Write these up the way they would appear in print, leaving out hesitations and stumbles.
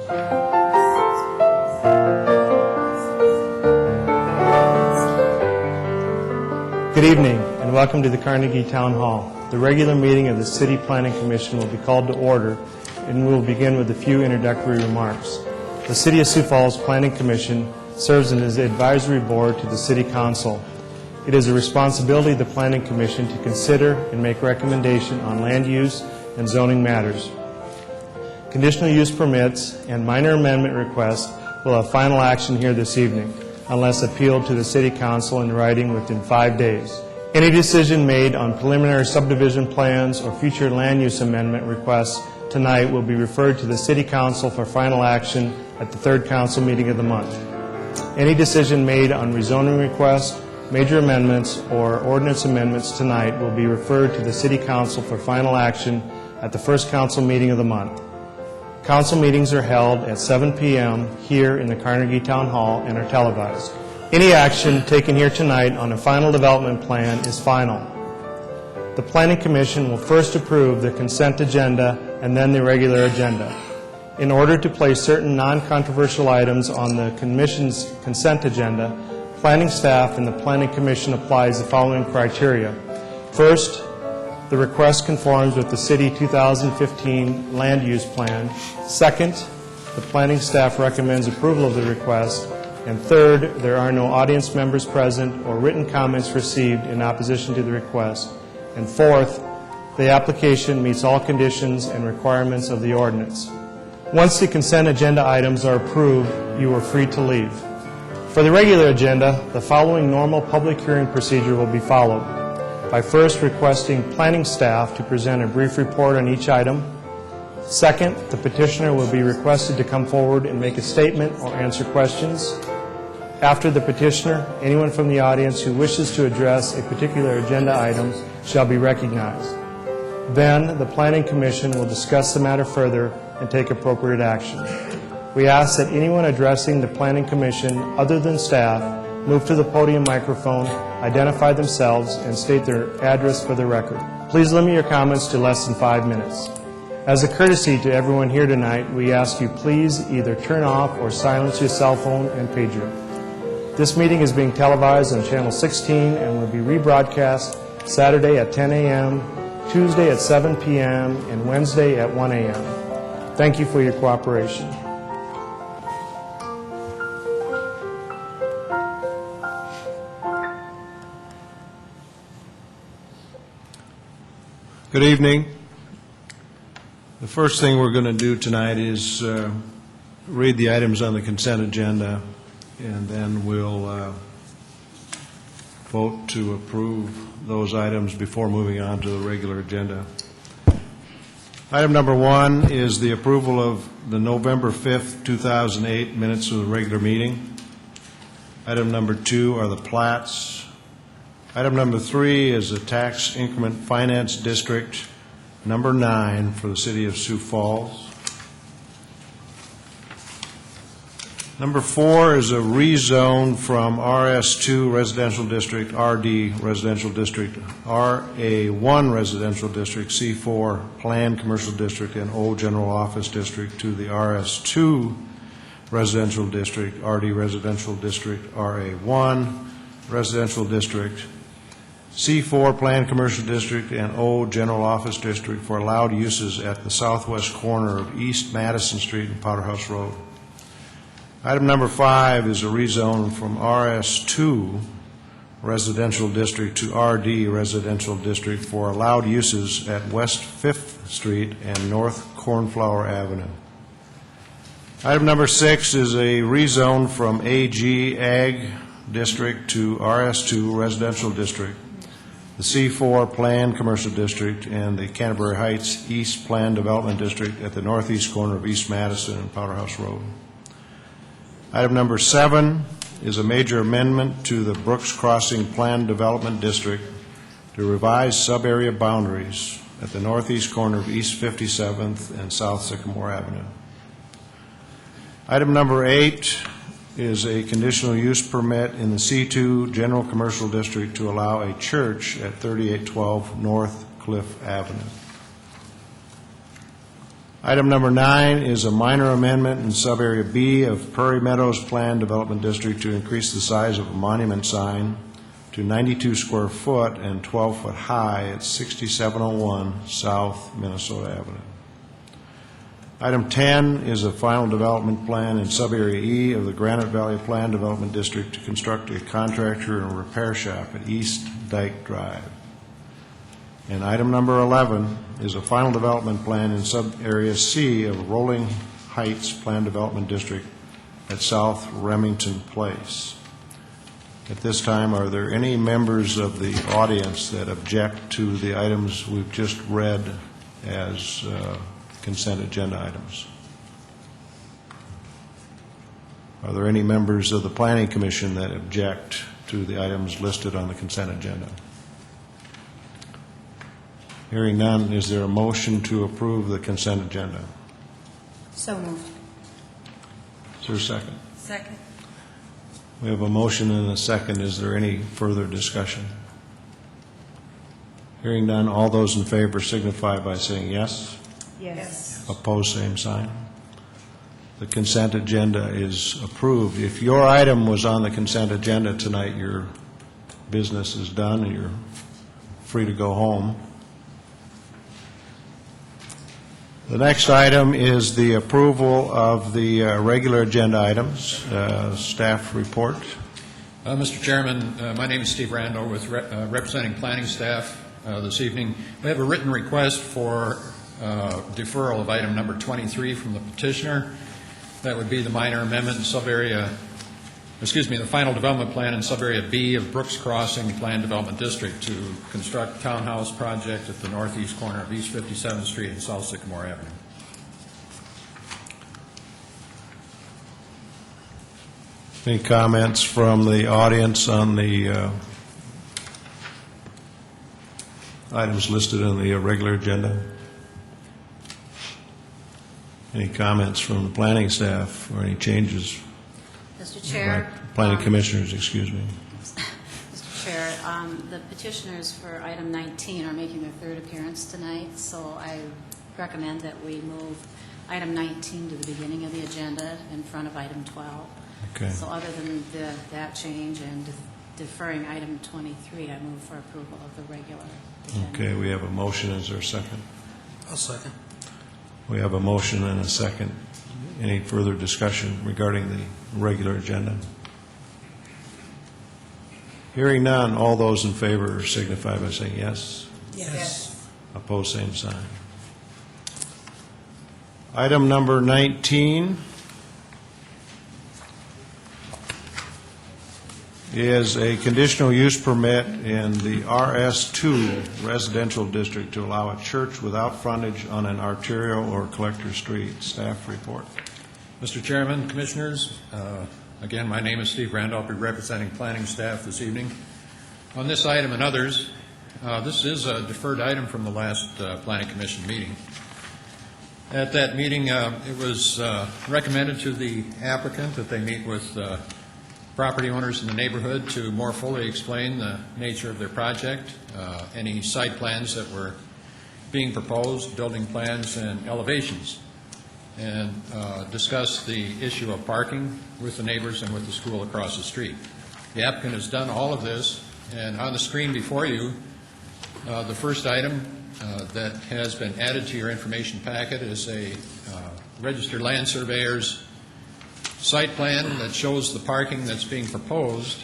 Good evening and welcome to the Carnegie Town Hall. The regular meeting of the City Planning Commission will be called to order and we will begin with a few introductory remarks. The City of Sioux Falls Planning Commission serves as an advisory board to the City Council. It is a responsibility of the Planning Commission to consider and make recommendation on land use and zoning matters. Conditional use permits and minor amendment requests will have final action here this evening, unless appealed to the City Council in writing within 5 days. Any decision made on preliminary subdivision plans or future land use amendment requests tonight will be referred to the City Council for final action at the third council meeting of the month. Any decision made on rezoning requests, major amendments, or ordinance amendments tonight will be referred to the City Council for final action at the first council meeting of the month. Council meetings are held at 7 p.m. here in the Carnegie Town Hall and are televised. Any action taken here tonight on a final development plan is final. The Planning Commission will first approve the consent agenda and then the regular agenda. In order to place certain non-controversial items on the Commission's consent agenda, planning staff and the Planning Commission applies the following criteria. First, the request conforms with the City 2015 Land Use Plan. Second, the planning staff recommends approval of the request. And third, there are no audience members present or written comments received in opposition to the request. And fourth, the application meets all conditions and requirements of the ordinance. Once the consent agenda items are approved, you are free to leave. For the regular agenda, the following normal public hearing procedure will be followed. By first requesting planning staff to present a brief report on each item. Second, the petitioner will be requested to come forward and make a statement or answer questions. After the petitioner, anyone from the audience who wishes to address a particular agenda item shall be recognized. Then, the Planning Commission will discuss the matter further and take appropriate action. We ask that anyone addressing the Planning Commission other than staff move to the podium microphone, identify themselves, and state their address for the record. Please limit your comments to less than 5 minutes. As a courtesy to everyone here tonight, we ask you please either turn off or silence your cell phone and pager. This meeting is being televised on Channel 16 and will be rebroadcast Saturday at 10 a.m., Tuesday at 7 p.m., and Wednesday at 1 a.m. Thank you for your cooperation. Good evening. The first thing we're going to do tonight is read the items on the consent agenda, and then we'll vote to approve those items before moving on to the regular agenda. Item number 1 is the approval of the November 5th, 2008 minutes of the regular meeting. Item number 2 are the plats. Item number 3 is the Tax Increment Finance District number 9 for the City of Sioux Falls. Number 4 is a rezone from RS2 Residential District, RD Residential District, RA1 Residential District, C4 Planned Commercial District, and Old General Office District to the RS2 Residential District, RD Residential District, RA1 Residential District, C4 Planned Commercial District, and Old General Office District for allowed uses at the southwest corner of East Madison Street and Powderhouse Road. Item number 5 is a rezone from RS2 Residential District to RD Residential District for allowed uses at West 5th Street and North Cornflower Avenue. Item number 6 is a rezone from AG Ag District to RS2 Residential District, the C4 Planned Commercial District, and the Canterbury Heights East Planned Development District at the northeast corner of East Madison and Powderhouse Road. Item number 7 is a major amendment to the Brooks Crossing Planned Development District to revise sub-area boundaries at the northeast corner of East 57th and South Sycamore Avenue. Item number 8 is a conditional use permit in the C2 General Commercial District to allow a church at 3812 North Cliff Avenue. Item number 9 is a minor amendment in Subarea B of Prairie Meadows Plan Development District to increase the size of a monument sign to 92 square foot and 12 foot high at 6701 South Minnesota Avenue. Item 10 is a final development plan in Subarea E of the Granite Valley Plan Development District to construct a contractor and repair shop at East Dyke Drive. And item number 11 is a final development plan in Subarea C of Rolling Heights Plan Development District at South Remington Place. At this time, are there any members of the audience that object to the items we've just read as consent agenda items? Are there any members of the Planning Commission that object to the items listed on the consent agenda? Hearing none, is there a motion to approve the consent agenda? So moved. Is there a second? Second. We have a motion and a second. Is there any further discussion? Hearing none, all those in favor signify by saying yes. Yes. Opposed, same sign. The consent agenda is approved. If your item was on the consent agenda tonight, your business is done and you're free to go home. The next item is the approval of the regular agenda items. Staff report. Mr. Chairman, my name is Steve Randall with representing planning staff this evening. We have a written request for deferral of item number 23 from the petitioner. That would be the minor amendment in the final development plan in subarea B of Brooks Crossing Plan Development District to construct townhouse project at the northeast corner of East 57th Street and South Sycamore Avenue. Any comments from the audience on the items listed on the regular agenda? Any comments from the planning staff or any changes? Mr. Chair. Planning commissioners, excuse me. Mr. Chair, the petitioners for item 19 are making their third appearance tonight, so I recommend that we move item 19 to the beginning of the agenda in front of item 12. Okay. So other than that change and deferring item 23, I move for approval of the regular agenda. Okay, we have a motion. Is there a second? I'll second. We have a motion and a second. Any further discussion regarding the regular agenda? Hearing none, all those in favor signify by saying yes. Yes. Opposed, same sign. Item number 19 is a conditional use permit in the RS2 residential district to allow a church without frontage on an arterial or collector street. Staff report. Mr. Chairman, Commissioners, again, my name is Steve Randall. I'll be representing planning staff this evening. On this item and others, this is a deferred item from the last Planning Commission meeting. At that meeting, it was recommended to the applicant that they meet with property owners in the neighborhood to more fully explain the nature of their project, any site plans that were being proposed, building plans, and elevations, and discuss the issue of parking with the neighbors and with the school across the street. The applicant has done all of this, and on the screen before you, the first item that has been added to your information packet is a registered land surveyor's site plan that shows the parking that's being proposed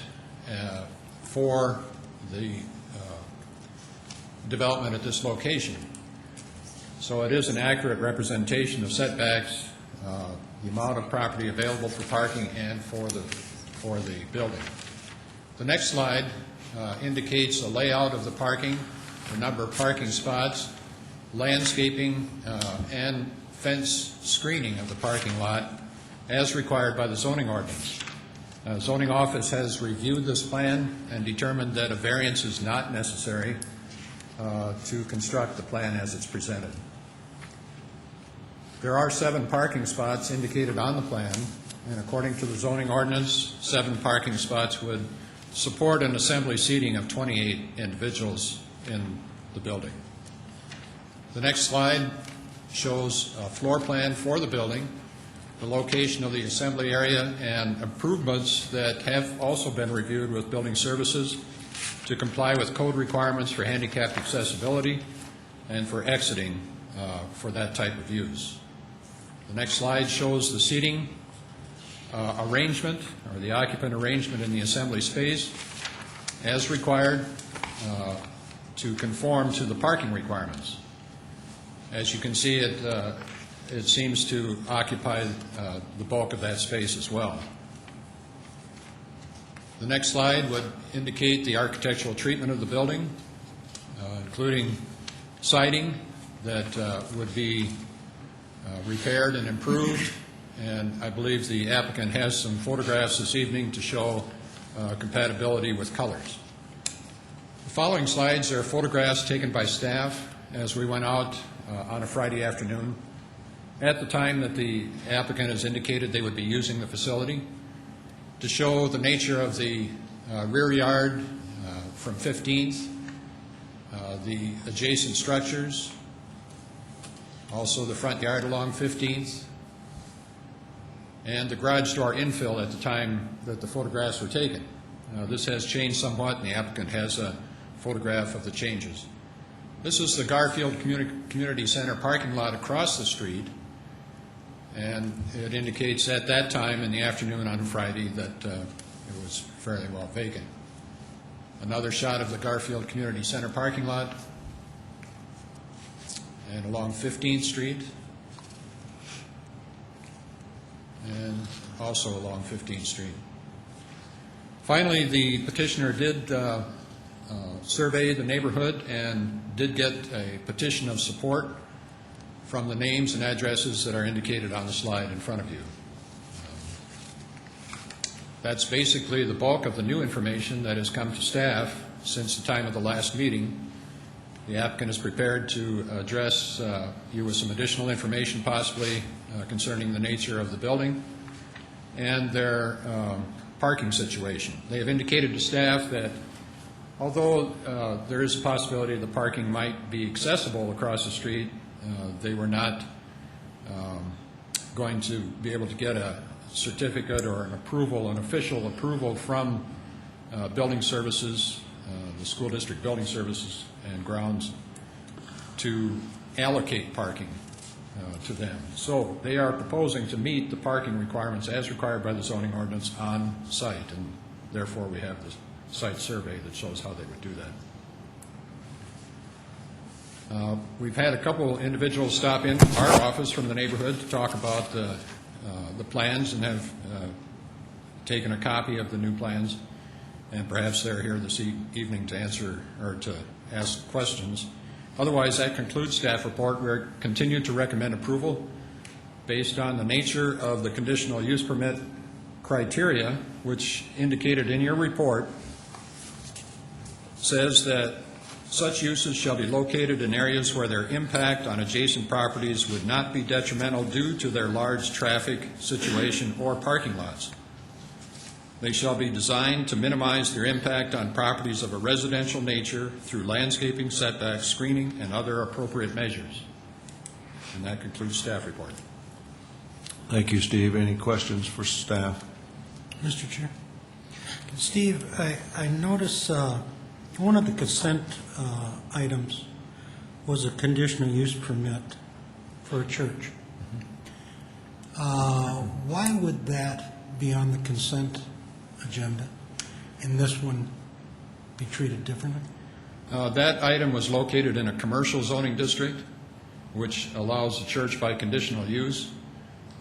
for the development at this location. So it is an accurate representation of setbacks, the amount of property available for parking, and for the building. The next slide indicates a layout of the parking, the number of parking spots, landscaping, and fence screening of the parking lot as required by the zoning ordinance. Zoning office has reviewed this plan and determined that a variance is not necessary to construct the plan as it's presented. There are 7 parking spots indicated on the plan, and according to the zoning ordinance, 7 parking spots would support an assembly seating of 28 individuals in the building. The next slide shows a floor plan for the building, the location of the assembly area, and improvements that have also been reviewed with building services to comply with code requirements for handicapped accessibility and for exiting for that type of use. The next slide shows the seating arrangement, or the occupant arrangement in the assembly space as required to conform to the parking requirements. As you can see, it seems to occupy the bulk of that space as well. The next slide would indicate the architectural treatment of the building, including siding that would be repaired and improved, and I believe the applicant has some photographs this evening to show compatibility with colors. The following slides are photographs taken by staff as we went out on a Friday afternoon at the time that the applicant has indicated they would be using the facility, to show the nature of the rear yard from 15th, the adjacent structures, also the front yard along 15th, and the garage door infill at the time that the photographs were taken. This has changed somewhat, and the applicant has a photograph of the changes. This is the Garfield Community Center parking lot across the street, and it indicates at that time in the afternoon on Friday that it was fairly well vacant. Another shot of the Garfield Community Center parking lot, and along 15th Street, and also along 15th Street. Finally, the petitioner did survey the neighborhood and did get a petition of support from the names and addresses that are indicated on the slide in front of you. That's basically the bulk of the new information that has come to staff since the time of the last meeting. The applicant is prepared to address you with some additional information, possibly concerning the nature of the building and their parking situation. They have indicated to staff that although there is a possibility the parking might be accessible across the street, they were not going to be able to get a certificate or an approval, an official approval from building services, the school district building services and grounds, to allocate parking to them. So they are proposing to meet the parking requirements as required by the zoning ordinance on site, and therefore we have the site survey that shows how they would do that. We've had a couple individuals stop in our office from the neighborhood to talk about the plans and have taken a copy of the new plans, and perhaps they're here this evening to answer or to ask questions. Otherwise, that concludes staff report. We continue to recommend approval based on the nature of the conditional use permit criteria, which indicated in your report says that such uses shall be located in areas where their impact on adjacent properties would not be detrimental due to their large traffic situation or parking lots. They shall be designed to minimize their impact on properties of a residential nature through landscaping, setbacks, screening, and other appropriate measures. And that concludes staff report. Thank you, Steve. Any questions for staff? Mr. Chair. Steve, I noticed one of the consent items was a conditional use permit for a church. Why would that be on the consent agenda and this one be treated differently? That item was located in a commercial zoning district, which allows a church by conditional use,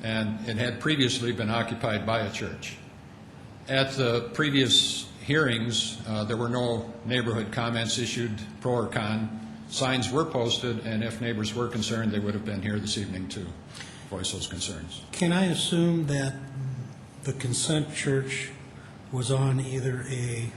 and it had previously been occupied by a church. At the previous hearings, there were no neighborhood comments issued, pro or con. Signs were posted, and if neighbors were concerned, they would have been here this evening to voice those concerns. Can I assume that the consent church was on either a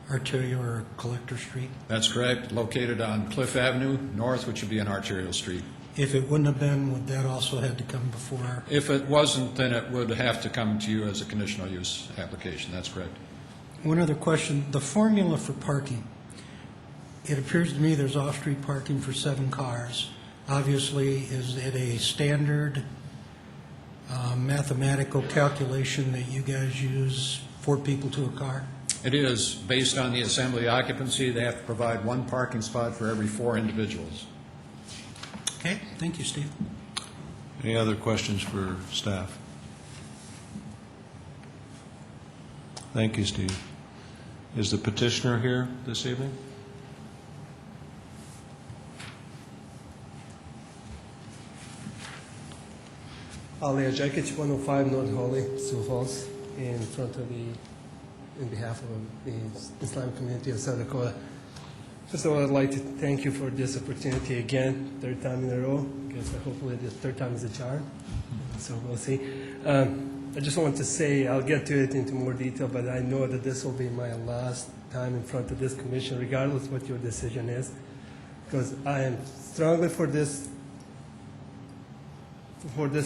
Arterial or a Collector Street? That's correct, located on Cliff Avenue North, which would be an Arterial Street. If it wouldn't have been, would that also have to come before? If it wasn't, then it would have to come to you as a conditional use application. That's correct. One other question. The formula for parking, it appears to me there's off-street parking for 7 cars, Obviously, is it a standard mathematical calculation that you guys use, 4 people to a car? It is based on the assembly occupancy. They have to provide 1 parking spot for every 4 individuals. Okay, thank you, Steve. Any other questions for staff? Thank you, Steve. Is the petitioner here this evening? Ali Jakic, 105 North Holly, Sioux Falls, in front of in behalf of the Islamic community of South Dakota. First of all, I'd like to thank you for this opportunity again, 3rd time in a row. I guess hopefully the 3rd time is a charm, so we'll see. I just want to say, I'll get to it into more detail, but I know that this will be my last time in front of this commission, regardless what your decision is, because I am strongly for this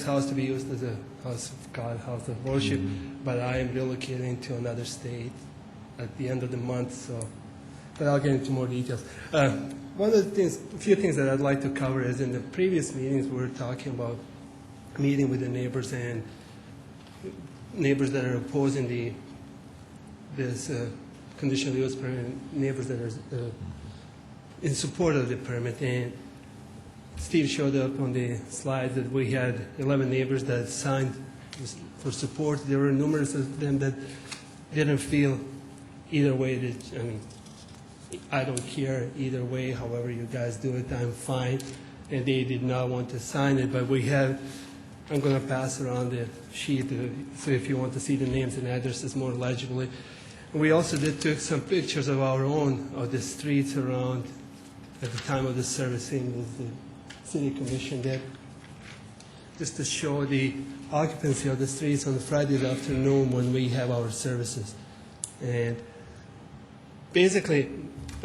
house to be used as a house of God, house of worship, but I am relocating to another state at the end of the month, so, but I'll get into more details. One of the things, a few things that I'd like to cover is in the previous meetings, we were talking about meeting with the neighbors and neighbors that are opposing this conditional use permit, neighbors that are in support of the permit. And Steve showed up on the slide that we had 11 neighbors that signed for support. There were numerous of them that didn't feel either way. That, I mean, I don't care either way. However you guys do it, I'm fine. And they did not want to sign it, but we have. I'm going to pass around the sheet, so if you want to see the names and addresses more legibly. We also took some pictures of our own, of the streets around at the time of the servicing with the City Commission did, just to show the occupancy of the streets on the Friday afternoon when we have our services. And basically,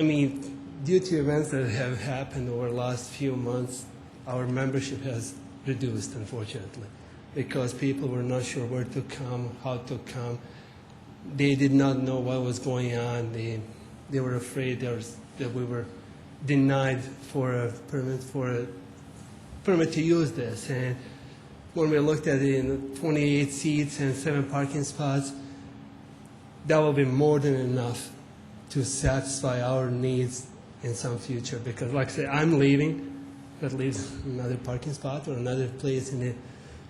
I mean, due to events that have happened over the last few months, our membership has reduced, unfortunately, because people were not sure where to come, how to come. They did not know what was going on. They were afraid that we were denied for a permit to use this. And when we looked at it in 28 seats and 7 parking spots, that will be more than enough to satisfy our needs in some future. Because, like I said, I'm leaving. That leaves another parking spot or another place in the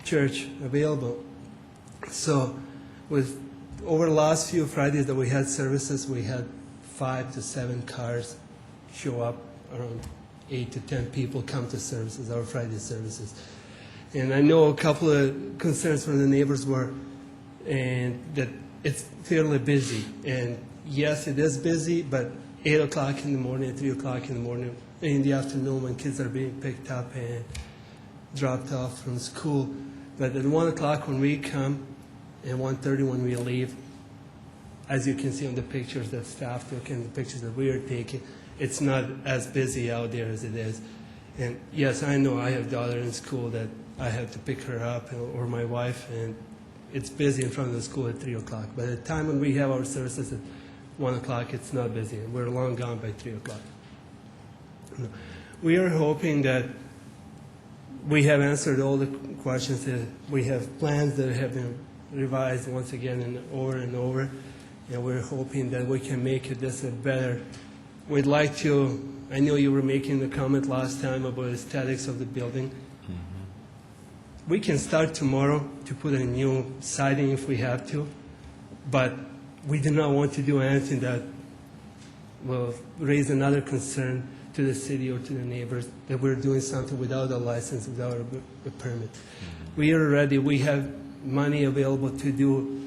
church available. So with over the last few Fridays that we had services, we had 5 to 7 cars show up, around 8 to 10 people come to services, our Friday services. And I know a couple of concerns from the neighbors were and that it's fairly busy. And yes, it is busy, but 8 o'clock in the morning, 3 o'clock in the morning, in the afternoon when kids are being picked up and dropped off from school. But at 1 o'clock when we come and 1:30 when we leave, as you can see on the pictures that staff took and the pictures that we are taking, it's not as busy out there as it is. And yes, I know I have a daughter in school that I have to pick her up, or my wife, and it's busy in front of the school at 3 o'clock. But at the time when we have our services at 1 o'clock, it's not busy. We're long gone by 3 o'clock. We are hoping that we have answered all the questions. That we have plans that have been revised once again and over, and we're hoping that we can make this a better. We'd like to, I know you were making the comment last time about aesthetics of the building. We can start tomorrow to put a new siding if we have to, but we do not want to do anything that will raise another concern to the city or to the neighbors that we're doing something without a license, without a permit. We are ready. We have money available to do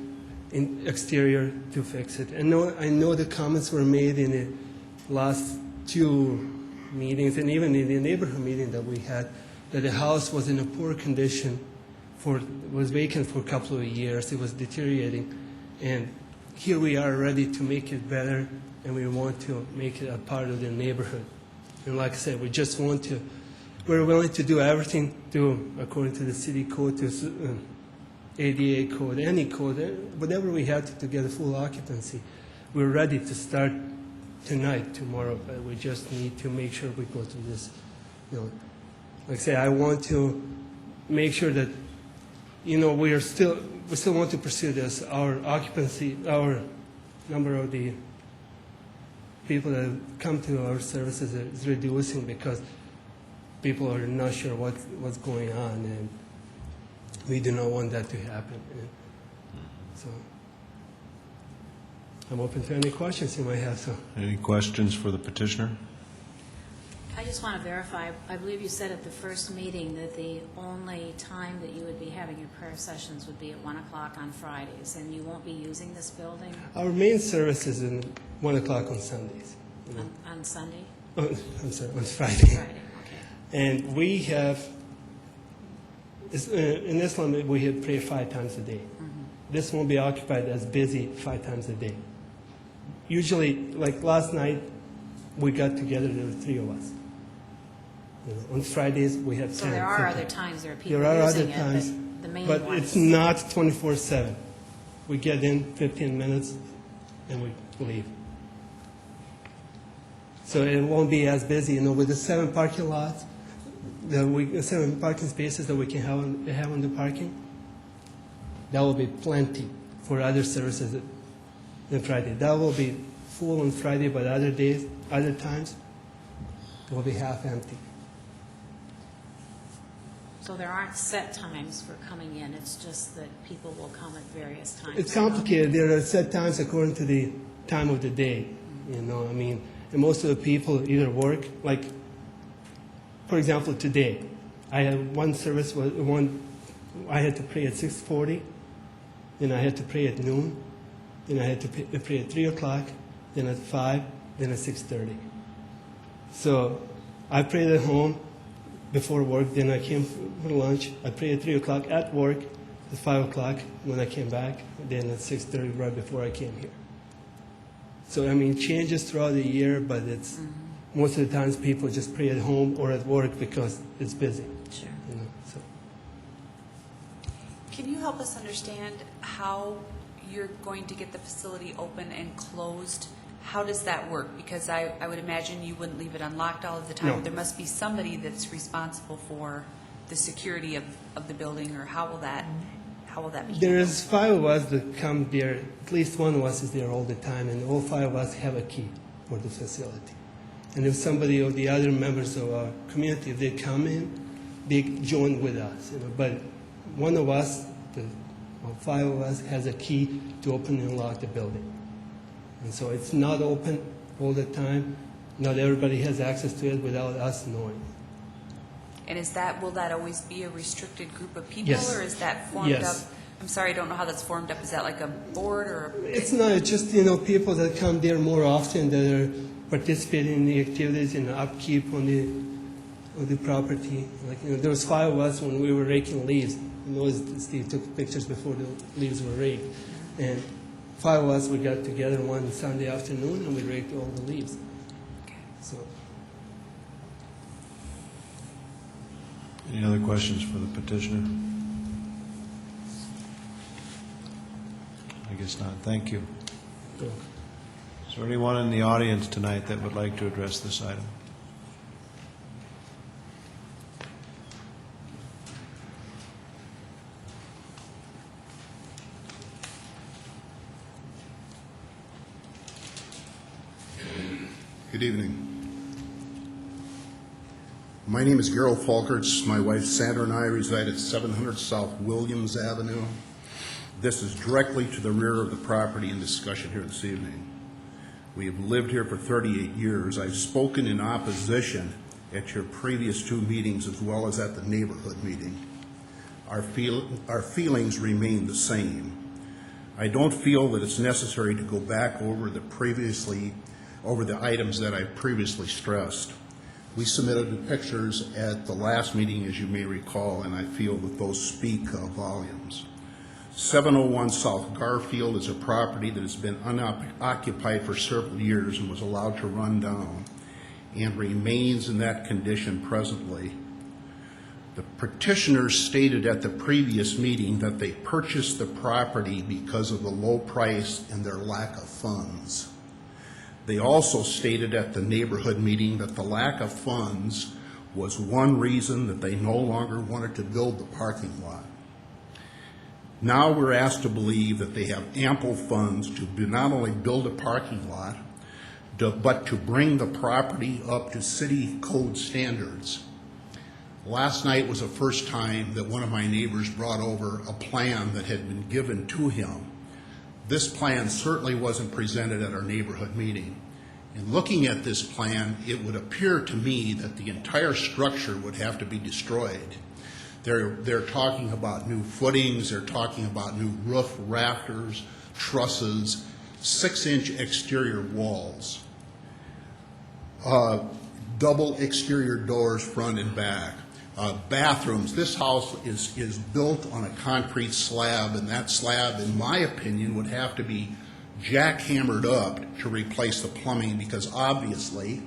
in exterior to fix it. And I know the comments were made in the last 2 meetings and even in the neighborhood meeting that we had, that the house was in a poor condition, was vacant for a couple of years. It was deteriorating. And here we are ready to make it better, and we want to make it a part of the neighborhood. And like I said, we're willing to do everything according to the city code, to ADA code, any code, whatever we have to get a full occupancy. We're ready to start tonight, tomorrow, but we just need to make sure we go through this, Like I say, I want to make sure that, we still want to pursue this. Our occupancy, our number of the people that come to our services is reducing because people are not sure what's going on, and we do not want that to happen. And so I'm open to any questions you might have. So. Any questions for the petitioner? I just want to verify, I believe you said at the first meeting that the only time that you would be having your prayer sessions would be at 1 o'clock on Fridays, and you won't be using this building Our main service is at 1 o'clock on Sundays. on Sunday? Oh, I'm sorry, on Friday. Friday, okay. And we have, in Islam, we have prayer 5 times a day. This won't be occupied as busy 5 times a day. Usually, like last night, we got together, there were 3 of us. On Fridays, we have 10. So there are 15. other times there are people There are other using it, times, but the main but ones. it's not 24/7. We get in 15 minutes and we leave. So it won't be as busy, with the 7 parking lots, the 7 parking spaces that we can have on the parking. That will be plenty for other services than Friday. That will be full on Friday, but other days, other times, it will be half empty. So there aren't set times for coming in, it's just that people will come at various times. It's complicated. There are set times according to the time of the day, and most of the people either work, like, for example, today, I had one service, I had to pray at 6:40, then I had to pray at noon, then I had to pray at 3 o'clock, then at 5, then at 6:30. So I prayed at home before work, then I came for lunch. I prayed at 3 o'clock at work, at 5 o'clock when I came back, then at 6:30 right before I came here. So, it changes throughout the year, but it's most of the times people just pray at home or at work because it's busy. Sure. So. Can you help us understand how you're going to get the facility open and closed? How does that work? Because I would imagine you wouldn't leave it unlocked all of the time. No. There must be somebody that's responsible for the security of the building, or how will that be? There's 5 of us that come there. At least one of us is there all the time, and all 5 of us have a key for the facility. And if somebody of the other members of our community, if they come in, they join with us. But one of us, 5 of us, has a key to open and lock the building. And so it's not open all the time. Not everybody has access to it without us knowing. And will that always be a restricted group of people? Yes. Or is that formed Yes. up? I'm sorry, I don't know how that's formed up. Is that like a board or? It's not. It's just, people that come there more often that are participating in the activities and upkeep on the property. Like, there was 5 of us when we were raking leaves. Steve took pictures before the leaves were raked. And 5 of us, we got together one Sunday afternoon and we raked all the leaves. Okay. So. Any other questions for the petitioner? I guess not. Thank you. Yeah. Is there anyone in the audience tonight that would like to address this item? Good evening. My name is Gerald Falkerts. My wife Sandra and I reside at 700 South Williams Avenue. This is directly to the rear of the property in discussion here this evening. We have lived here for 38 years. I've spoken in opposition at your previous 2 meetings as well as at the neighborhood meeting. Our feelings remain the same. I don't feel that it's necessary to go back over the items that I previously stressed. We submitted the pictures at the last meeting, as you may recall, and I feel that those speak volumes. 701 South Garfield is a property that has been unoccupied for several years and was allowed to run down and remains in that condition presently. The petitioners stated at the previous meeting that they purchased the property because of the low price and their lack of funds. They also stated at the neighborhood meeting that the lack of funds was one reason that they no longer wanted to build the parking lot. Now we're asked to believe that they have ample funds to not only build a parking lot, but to bring the property up to city code standards. Last night was the first time that one of my neighbors brought over a plan that had been given to him. This plan certainly wasn't presented at our neighborhood meeting. In looking at this plan, it would appear to me that the entire structure would have to be destroyed. They're talking about new footings, they're talking about new roof rafters, trusses, 6-inch exterior walls, double exterior doors front and back, bathrooms. This house is built on a concrete slab, and that slab, in my opinion, would have to be jackhammered up to replace the plumbing, because obviously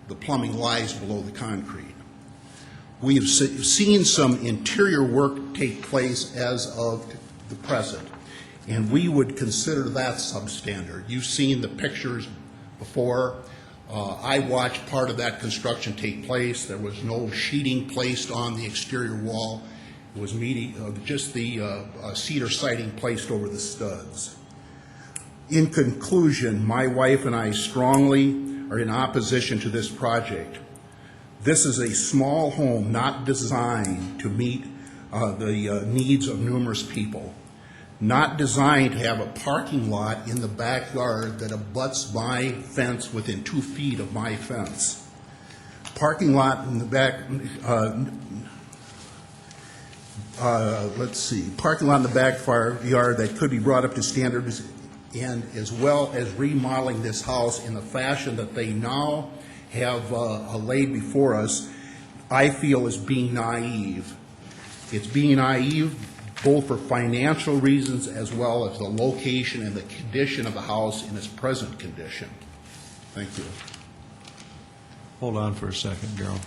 the plumbing lies below the concrete. We have seen some interior work take place as of the present, and we would consider that substandard. You've seen the pictures before. I watched part of that construction take place. There was no sheeting placed on the exterior wall. It was just the cedar siding placed over the studs. In conclusion, my wife and I strongly are in opposition to this project. This is a small home not designed to meet the needs of numerous people, not designed to have a parking lot in the backyard that abuts my fence within 2 feet of my fence. Parking lot in the back, parking lot in the backyard that could be brought up to standards, and as well as remodeling this house in the fashion that they now have laid before us, I feel is being naive. It's being naive both for financial reasons as well as the location and the condition of the house in its present condition. Thank you. Hold on for a second, Gerald.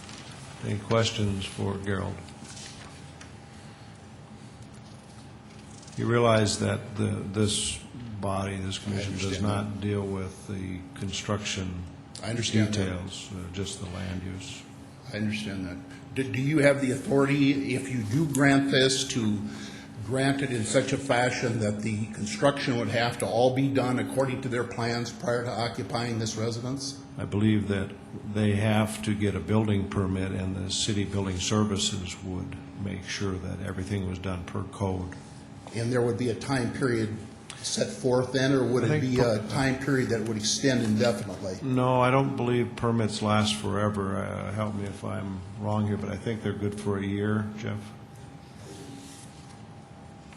Any questions for Gerald? You realize that this body, this commission, does not deal with the construction details, just the land use. I understand that. Do you have the authority, if you do grant this, to grant it in such a fashion that the construction would have to all be done according to their plans prior to occupying this residence? I believe that they have to get a building permit, and the city building services would make sure that everything was done per code. And there would be a time period set forth then, or would it be a time period that would extend indefinitely? No, I don't believe permits last forever. Help me if I'm wrong here, but I think they're good for a year, Jeff.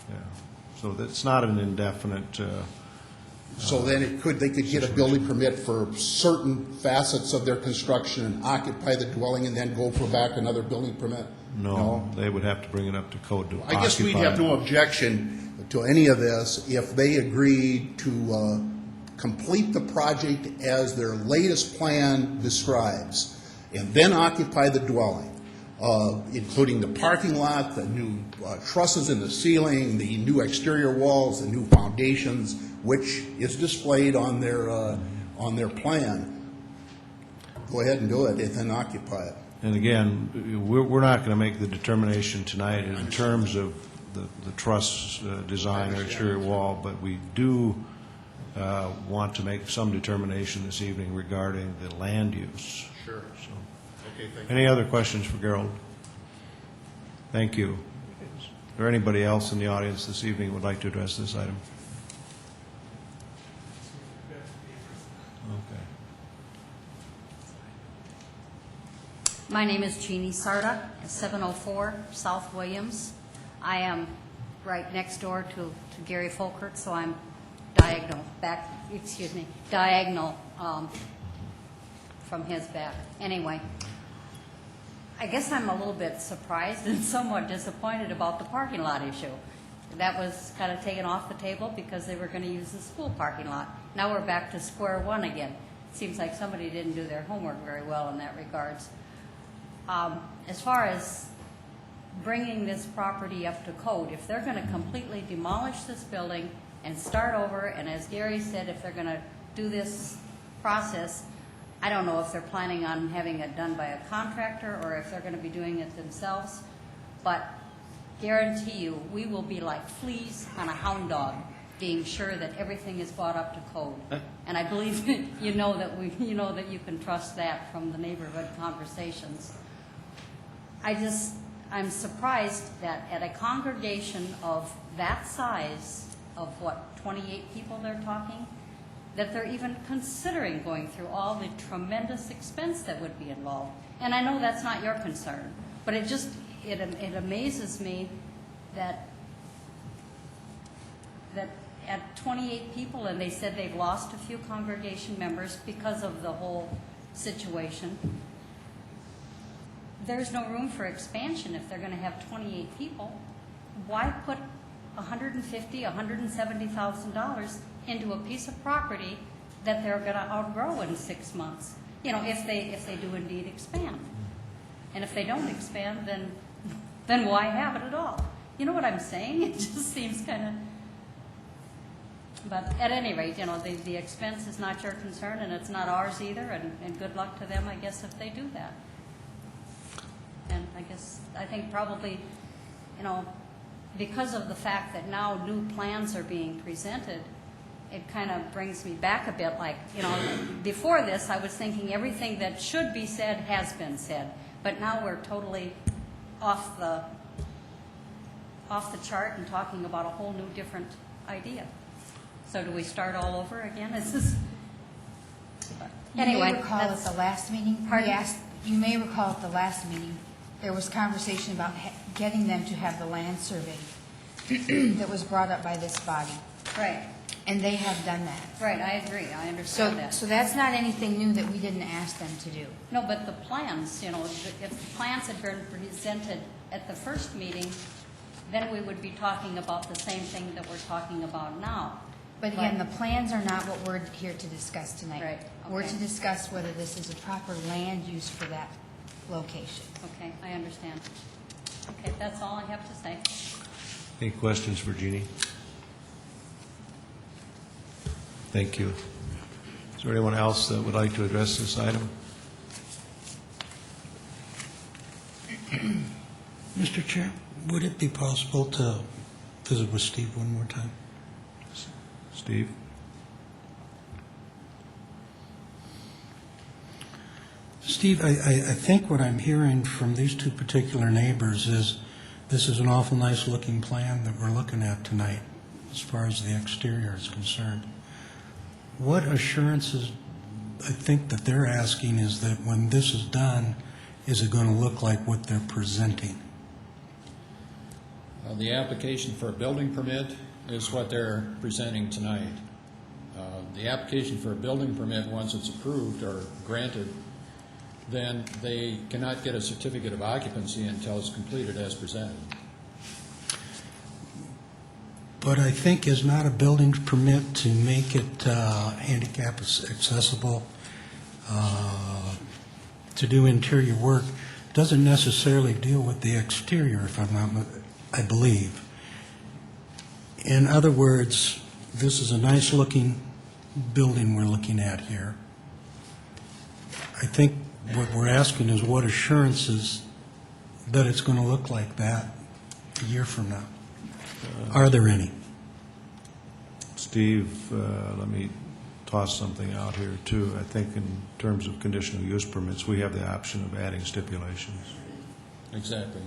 Yeah, so it's not an indefinite. So then they could get a building permit for certain facets of their construction and occupy the dwelling and then go for back another building permit? No, they would have to bring it up to code to occupy. I guess we'd have no objection to any of this if they agreed to complete the project as their latest plan describes, and then occupy the dwelling, including the parking lot, the new trusses in the ceiling, the new exterior walls, the new foundations, which is displayed on their plan. Go ahead and do it, and then occupy it. And again, we're not going to make the determination tonight in terms of the truss design or exterior wall, but we do want to make some determination this evening regarding the land use. Sure. So, Okay, thank you. any other questions for Gerald? Thank you. Is there anybody else in the audience this evening who would like to address this item? Okay. My name is Jeannie Sarda, 704 South Williams. I am right next door to Gary Folkert, so I'm diagonal from his back. Anyway, I guess I'm a little bit surprised and somewhat disappointed about the parking lot issue. That was kind of taken off the table because they were going to use the school parking lot. Now we're back to square one again. It seems like somebody didn't do their homework very well in that regards. As far as bringing this property up to code, if they're going to completely demolish this building and start over, and as Gary said, if they're going to do this process, I don't know if they're planning on having it done by a contractor or if they're going to be doing it themselves, but guarantee you, we will be like fleas on a hound dog, being sure that everything is brought up to code. And I believe you know that you can trust that from the neighborhood conversations. I'm surprised that at a congregation of that size, of what, 28 people they're talking, that they're even considering going through all the tremendous expense that would be involved. And I know that's not your concern, but it amazes me that at 28 people, and they said they've lost a few congregation members because of the whole situation, there's no room for expansion if they're going to have 28 people. Why put $150,000, $170,000 into a piece of property that they're going to outgrow in 6 months? You know, if they do indeed expand. And if they don't expand, then why have it at all? You know what I'm saying? It just seems kind of... But at any rate, you know, the expense is not your concern, and it's not ours either, and good luck to them, I guess, if they do that. And I think probably, you know, because of the fact that now new plans are being presented, it kind of brings me back a bit. Like, you know, before this, I was thinking everything that should be said has been said, but now we're totally off the chart and talking about a whole new different idea. So do we start all over again? Anyway, you may recall at the last meeting, you may recall at the last meeting, there was conversation about getting them to have the land survey that was brought up by this body. Right. And they have done that. Right, I agree. I understand that. So that's not anything new that we didn't ask them to do. No, but the plans, you know, if the plans had been presented at the first meeting, then we would be talking about the same thing that we're talking about now. But again, the plans are not what we're here to discuss tonight. Right, okay. We're to discuss whether this is a proper land use for that location. Okay, I understand. Okay, that's all I have to say. Any questions for Jeannie? Thank you. Is there anyone else that would like to address this item? Mr. Chair, would it be possible to visit with Steve one more time? Steve? Steve, I think what I'm hearing from these two particular neighbors is this is an awful nice looking plan that we're looking at tonight as far as the exterior is concerned. What assurances I think that they're asking is that when this is done, is it going to look like what they're presenting? The application for a building permit is what they're presenting tonight. The application for a building permit, once it's approved or granted, then they cannot get a certificate of occupancy until it's completed as presented. But I think is not a building permit to make it handicap accessible, to do interior work, doesn't necessarily deal with the exterior, if I'm not, I believe. In other words, this is a nice looking building we're looking at here. I think what we're asking is what assurances that it's going to look like that a year from now. Are there any? Steve, let me toss something out here, too. I think in terms of conditional use permits, we have the option of adding stipulations. Exactly.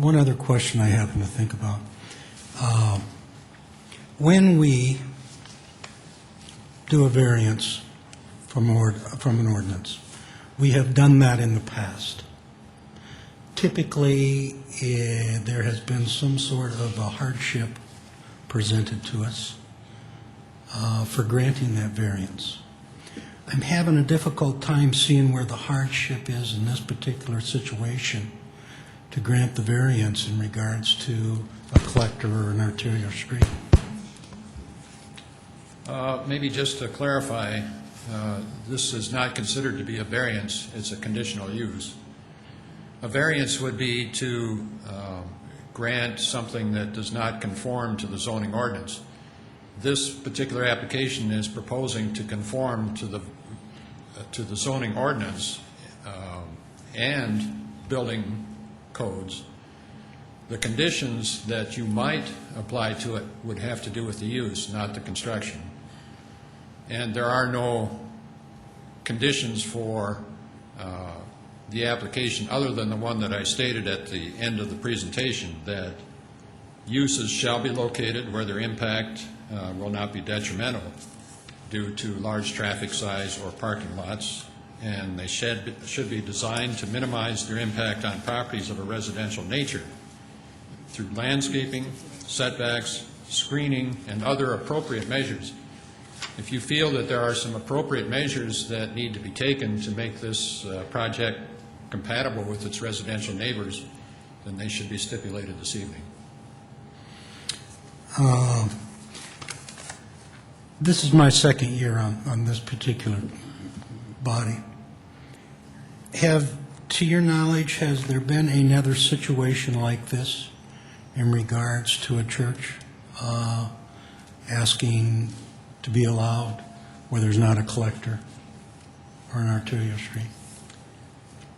One other question I happen to think about. When we do a variance from an ordinance, we have done that in the past. Typically, there has been some sort of a hardship presented to us for granting that variance. I'm having a difficult time seeing where the hardship is in this particular situation to grant the variance in regards to a collector or an arterial street. Maybe just to clarify, this is not considered to be a variance, it's a conditional use. A variance would be to grant something that does not conform to the zoning ordinance. this particular application is proposing to conform to the zoning ordinance and building codes. The conditions that you might apply to it would have to do with the use, not the construction. And there are no conditions for the application other than the one that I stated at the end of the presentation, that uses shall be located where their impact will not be detrimental due to large traffic size or parking lots, and they should be designed to minimize their impact on properties of a residential nature through landscaping, setbacks, screening, and other appropriate measures. If you feel that there are some appropriate measures that need to be taken to make this project compatible with its residential neighbors, then they should be stipulated this evening. This is my second year on this particular body. To your knowledge, has there been another situation like this in regards to a church asking to be allowed where there's not a collector or an arterial street?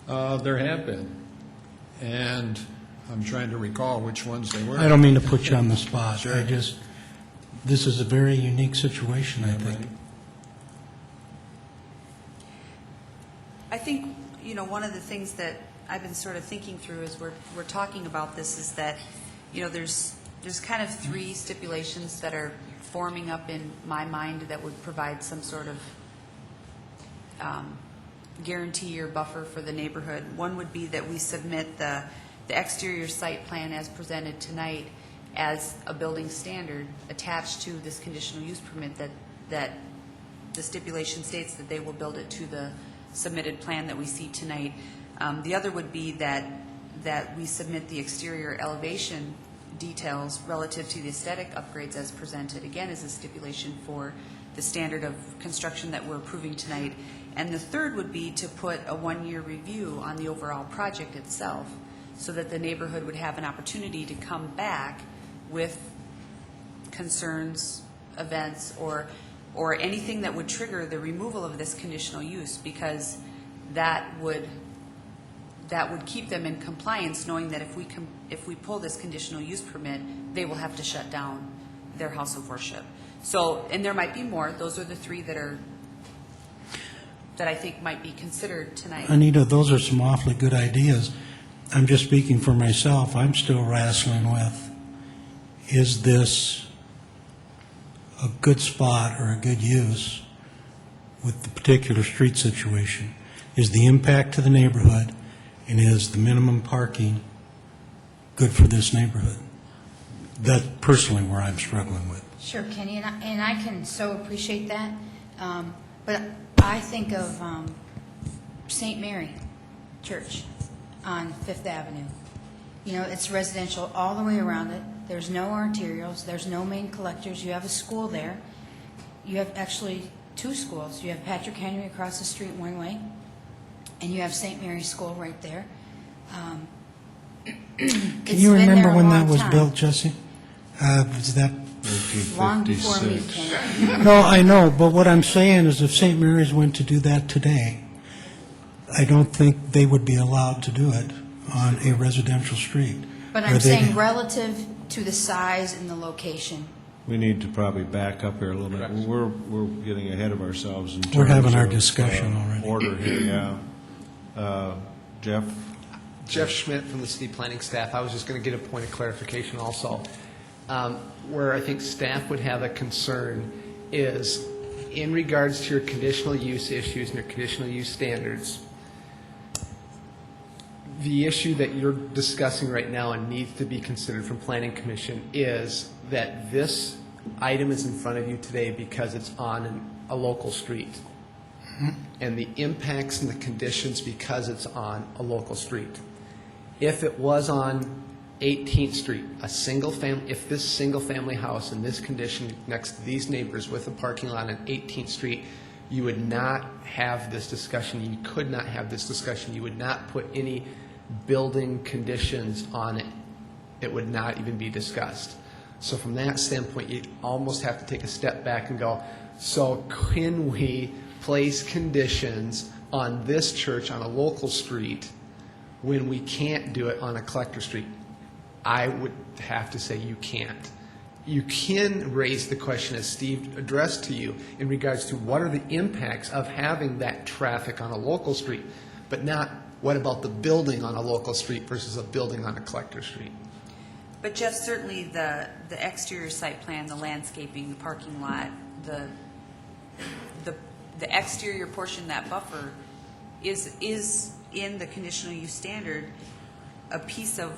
There have been, and I'm trying to recall which ones they were. I don't mean to put you on the spot. Sure. This is a very unique situation, I think. I think, one of the things that I've been sort of thinking through as we're talking about this is that, there's kind of three stipulations that are forming up in my mind that would provide some sort of guarantee or buffer for the neighborhood. One would be that we submit the exterior site plan as presented tonight as a building standard attached to this conditional use permit, that the stipulation states that they will build it to the submitted plan that we see tonight. The other would be that we submit the exterior elevation details relative to the aesthetic upgrades as presented, again as a stipulation for the standard of construction that we're approving tonight. And the third would be to put a one-year review on the overall project itself so that the neighborhood would have an opportunity to come back with concerns, events, or anything that would trigger the removal of this conditional use, because that would keep them in compliance, knowing that if we pull this conditional use permit, they will have to shut down their house of worship. So, and there might be more. Those are the three that I think might be considered tonight. Anita, those are some awfully good ideas. I'm just speaking for myself. I'm still wrestling with, is this a good spot or a good use with the particular street situation? Is the impact to the neighborhood and is the minimum parking good for this neighborhood? That's personally where I'm struggling with. Sure, Kenny, and I can so appreciate that. But I think of St. Mary Church on Fifth Avenue. It's residential all the way around it. There's no arterials. There's no main collectors. You have a school there. You have actually two schools. You have Patrick Henry across the street one way, and you have St. Mary's School right there. Can you remember when that was built, Jesse? Was that long before me, Kenny? No, I know, but what I'm saying is if St. Mary's went to do that today, I don't think they would be allowed to do it on a residential street. But I'm saying relative to the size and the location. We need to probably back up here a little bit. We're getting ahead of ourselves in terms We're having our of, discussion already. Order here, yeah. Jeff? Jeff Schmidt from the city planning staff. I was just going to get a point of clarification also. Where I think staff would have a concern is in regards to your conditional use issues and your conditional use standards. The issue that you're discussing right now and needs to be considered from Planning Commission is that this item is in front of you today because it's on a local street. And the impacts and the conditions because it's on a local street. If it was on 18th Street, if this single-family house in this condition next to these neighbors with a parking lot on 18th Street, you would not have this discussion. You could not have this discussion. You would not put any building conditions on it. It would not even be discussed. So from that standpoint, you almost have to take a step back and go, so can we place conditions on this church on a local street when we can't do it on a collector street? I would have to say you can't. You can raise the question, as Steve addressed to you, in regards to what are the impacts of having that traffic on a local street, but not what about the building on a local street versus a building on a collector street. But Jeff, certainly the exterior site plan, the landscaping, the parking lot, the exterior portion, that buffer, is in the conditional use standard a piece of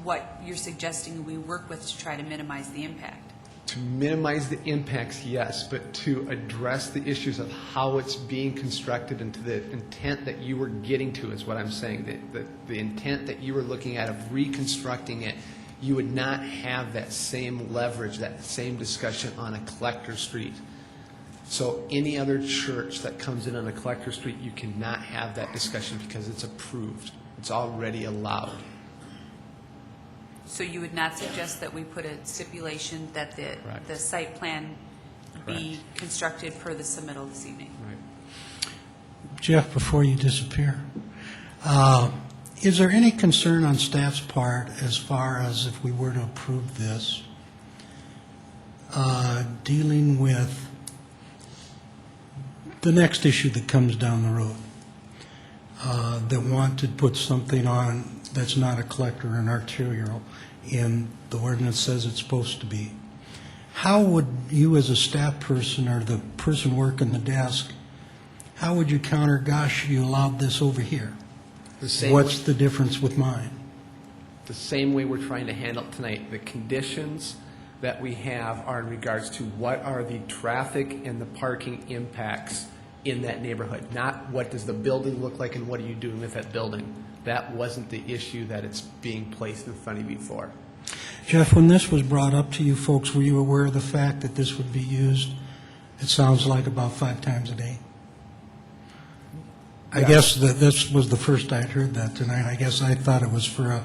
what you're suggesting we work with to try to minimize the impact. To minimize the impacts, yes, but to address the issues of how it's being constructed and to the intent that you were getting to is what I'm saying. The intent that you were looking at of reconstructing it, you would not have that same leverage, that same discussion on a collector street. So any other church that comes in on a collector street, you cannot have that discussion because it's approved. It's already allowed. So you would not suggest that we put a stipulation that the site plan be constructed per the submittal this evening? Right. Jeff, before you disappear, is there any concern on staff's part as far as if we were to approve this, dealing with the next issue that comes down the road, that want to put something on that's not a collector or an arterial, and the ordinance says it's supposed to be? How would you as a staff person or the person working the desk, how would you counter, gosh, you allowed this over here? What's the difference with mine? The same way we're trying to handle it tonight. The conditions that we have are in regards to what are the traffic and the parking impacts in that neighborhood, not what does the building look like and what are you doing with that building. That wasn't the issue that it's being placed in front of you for. Jeff, when this was brought up to you folks, were you aware of the fact that this would be used, it sounds like, about 5 times a day? I guess that this was the first I'd heard that tonight. I guess I thought it was for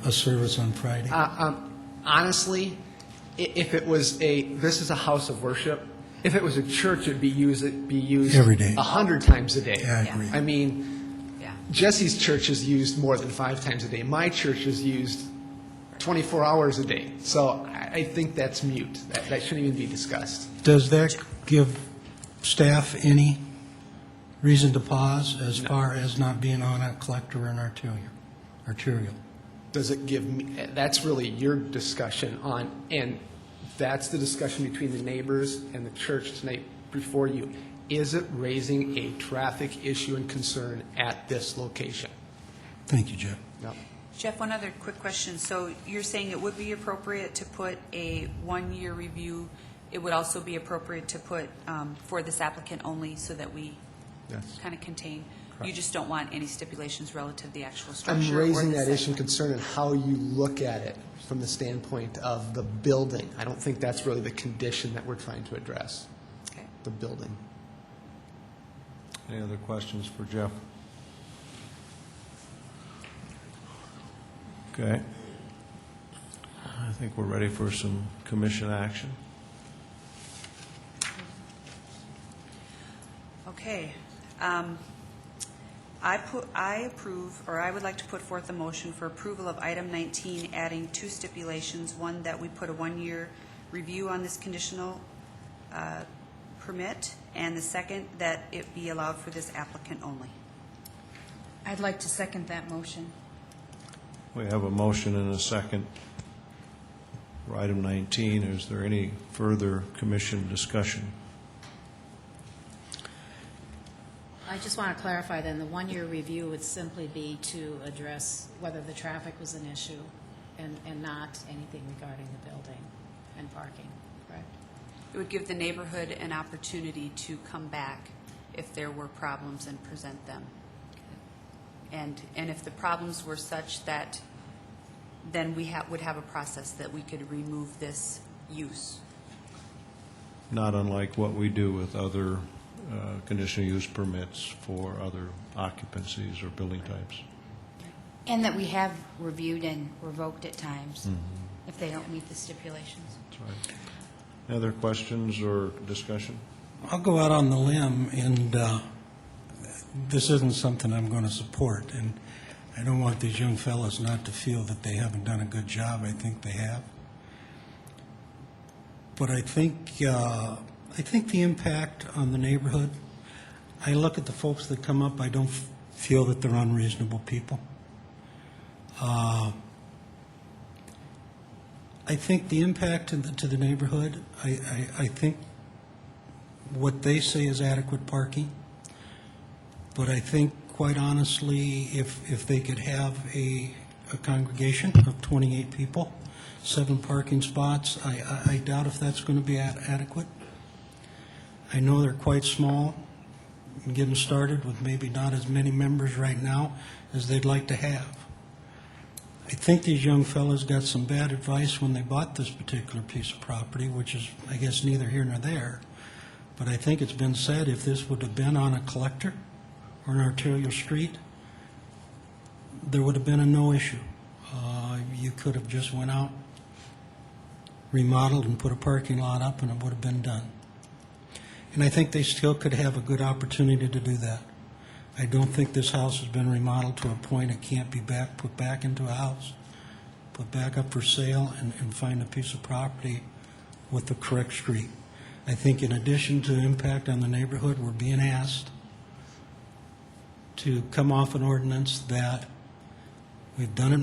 a service on Friday. Honestly, if it was this is a house of worship. If it was a church, it'd be used Every day. 100 times a day. Yeah, I agree. I mean, Jesse's church is used more than 5 times a day. My church is used 24 hours a day. So I think that's mute. That shouldn't even be discussed. Does that give staff any reason to pause as far as not being on a collector or an arterial? Does it give me, that's really your discussion on, and that's the discussion between the neighbors and the church tonight before you. Is it raising a traffic issue and concern at this location? Thank you, Jeff. No. Jeff, one other quick question. So you're saying it would be appropriate to put a 1-year review. It would also be appropriate to put for this applicant only so that we kind of contain. Correct. You just don't want any stipulations relative to the actual structure? I'm or raising the that site issue and plan? concern and how you look at it from the standpoint of the building. I don't think that's really the condition that we're trying to address, Okay. the building. Any other questions for Jeff? Okay. I think we're ready for some commission action. Okay. I approve, or I would like to put forth a motion for approval of item 19, adding 2 stipulations. One, that we put a 1-year review on this conditional permit, and the second, that it be allowed for this applicant only. I'd like to second that motion. We have a motion and a second for item 19. Is there any further commission discussion? I just want to clarify then, the 1-year review would simply be to address whether the traffic was an issue and not anything regarding the building and parking, correct? It would give the neighborhood an opportunity to come back if there were problems and present them. And if the problems were such that then we would have a process that we could remove this use. Not unlike what we do with other conditional use permits for other occupancies or building types. And that we have reviewed and revoked at times if they don't meet the stipulations. That's right. Any other questions or discussion? I'll go out on the limb, and this isn't something I'm going to support, and I don't want these young fellows not to feel that they haven't done a good job. I think they have. But I think the impact on the neighborhood, I look at the folks that come up, I don't feel that they're unreasonable people. I think the impact to the neighborhood, I think what they say is adequate parking. But I think, quite honestly, if they could have a congregation of 28 people, 7 parking spots, I doubt if that's going to be adequate. I know they're quite small, and getting started with maybe not as many members right now as they'd like to have. I think these young fellows got some bad advice when they bought this particular piece of property, which is, I guess, neither here nor there. But I think it's been said if this would have been on a collector or an arterial street, there would have been a no issue. You could have just went out, remodeled, and put a parking lot up, and it would have been done. And I think they still could have a good opportunity to do that. I don't think this house has been remodeled to a point it can't be put back into a house, put back up for sale, and find a piece of property with the correct street. I think in addition to impact on the neighborhood, we're being asked to come off an ordinance that we've done it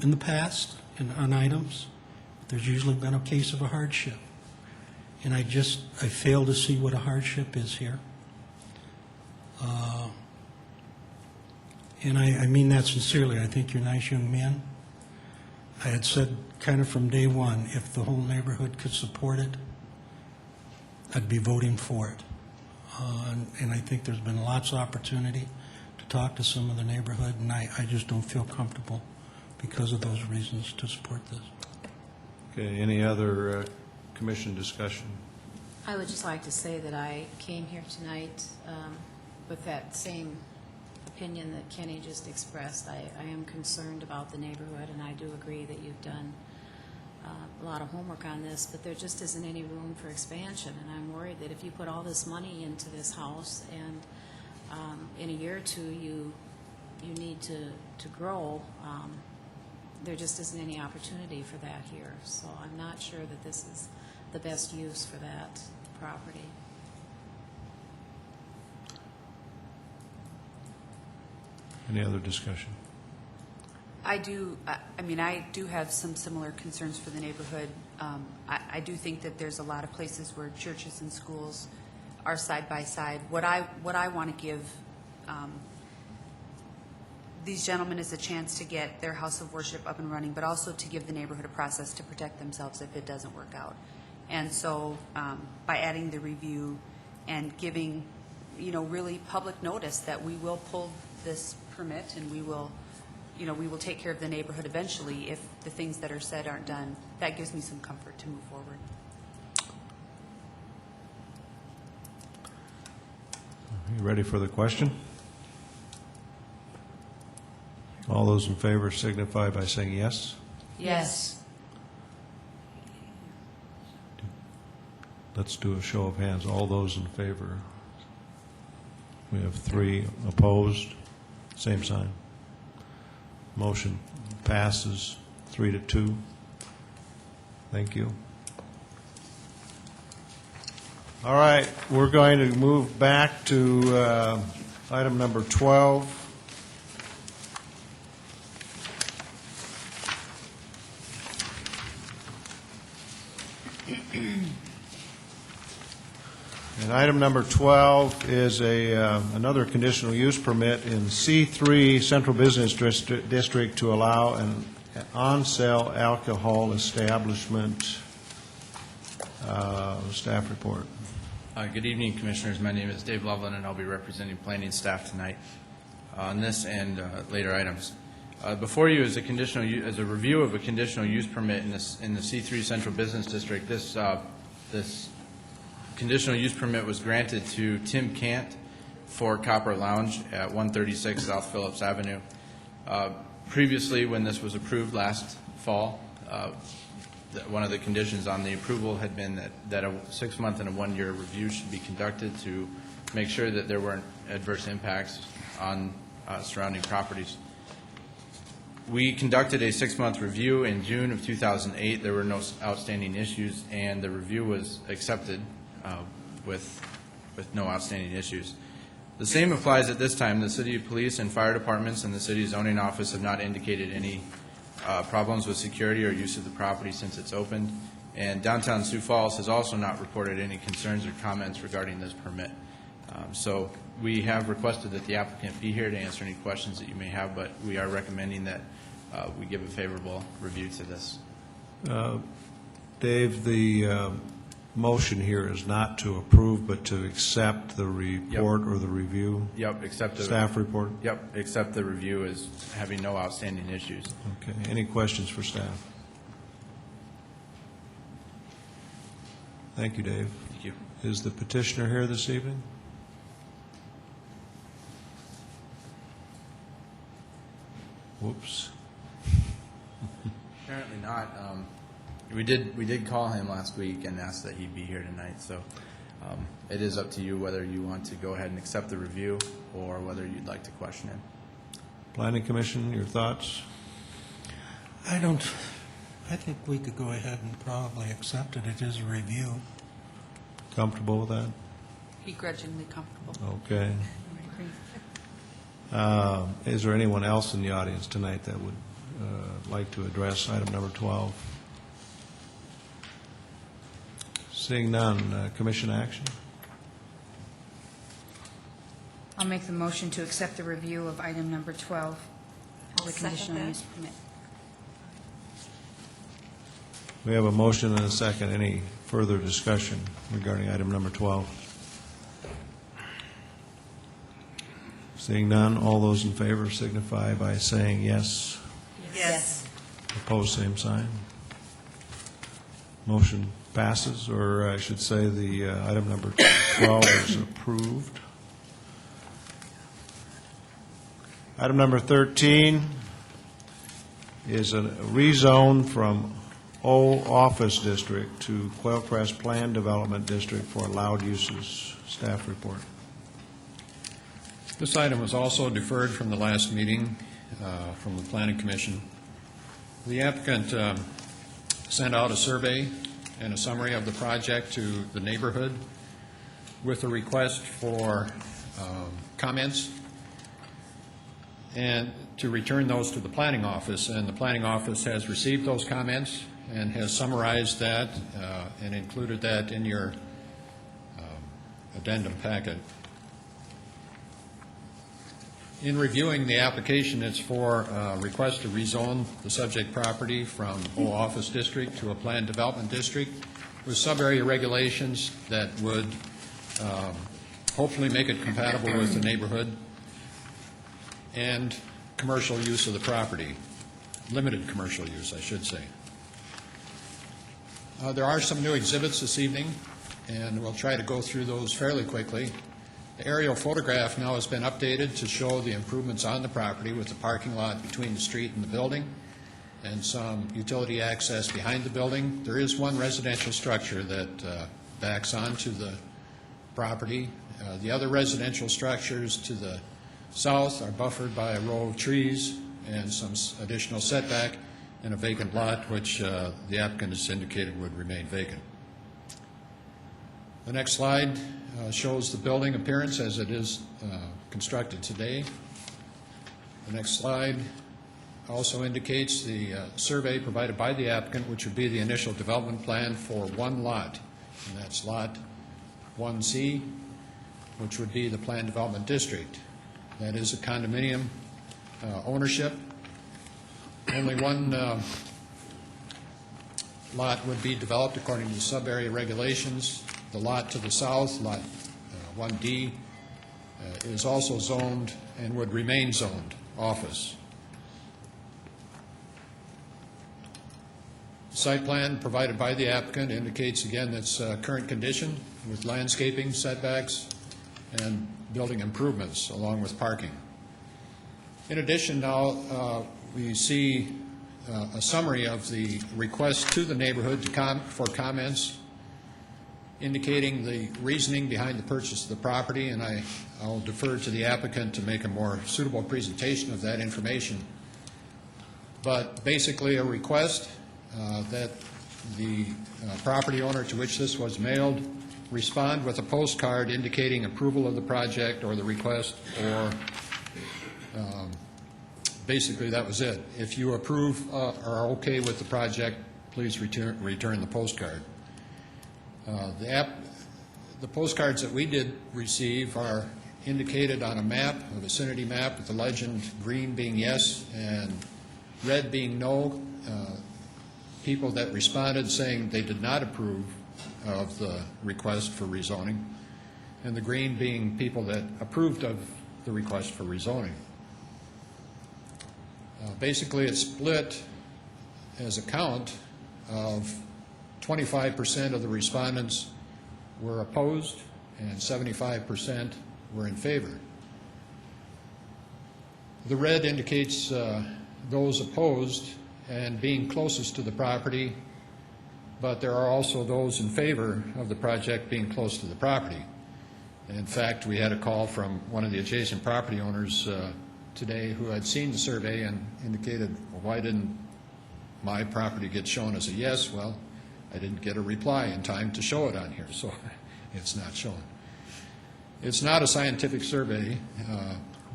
in the past on items. There's usually been a case of a hardship. And I fail to see what a hardship is here. And I mean that sincerely. I think you're nice young men. I had said kind of from day one, if the whole neighborhood could support it, I'd be voting for it. And I think there's been lots of opportunity to talk to some of the neighborhood, and I just don't feel comfortable because of those reasons to support this. Okay, any other commission discussion? I would just like to say that I came here tonight with that same opinion that Kenny just expressed. I am concerned about the neighborhood, and I do agree that you've done a lot of homework on this, but there just isn't any room for expansion, and I'm worried that if you put all this money into this house and in a year or two you need to grow, there just isn't any opportunity for that here. So I'm not sure that this is the best use for that property. Any other discussion? I do have some similar concerns for the neighborhood. I do think that there's a lot of places where churches and schools are side by side. What I want to give these gentlemen is a chance to get their house of worship up and running, but also to give the neighborhood a process to protect themselves if it doesn't work out. And so by adding the review and giving, really public notice that we will pull this permit and we will take care of the neighborhood eventually if the things that are said aren't done, that gives me some comfort to move forward. You ready for the question? All those in favor signify by saying yes. Yes. Let's do a show of hands. All those in favor. We have 3 opposed. Same sign. Motion passes 3-2. Thank you. All right, we're going to move back to item number 12. And item number 12 is another conditional use permit in C3 Central Business District to allow an on-sale alcohol establishment. Staff report. Good evening, Commissioners. My name is Dave Loveland, and I'll be representing planning staff tonight on this and later items. Before you is a review of a conditional use permit in the C3 Central Business District. This conditional use permit was granted to Tim Cant for Copper Lounge at 136 South Phillips Avenue. Previously, when this was approved last fall, one of the conditions on the approval had been that a 6-month and a 1-year review should be conducted to make sure that there weren't adverse impacts on surrounding properties. We conducted a 6-month review in June of 2008. There were no outstanding issues, and the review was accepted with no outstanding issues. The same applies at this time. The City Police and Fire Departments and the City Zoning Office have not indicated any problems with security or use of the property since it's opened. And downtown Sioux Falls has also not reported any concerns or comments regarding this permit. So we have requested that the applicant be here to answer any questions that you may have, but we are recommending that we give a favorable review to this. Dave, the motion here is not to approve, but to accept the report or the review? Yep, accept the staff report? Yep, accept the review as having no outstanding issues. Okay. Any questions for staff? Thank you, Dave. Thank you. Is the petitioner here this evening? Whoops. Apparently not. We did call him last week and asked that he be here tonight, so it is up to you whether you want to go ahead and accept the review or whether you'd like to question him. Planning Commission, your thoughts? I think we could go ahead and probably accept it. It is a review. Comfortable with that? Begrudgingly comfortable. Okay. Is there anyone else in the audience tonight that would like to address item number 12? Seeing none, commission action? I'll make the motion to accept the review of item number 12, the conditional use permit. We have a motion and a second. Any further discussion regarding item number 12? Seeing none, all those in favor signify by saying yes. Yes. Opposed, same sign. Motion passes, or I should say the item number 12 is approved. Item number 13 is a rezone from O Office District to Quailcrest Planned Development District for allowed uses. Staff report. This item was also deferred from the last meeting from the Planning Commission. The applicant sent out a survey and a summary of the project to the neighborhood with a request for comments and to return those to the planning office. And the planning office has received those comments and has summarized that and included that in your addendum packet. In reviewing the application, it's for a request to rezone the subject property from O Office District to a planned development district with sub-area regulations that would hopefully make it compatible with the neighborhood and commercial use of the property, limited commercial use, I should say. There are some new exhibits this evening, and we'll try to go through those fairly quickly. The aerial photograph now has been updated to show the improvements on the property with the parking lot between the street and the building and some utility access behind the building. There is one residential structure that backs onto the property. The other residential structures to the south are buffered by a row of trees and some additional setback and a vacant lot, which the applicant has indicated would remain vacant. The next slide shows the building appearance as it is constructed today. The next slide also indicates the survey provided by the applicant, which would be the initial development plan for one lot, and that's lot 1C, which would be the planned development district. That is a condominium ownership. Only one lot would be developed according to sub-area regulations. The lot to the south, lot 1D, is also zoned and would remain zoned office. Site plan provided by the applicant indicates again its current condition with landscaping, setbacks, and building improvements along with parking. In addition, now we see a summary of the request to the neighborhood for comments, indicating the reasoning behind the purchase of the property, and I'll defer to the applicant to make a more suitable presentation of that information. But basically a request that the property owner to which this was mailed respond with a postcard indicating approval of the project or the request, or basically that was it. If you approve or are okay with the project, please return the postcard. The postcards that we did receive are indicated on a map, a vicinity map, with the legend green being yes and red being no. People that responded saying they did not approve of the request for rezoning, and the green being people that approved of the request for rezoning. Basically, it's split as a count of 25% of the respondents were opposed and 75% were in favor. The red indicates those opposed and being closest to the property, but there are also those in favor of the project being close to the property. In fact, we had a call from one of the adjacent property owners today who had seen the survey and indicated, well, why didn't my property get shown as a yes? Well, I didn't get a reply in time to show it on here, so it's not shown. It's not a scientific survey,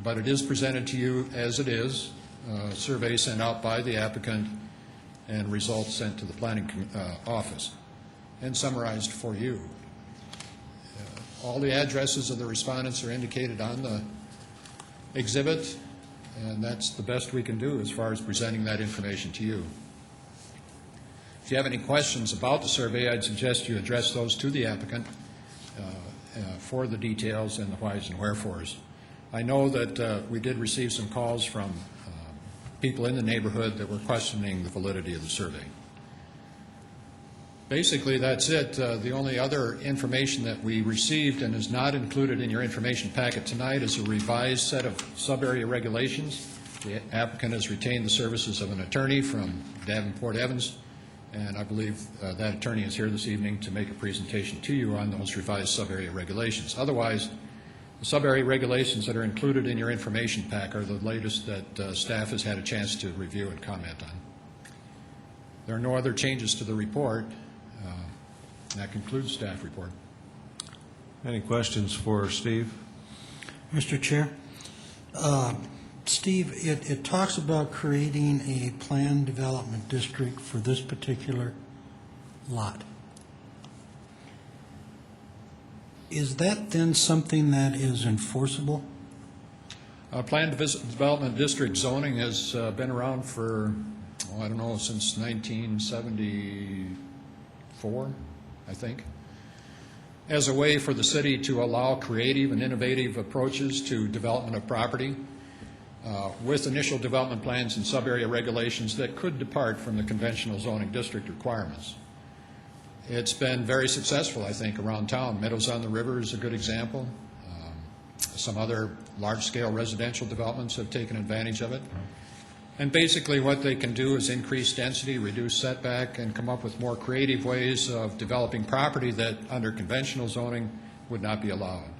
but it is presented to you as it is. Survey sent out by the applicant and results sent to the planning office and summarized for you. All the addresses of the respondents are indicated on the exhibit, and that's the best we can do as far as presenting that information to you. If you have any questions about the survey, I'd suggest you address those to the applicant for the details and the whys and wherefores. I know that we did receive some calls from people in the neighborhood that were questioning the validity of the survey. Basically, that's it. The only other information that we received and is not included in your information packet tonight is a revised set of sub-area regulations. The applicant has retained the services of an attorney from Davenport Evans, and I believe that attorney is here this evening to make a presentation to you on those revised sub-area regulations. Otherwise, the sub-area regulations that are included in your information pack are the latest that staff has had a chance to review and comment on. There are no other changes to the report. That concludes staff report. Any questions for Steve? Mr. Chair, Steve, it talks about creating a planned development district for this particular lot. Is that then something that is enforceable? Planned development district zoning has been around for, I don't know, since 1974, I think, as a way for the city to allow creative and innovative approaches to development of property with initial development plans and sub-area regulations that could depart from the conventional zoning district requirements. It's been very successful, I think, around town. Meadows on the River is a good example. Some other large-scale residential developments have taken advantage of it. And basically what they can do is increase density, reduce setback, and come up with more creative ways of developing property that under conventional zoning would not be allowed.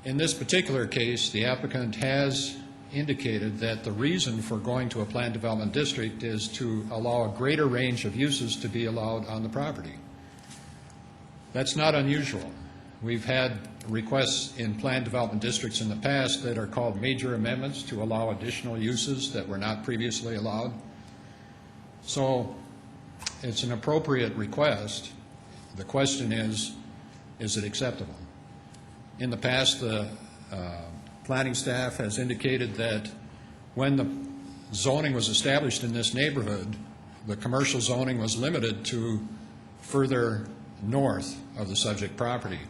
In this particular case, the applicant has indicated that the reason for going to a planned development district is to allow a greater range of uses to be allowed on the property. That's not unusual. We've had requests in planned development districts in the past that are called major amendments to allow additional uses that were not previously allowed. So it's an appropriate request. The question is it acceptable? In the past, the planning staff has indicated that when the zoning was established in this neighborhood, the commercial zoning was limited to further north of the subject property.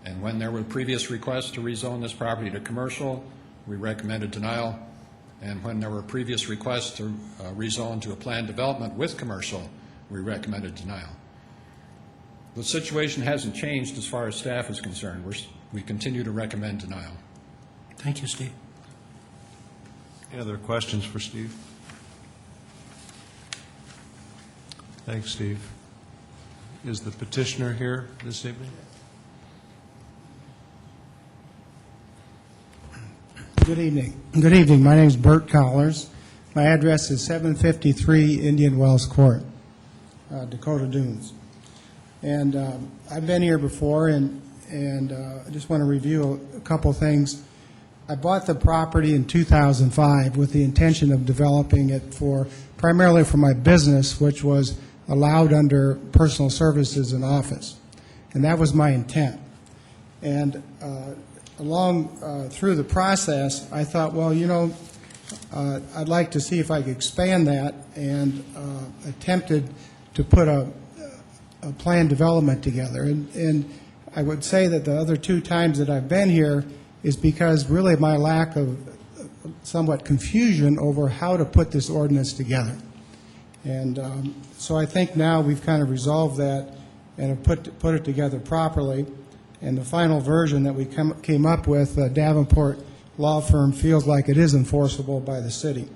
And when there were previous requests to rezone this property to commercial, we recommended denial. And when there were previous requests to rezone to a planned development with commercial, we recommended denial. The situation hasn't changed as far as staff is concerned. We continue to recommend denial. Thank you, Steve. Any other questions for Steve? Thanks, Steve. Is the petitioner here this evening? Good evening. Good evening. My name is Bert Collars. My address is 753 Indian Wells Court, Dakota Dunes. And I've been here before, and I just want to review a couple things. I bought the property in 2005 with the intention of developing it primarily for my business, which was allowed under personal services and office. And that was my intent. And through the process, I thought, well, I'd like to see if I could expand that, and attempted to put a planned development together. And I would say that the other two times that I've been here is because really my lack of somewhat confusion over how to put this ordinance together. And so I think now we've kind of resolved that and have put it together properly. And the final version that we came up with, Davenport Law Firm, feels like it is enforceable by the city.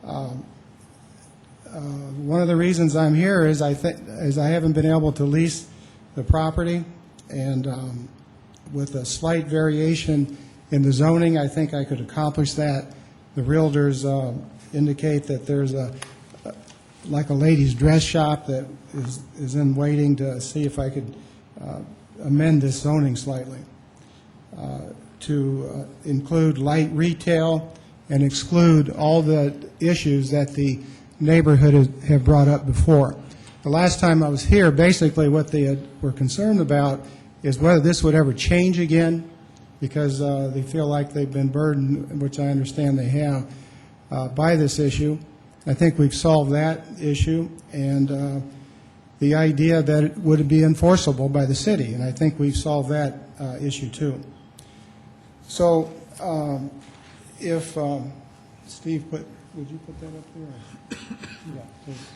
One of the reasons I'm here is I haven't been able to lease the property, and with a slight variation in the zoning, I think I could accomplish that. The realtors indicate that there's like a ladies' dress shop that is in waiting to see if I could amend this zoning slightly to include light retail and exclude all the issues that the neighborhood have brought up before. The last time I was here, basically what they were concerned about is whether this would ever change again, because they feel like they've been burdened, which I understand they have, by this issue. I think we've solved that issue, and the idea that it would be enforceable by the city, and I think we've solved that issue too. So if, Steve, would you put that up there? Yeah, please.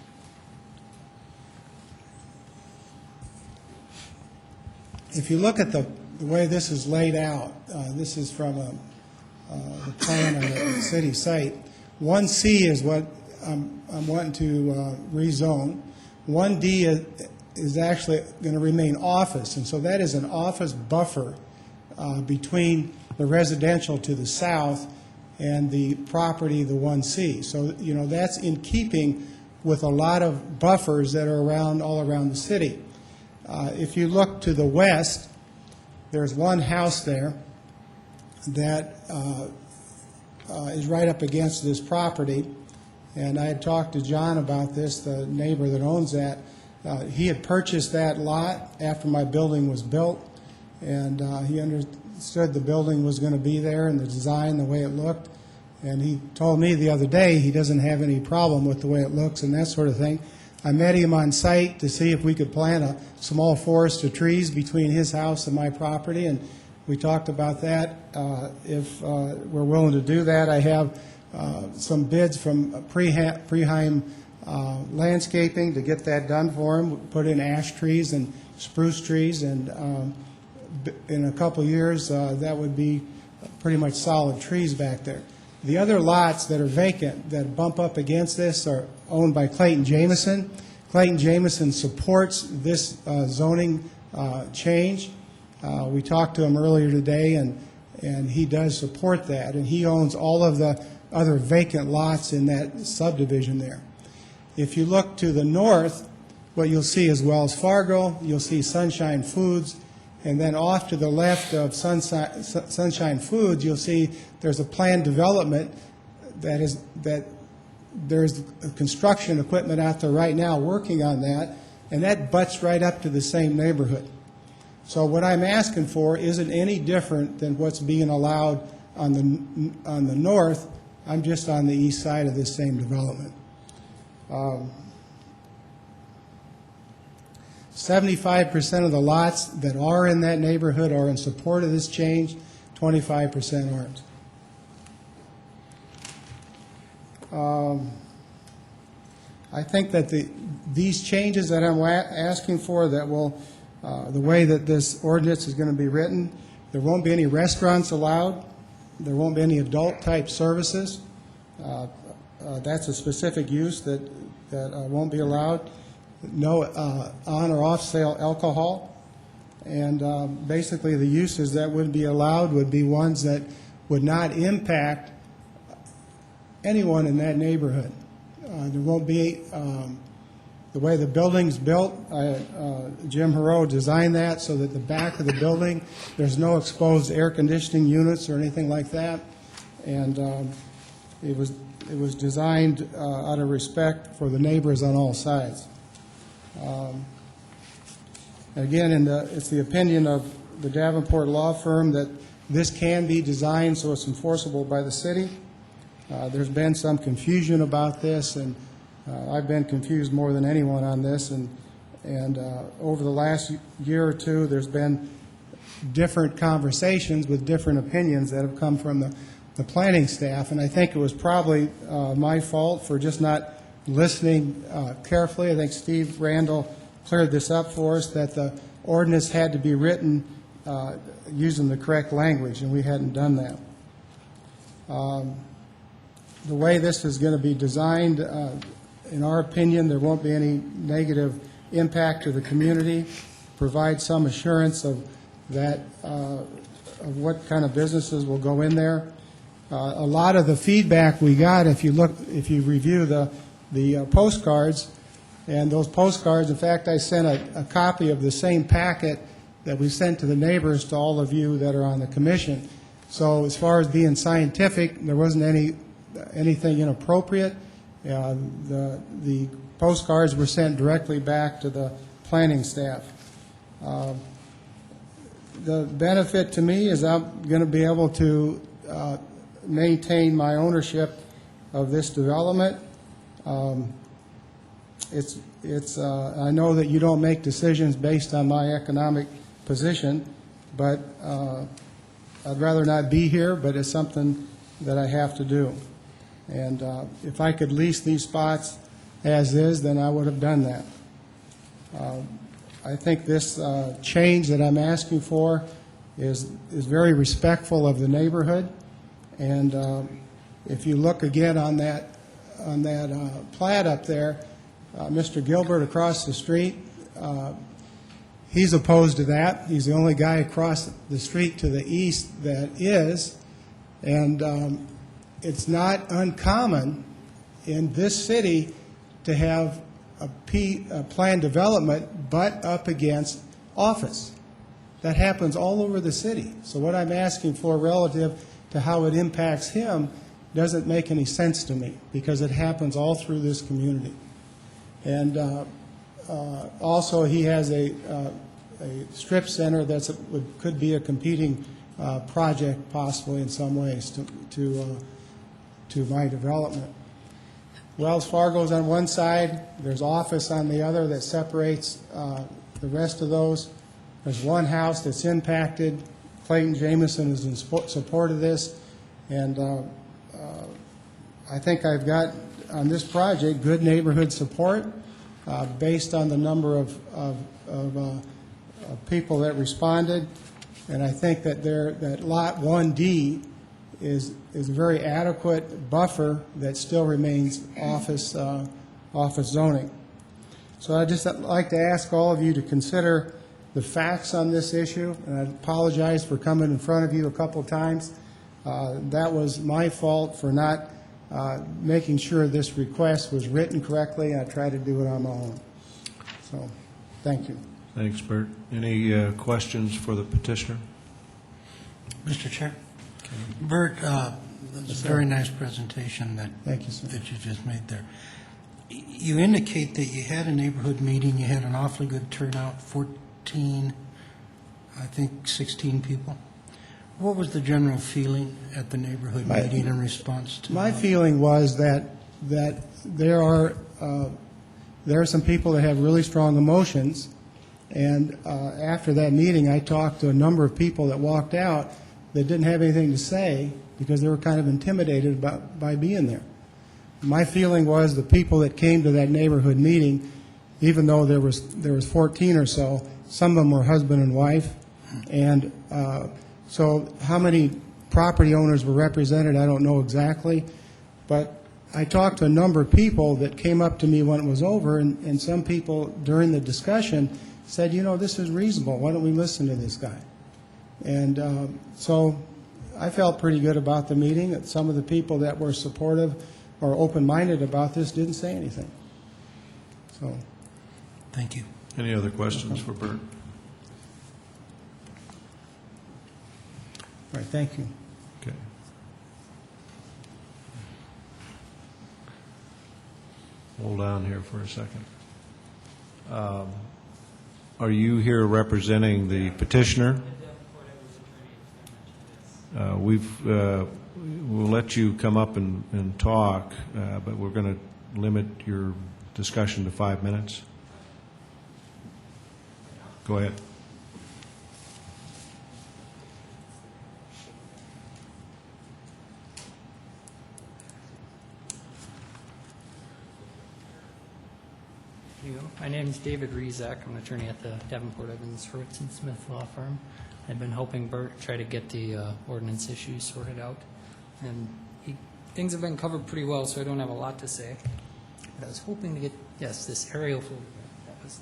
If you look at the way this is laid out, this is from the plan on the city site. 1C is what I'm wanting to rezone. 1D is actually going to remain office, and so that is an office buffer between the residential to the south and the property, the 1C. So, that's in keeping with a lot of buffers that are all around the city. If you look to the west, there's one house there that is right up against this property, and I had talked to John about this, the neighbor that owns that. He had purchased that lot after my building was built, and he understood the building was going to be there and the design, the way it looked, and he told me the other day he doesn't have any problem with the way it looks and that sort of thing. I met him on site to see if we could plant a small forest of trees between his house and my property, and we talked about that. If we're willing to do that, I have some bids from Preheim Landscaping to get that done for him. Put in ash trees and spruce trees, and in a couple of years, that would be pretty much solid trees back there. The other lots that are vacant that bump up against this are owned by Clayton Jameson. Clayton Jameson supports this zoning change. We talked to him earlier today, and he does support that, and he owns all of the other vacant lots in that subdivision there. If you look to the north, what you'll see is Wells Fargo, you'll see Sunshine Foods, and then off to the left of Sunshine Foods, you'll see there's a planned development that there's construction equipment out there right now working on that, and that butts right up to the same neighborhood. So what I'm asking for isn't any different than what's being allowed on the north. I'm just on the east side of this same development. 75% of the lots that are in that neighborhood are in support of this change, 25% aren't. I think that these changes that I'm asking for, that will, the way that this ordinance is going to be written, there won't be any restaurants allowed, there won't be any adult-type services, That's a specific use that won't be allowed. No on or off sale alcohol. And basically the uses that would be allowed would be ones that would not impact anyone in that neighborhood. There won't be, the way the building's built, Jim Hero designed that so that the back of the building, there's no exposed air conditioning units or anything like that. And it was designed out of respect for the neighbors on all sides. Again, it's the opinion of the Davenport law firm that this can be designed so it's enforceable by the city. There's been some confusion about this, and I've been confused more than anyone on this. And over the last year or two, there's been different conversations with different opinions that have come from the planning staff. And I think it was probably my fault for just not listening carefully. I think Steve Randall cleared this up for us, that the ordinance had to be written using the correct language, and we hadn't done that. The way this is going to be designed, in our opinion, there won't be any negative impact to the community, provide some assurance of that, of what kind of businesses will go in there. A lot of the feedback we got, if you review the postcards, and those postcards, in fact, I sent a copy of the same packet that we sent to the neighbors to all of you that are on the commission. So as far as being scientific, there wasn't anything inappropriate. The postcards were sent directly back to the planning staff. The benefit to me is I'm going to be able to maintain my ownership of this development. I know that you don't make decisions based on my economic position, but I'd rather not be here, but it's something that I have to do. And if I could lease these spots as is, then I would have done that. I think this change that I'm asking for is very respectful of the neighborhood. And if you look again on that plat up there, Mr. Gilbert across the street, he's opposed to that. He's the only guy across the street to the east that is. And it's not uncommon in this city to have a planned development butt up against office. That happens all over the city. So what I'm asking for relative to how it impacts him doesn't make any sense to me, because it happens all through this community. And also, he has a strip center that could be a competing project, possibly in some ways, to my development. Wells Fargo's on one side. There's office on the other that separates the rest of those. There's one house that's impacted. Clayton Jameson is in support of this, and I think I've got on this project good neighborhood support based on the number of people that responded, and I think that that Lot 1D is a very adequate buffer that still remains office zoning. So I'd just like to ask all of you to consider the facts on this issue, and I apologize for coming in front of you a couple of times. That was my fault for not making sure this request was written correctly. I tried to do it on my own. So, thank you. Thanks, Bert. Any questions for the petitioner? Mr. Chair? Bert, that's a very nice presentation that you just made there. You indicate that you had a neighborhood meeting, you had an awfully good turnout, 14, I think 16 people. What was the general feeling at the neighborhood meeting in response to my feeling was that there are some people that have really strong emotions, and after that meeting I talked to a number of people that walked out that didn't have anything to say because they were kind of intimidated by being there. My feeling was the people that came to that neighborhood meeting, even though there was 14 or so, some of them were husband and wife, and so how many property owners were represented, I don't know exactly, But I talked to a number of people that came up to me when it was over, and some people during the discussion said, you know, this is reasonable, why don't we listen to this guy? And so I felt pretty good about the meeting. That some of the people that were supportive or open-minded about this didn't say anything. So, Thank you. Any other questions for Bert? all right, thank you. Okay. Hold on here for a second. Are you here representing the petitioner? We'll let you come up and talk, but we're going to limit your discussion to 5 minutes. Go ahead. My name is David Rezak. I'm an attorney at the Davenport Evans Fritz and Smith law firm. I've been helping Bert try to get the ordinance issues sorted out, and things have been covered pretty well, so I don't have a lot to say. But I was hoping to get this aerial photograph. That was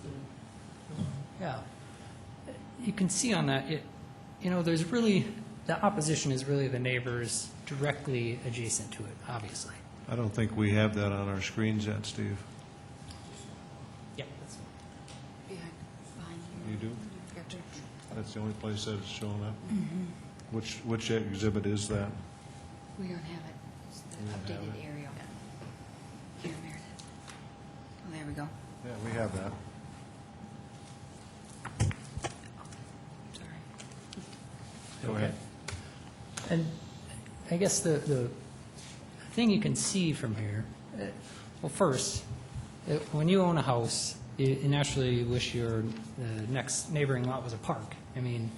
yeah. You can see on that, there's really the opposition is really the neighbors directly adjacent to it, obviously. I don't think we have that on our screens yet, Steve. Yeah, that's Behind You do? you. That's the only place that it's showing up? Which exhibit is that? We don't have it. It's the We don't have updated it. aerial. Here, Meredith. Oh, there we go. Yeah, we have that. Sorry. Go ahead. And I guess the thing you can see from here, well, first, when you own a house, you naturally wish your next neighboring lot was a park. I mean,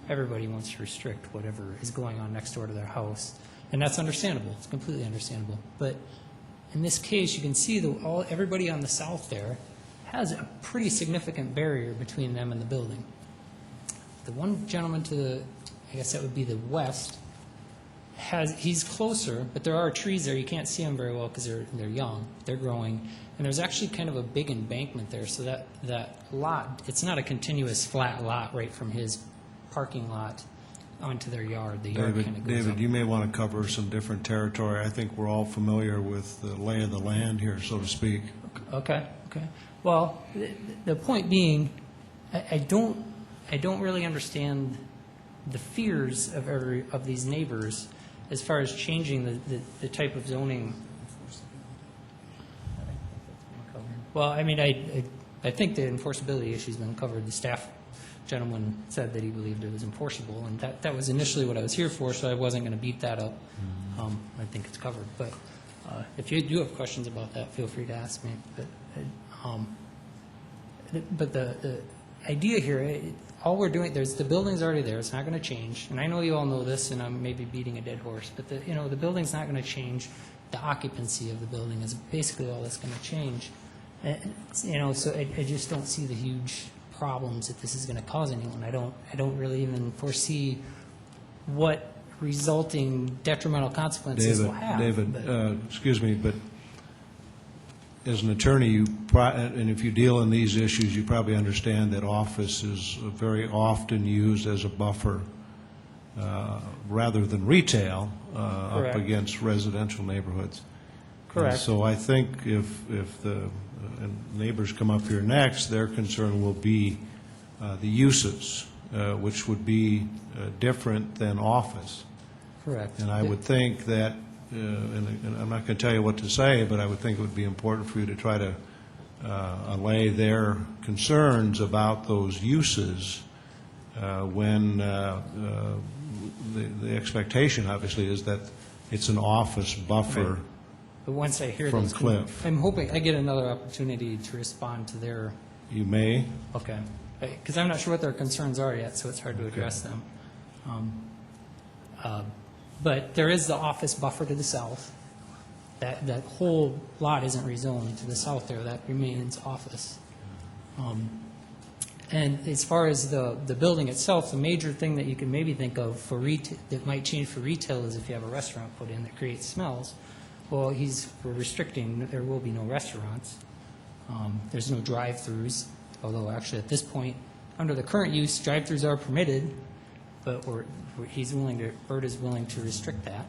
everybody wants to restrict whatever is going on next door to their house, and that's understandable. It's completely understandable. But in this case, you can see that everybody on the south there has a pretty significant barrier between them and the building. The one gentleman to the, I guess that would be the west, he's closer, but there are trees there. You can't see them very well because they're young. They're growing. And there's actually kind of a big embankment there, so that lot, it's not a continuous flat lot right from his parking lot onto their yard. The yard kind of goes David, up. you may want to cover some different territory. I think we're all familiar with the lay of the land here, so to speak. Okay. Well, the point being, I don't really understand the fears of these neighbors as far as changing the type of zoning. Well, I mean, I think the enforceability issue's been covered. The staff gentleman said that he believed it was enforceable, and that was initially what I was here for, so I wasn't going to beat that up. I think it's covered. But if you do have questions about that, feel free to ask me. But the idea here, all we're doing, the building's already there. It's not going to change. And I know you all know this, and I'm maybe beating a dead horse. But the building's not going to change. The occupancy of the building is basically all that's going to change. So I just don't see the huge problems that this is going to cause anyone. I don't really even foresee what resulting detrimental consequences will have. David, excuse me, but as an attorney, and if you deal in these issues, you probably understand that office is very often used as a buffer rather than retail up against residential neighborhoods. Correct. And so I think if the neighbors come up here next, their concern will be the uses, which would be different than office. Correct. And I would think that, and I'm not going to tell you what to say, but I would think it would be important for you to try to allay their concerns about those uses when the expectation, obviously, is that it's an office buffer. Right. But once I hear from those, Cliff. I'm hoping I get another opportunity to respond to their. You may. Okay. Because I'm not sure what their concerns are yet, so it's hard to address them. But there is the office buffer to the south. That whole lot isn't rezoned to the south there. That remains office. And as far as the building itself, the major thing that you can maybe think of for retail that might change for retail is if you have a restaurant put in that creates smells. Well, we're restricting, there will be no restaurants. There's no drive-throughs, although actually at this point, under the current use, drive-throughs are permitted, but Bert is willing to restrict that.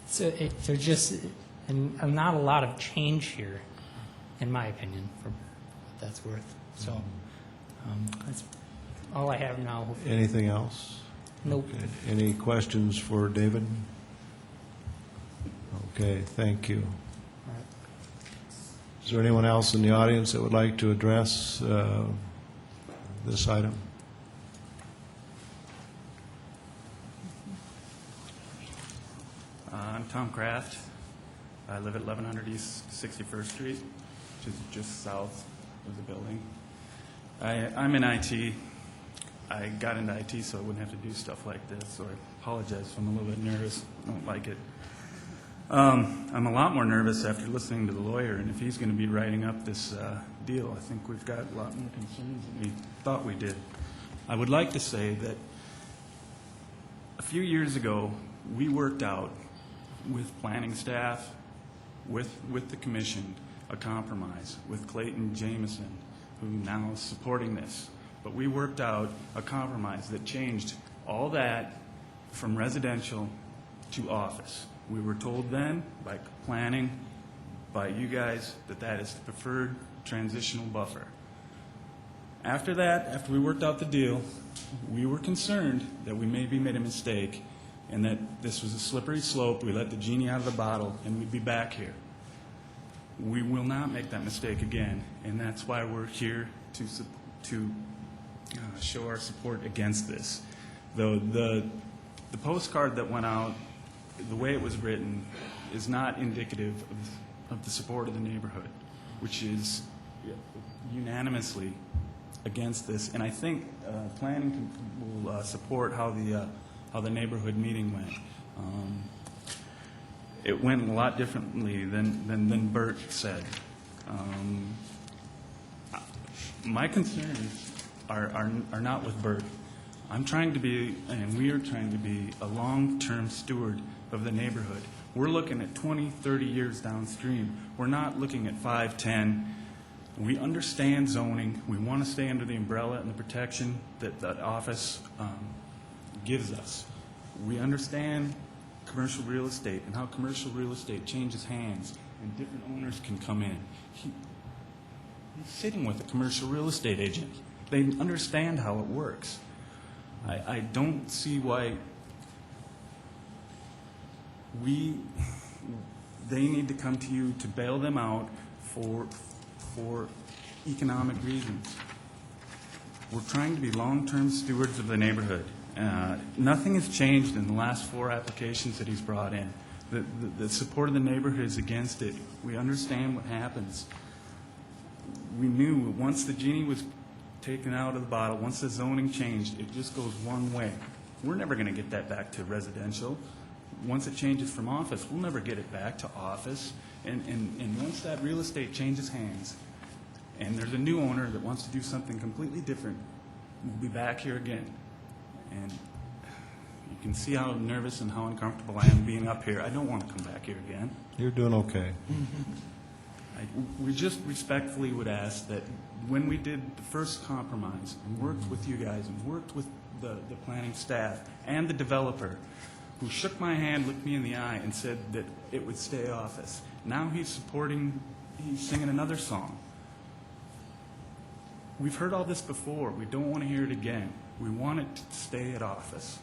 So there's just not a lot of change here, in my opinion, for what that's worth. So that's all I have now. Anything else? Nope. Okay. Any questions for David? Okay, thank you. All right. Is there anyone else in the audience that would like to address this item? I'm Tom Kraft. I live at 1100 East 61st Street, which is just south of the building. I'm in IT. I got into IT so I wouldn't have to do stuff like this, so I apologize if I'm a little bit nervous. I don't like it. I'm a lot more nervous after listening to the lawyer, and if he's going to be writing up this deal, I think we've got a lot more concerns than we thought we did. I would like to say that a few years ago, we worked out with planning staff, with the commission, a compromise with Clayton Jameson, who now is supporting this. But we worked out a compromise that changed all that from residential to office. We were told then, by planning, by you guys, that that is the preferred transitional buffer. After that, after we worked out the deal, we were concerned that we maybe made a mistake and that this was a slippery slope. We let the genie out of the bottle and we'd be back here. We will not make that mistake again, and that's why we're here to show our support against this. The postcard that went out, the way it was written, is not indicative of the support of the neighborhood, which is unanimously against this. And I think planning will support how the neighborhood meeting went. It went a lot differently than Bert said. My concerns are not with Bert. I'm trying to be, and we are trying to be, a long-term steward of the neighborhood. We're looking at 20, 30 years downstream. We're not looking at 5, 10. We understand zoning. We want to stay under the umbrella and the protection that that office gives us. We understand commercial real estate and how commercial real estate changes hands and different owners can come in. He's sitting with a commercial real estate agent. They understand how it works. I don't see why they need to come to you to bail them out for economic reasons. We're trying to be long-term stewards of the neighborhood. Nothing has changed in the last 4 applications that he's brought in. The support of the neighborhood is against it. We understand what happens. We knew once the genie was taken out of the bottle, once the zoning changed, it just goes one way. We're never going to get that back to residential. Once it changes from office, we'll never get it back to office. And once that real estate changes hands, and there's a new owner that wants to do something completely different, we'll be back here again. And you can see how nervous and how uncomfortable I am being up here. I don't want to come back here again. You're doing okay. We just respectfully would ask that when we did the first compromise and worked with you guys and worked with the planning staff and the developer, who shook my hand, looked me in the eye, and said that it would stay office. Now he's singing another song. We've heard all this before. We don't want to hear it again. We want it to stay at office.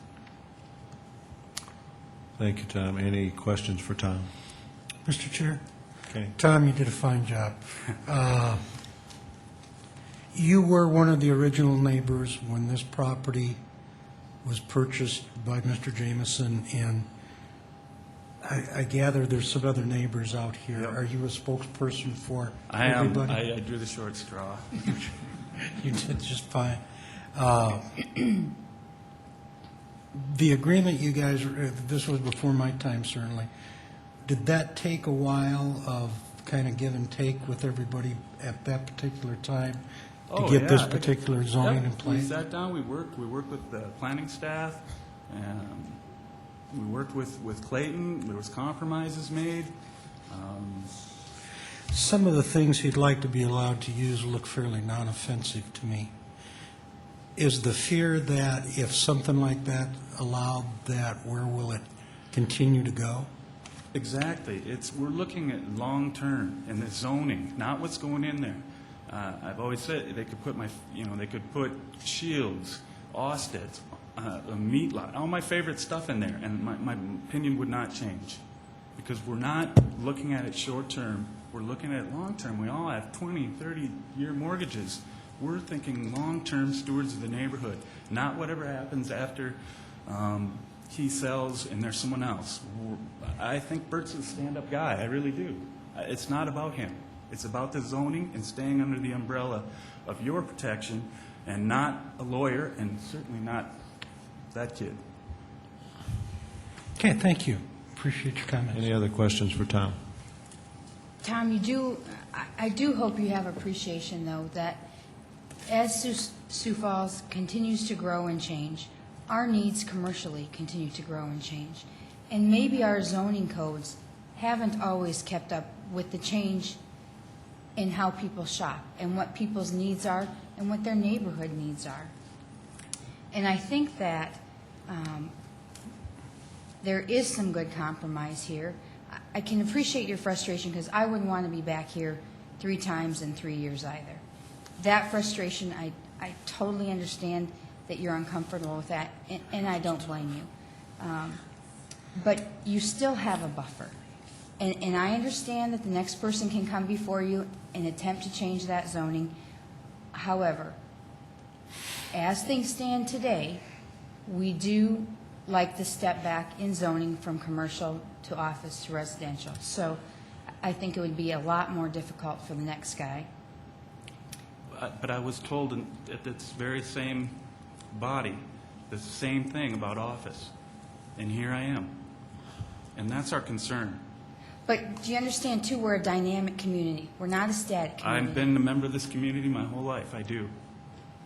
Thank you, Tom. Any questions for Tom? Mr. Chair? Okay. Tom, you did a fine job. You were one of the original neighbors when this property was purchased by Mr. Jameson, and I gather there's some other neighbors out here. Yep. Are you a spokesperson for everybody? I drew the short straw. You did just fine. The agreement you guys, this was before my time certainly, did that take a while of kind of give and take with everybody at that particular time to get this particular zoning in place? We sat down, we worked with the planning staff, We worked with Clayton. There was compromises made. Some of the things he'd like to be allowed to use look fairly non-offensive to me. Is the fear that if something like that allowed, that where will it continue to go? Exactly. We're looking at long-term and the zoning, not what's going in there. I've always said they could put they could put Shields, Osteds, a meat lot, all my favorite stuff in there, and my opinion would not change, because we're not looking at it short-term. We're looking at it long-term. We all have 20, 30-year mortgages. We're thinking long-term stewards of the neighborhood, not whatever happens after he sells and there's someone else. I think Bert's a stand-up guy. I really do. It's not about him. It's about the zoning and staying under the umbrella of your protection, and not a lawyer, and certainly not that kid. Okay, thank you. Appreciate your comments. Any other questions for Tom? Tom, I do hope you have appreciation, though, that as Sioux Falls continues to grow and change, our needs commercially continue to grow and change. And maybe our zoning codes haven't always kept up with the change in how people shop and what people's needs are and what their neighborhood needs are. And I think that there is some good compromise here. I can appreciate your frustration, because I wouldn't want to be back here 3 times in 3 years either. That frustration, I totally understand that you're uncomfortable with that, and I don't blame you. But you still have a buffer. And I understand that the next person can come before you and attempt to change that zoning. However, as things stand today, we do like the step back in zoning from commercial to office to residential. So I think it would be a lot more difficult for the next guy. But I was told at this very same body the same thing about office, and here I am. And that's our concern. But do you understand, too, we're a dynamic community. We're not a static community. I've been a member of this community my whole life, I do.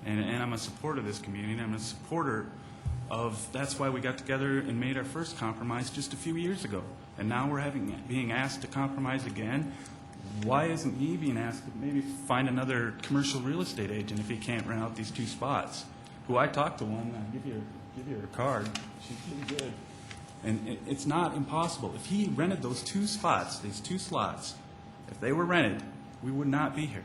And I'm a supporter of this community, and I'm a supporter of, that's why we got together and made our first compromise just a few years ago. And now we're being asked to compromise again. Why isn't he being asked to maybe find another commercial real estate agent if he can't rent out these 2 spots? Who I talked to one, I'll give you her card. She's pretty good. And it's not impossible. If he rented those 2 spots, these 2 slots, if they were rented, we would not be here.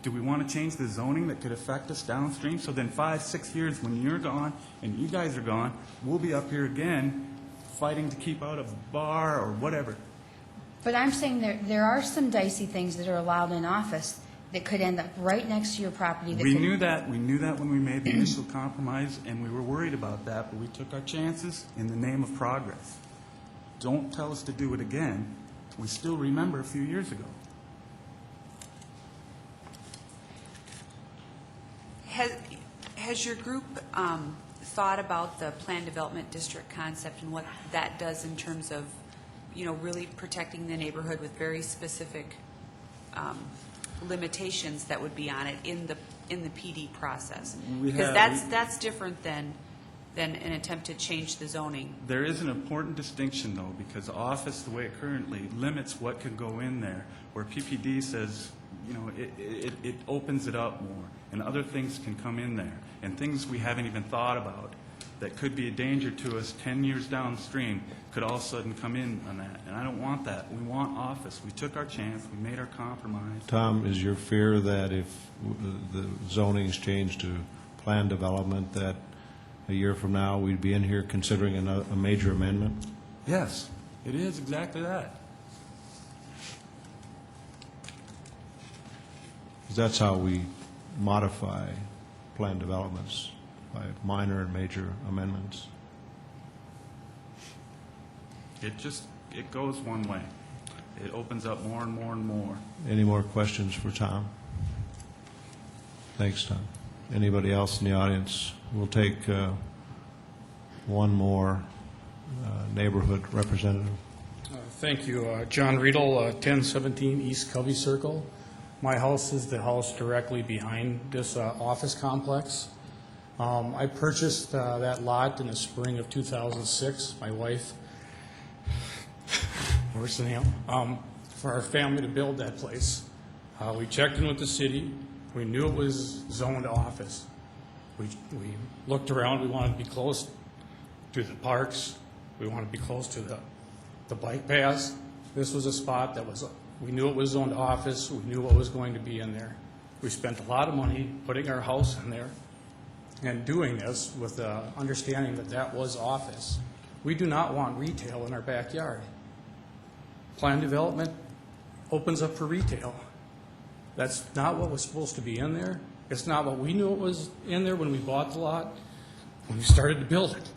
Do we want to change the zoning that could affect us downstream? So then 5, 6 years, when you're gone and you guys are gone, we'll be up here again fighting to keep out a bar or whatever. But I'm saying there are some dicey things that are allowed in office that could end up right next to your property. We knew that. We knew that when we made the initial compromise, and we were worried about that, but we took our chances in the name of progress. Don't tell us to do it again. We still remember a few years ago. Has your group thought about the planned development district concept and what that does in terms of, really protecting the neighborhood with very specific limitations that would be on it in the PD process? Because that's different than an attempt to change the zoning. There is an important distinction, though, because office, the way it currently limits what can go in there, where PPD says, it opens it up more, and other things can come in there, and things we haven't even thought about that could be a danger to us 10 years downstream could all of a sudden come in on that. And I don't want that. We want office. We took our chance. We made our compromise. Tom, is your fear that if the zoning is changed to planned development, that a year from now we'd be in here considering a major amendment? Yes, it is exactly that. That's how we modify planned developments, by minor and major amendments. It goes one way. It opens up more and more and more. Any more questions for Tom? Thanks, Tom. Anybody else in the audience? We'll take one more neighborhood representative. Thank you. John Riedel, 1017 East Covey Circle. My house is the house directly behind this office complex. I purchased that lot in the spring of 2006. My wife, worse than him, for our family to build that place. We checked in with the city. We knew it was zoned office. We looked around. We wanted to be close to the parks. We wanted to be close to the bike paths. This was a spot that was, we knew it was zoned office. We knew what was going to be in there. We spent a lot of money putting our house in there and doing this with the understanding that that was office. We do not want retail in our backyard. Planned development opens up for retail. That's not what was supposed to be in there. It's not what we knew it was in there when we bought the lot, when we started to build it.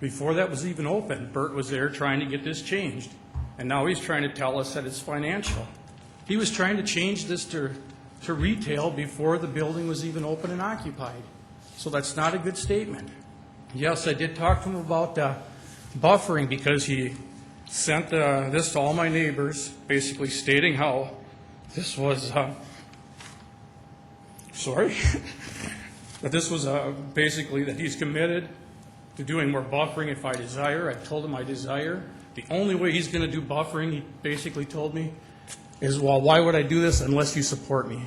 Before that was even open, Bert was there trying to get this changed. And now he's trying to tell us that it's financial. He was trying to change this to retail before the building was even open and occupied. So that's not a good statement. Yes, I did talk to him about buffering because he sent this to all my neighbors, basically stating how this was, but this was basically that he's committed to doing more buffering if I desire. I told him I desire. The only way he's going to do buffering, he basically told me, is, well, why would I do this unless you support me?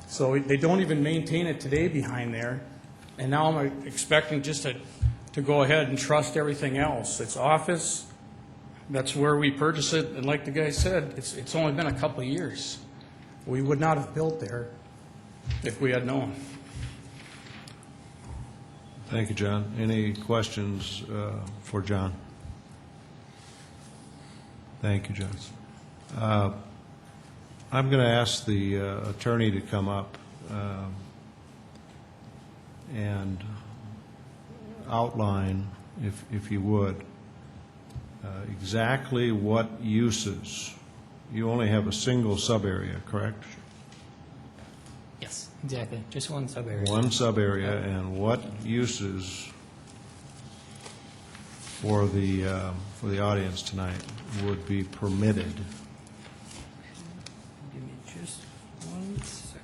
So they don't even maintain it today behind there. And now I'm expecting just to go ahead and trust everything else. It's office. That's where we purchase it. And like the guy said, it's only been a couple of years. We would not have built there if we had known. Thank you, John. Any questions for John? Thank you, John. I'm going to ask the attorney to come up and outline, if you would, exactly what uses. You only have a single sub-area, correct? Yes, exactly. Just one sub-area. One sub-area, and what uses for the audience tonight would be permitted? Give me just 1 second.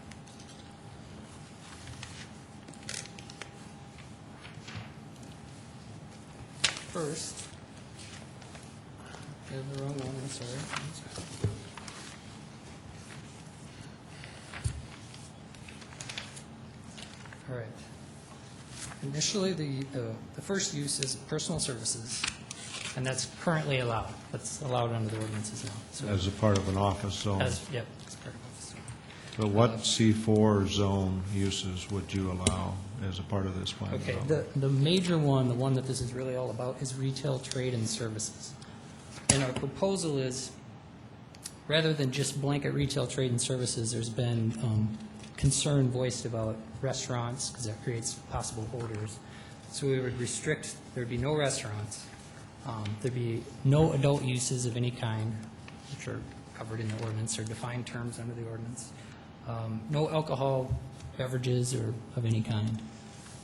First, I have the wrong one, I'm sorry. All right. Initially, the first use is personal services, and that's currently allowed. That's allowed under the ordinances now. So As a part of an office zone? Yep, as part of office zone. But what C4 zone uses would you allow as a part of this plan? Okay, the major one, the one that this is really all about, is retail, trade, and services. And our proposal is, rather than just blanket retail, trade, and services, there's been concern voiced about restaurants, because that creates possible odors. So we would restrict, there'd be no restaurants, there'd be no adult uses of any kind, which are covered in the ordinance, or defined terms under the ordinance, no alcohol beverages or of any kind.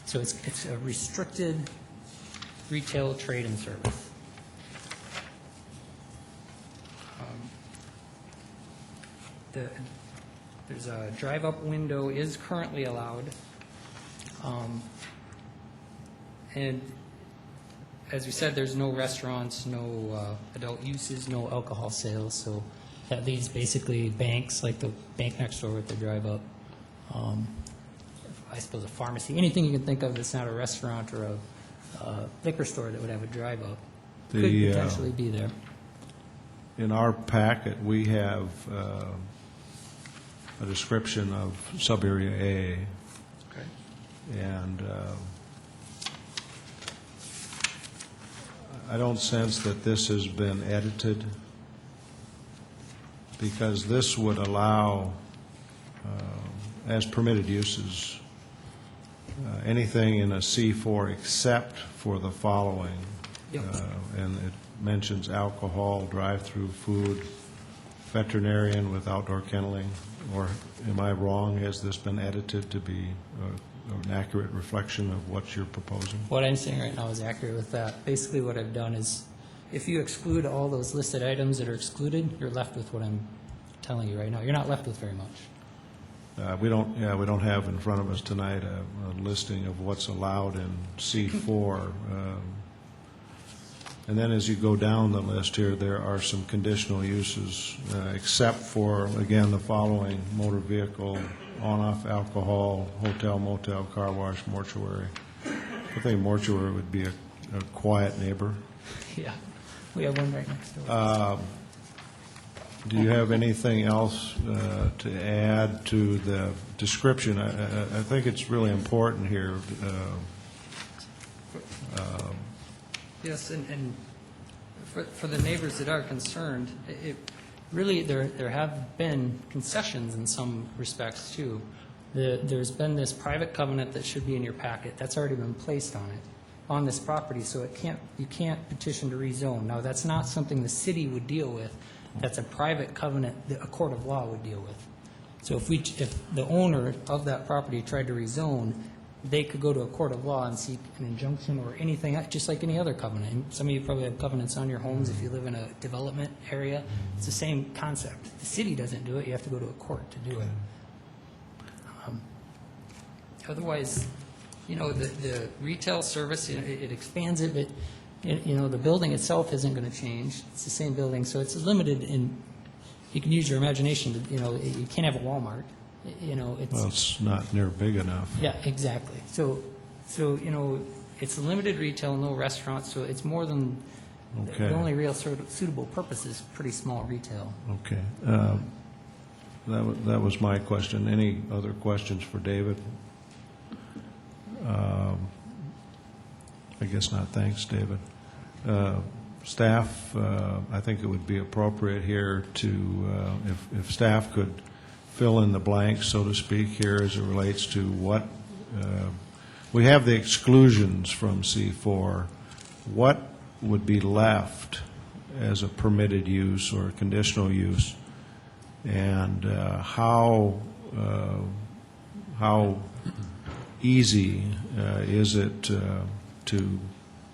So it's a restricted retail, trade, and service. There's a drive-up window is currently allowed. And as we said, there's no restaurants, no adult uses, no alcohol sales. So that leaves basically banks, like the bank next door with the drive-up. I suppose a pharmacy, anything you can think of that's not a restaurant or a liquor store that would have a drive-up could potentially be there. In our packet, we have a description of sub-area A. Okay. And I don't sense that this has been edited, because this would allow, as permitted uses, anything in a C4 except for the following. Yep. And it mentions alcohol, drive-through food, veterinarian with outdoor kenneling. Or am I wrong? Has this been edited to be an accurate reflection of what you're proposing? What I'm saying right now is accurate with that. Basically what I've done is, if you exclude all those listed items that are excluded, you're left with what I'm telling you right now. You're not left with very much. We don't have in front of us tonight a listing of what's allowed in C4. And then as you go down the list here, there are some conditional uses, except for, again, the following: motor vehicle, on-off alcohol, hotel, motel, car wash, mortuary. I think mortuary would be a quiet neighbor. Yeah, we have one right next door. Do you have anything else to add to the description? I think it's really important here. Yes, and for the neighbors that are concerned, really, there have been concessions in some respects, too. There's been this private covenant that should be in your packet. That's already been placed on it, on this property, so you can't petition to rezone. Now, that's not something the city would deal with. That's a private covenant that a court of law would deal with. So if the owner of that property tried to rezone, they could go to a court of law and seek an injunction or anything, just like any other covenant. And some of you probably have covenants on your homes if you live in a development area. It's the same concept. The city doesn't do it. You have to go to a court to do it. Otherwise, the retail service, it expands it, but the building itself isn't going to change. It's the same building, so it's limited in, you can use your imagination to, you can't have a Walmart. It's not near big enough. Yeah, exactly. So it's limited retail, no restaurants, so it's more than, Okay. the only real suitable purpose is pretty small retail. Okay. That was my question. Any other questions for David? I guess not. Thanks, David. Staff, I think it would be appropriate here to, if staff could fill in the blanks, so to speak, here as it relates to what, we have the exclusions from C4. What would be left as a permitted use or a conditional use, and how easy is it to,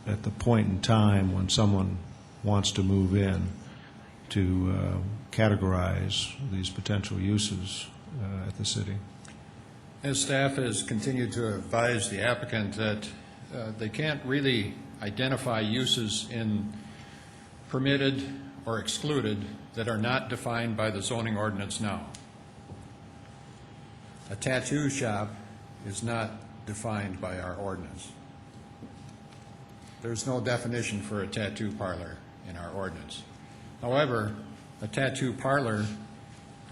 at the point in time when someone wants to move in, to categorize these potential uses at the city? As staff has continued to advise the applicant that they can't really identify uses in permitted or excluded that are not defined by the zoning ordinance now. A tattoo shop is not defined by our ordinance. There's no definition for a tattoo parlor in our ordinance. However, a tattoo parlor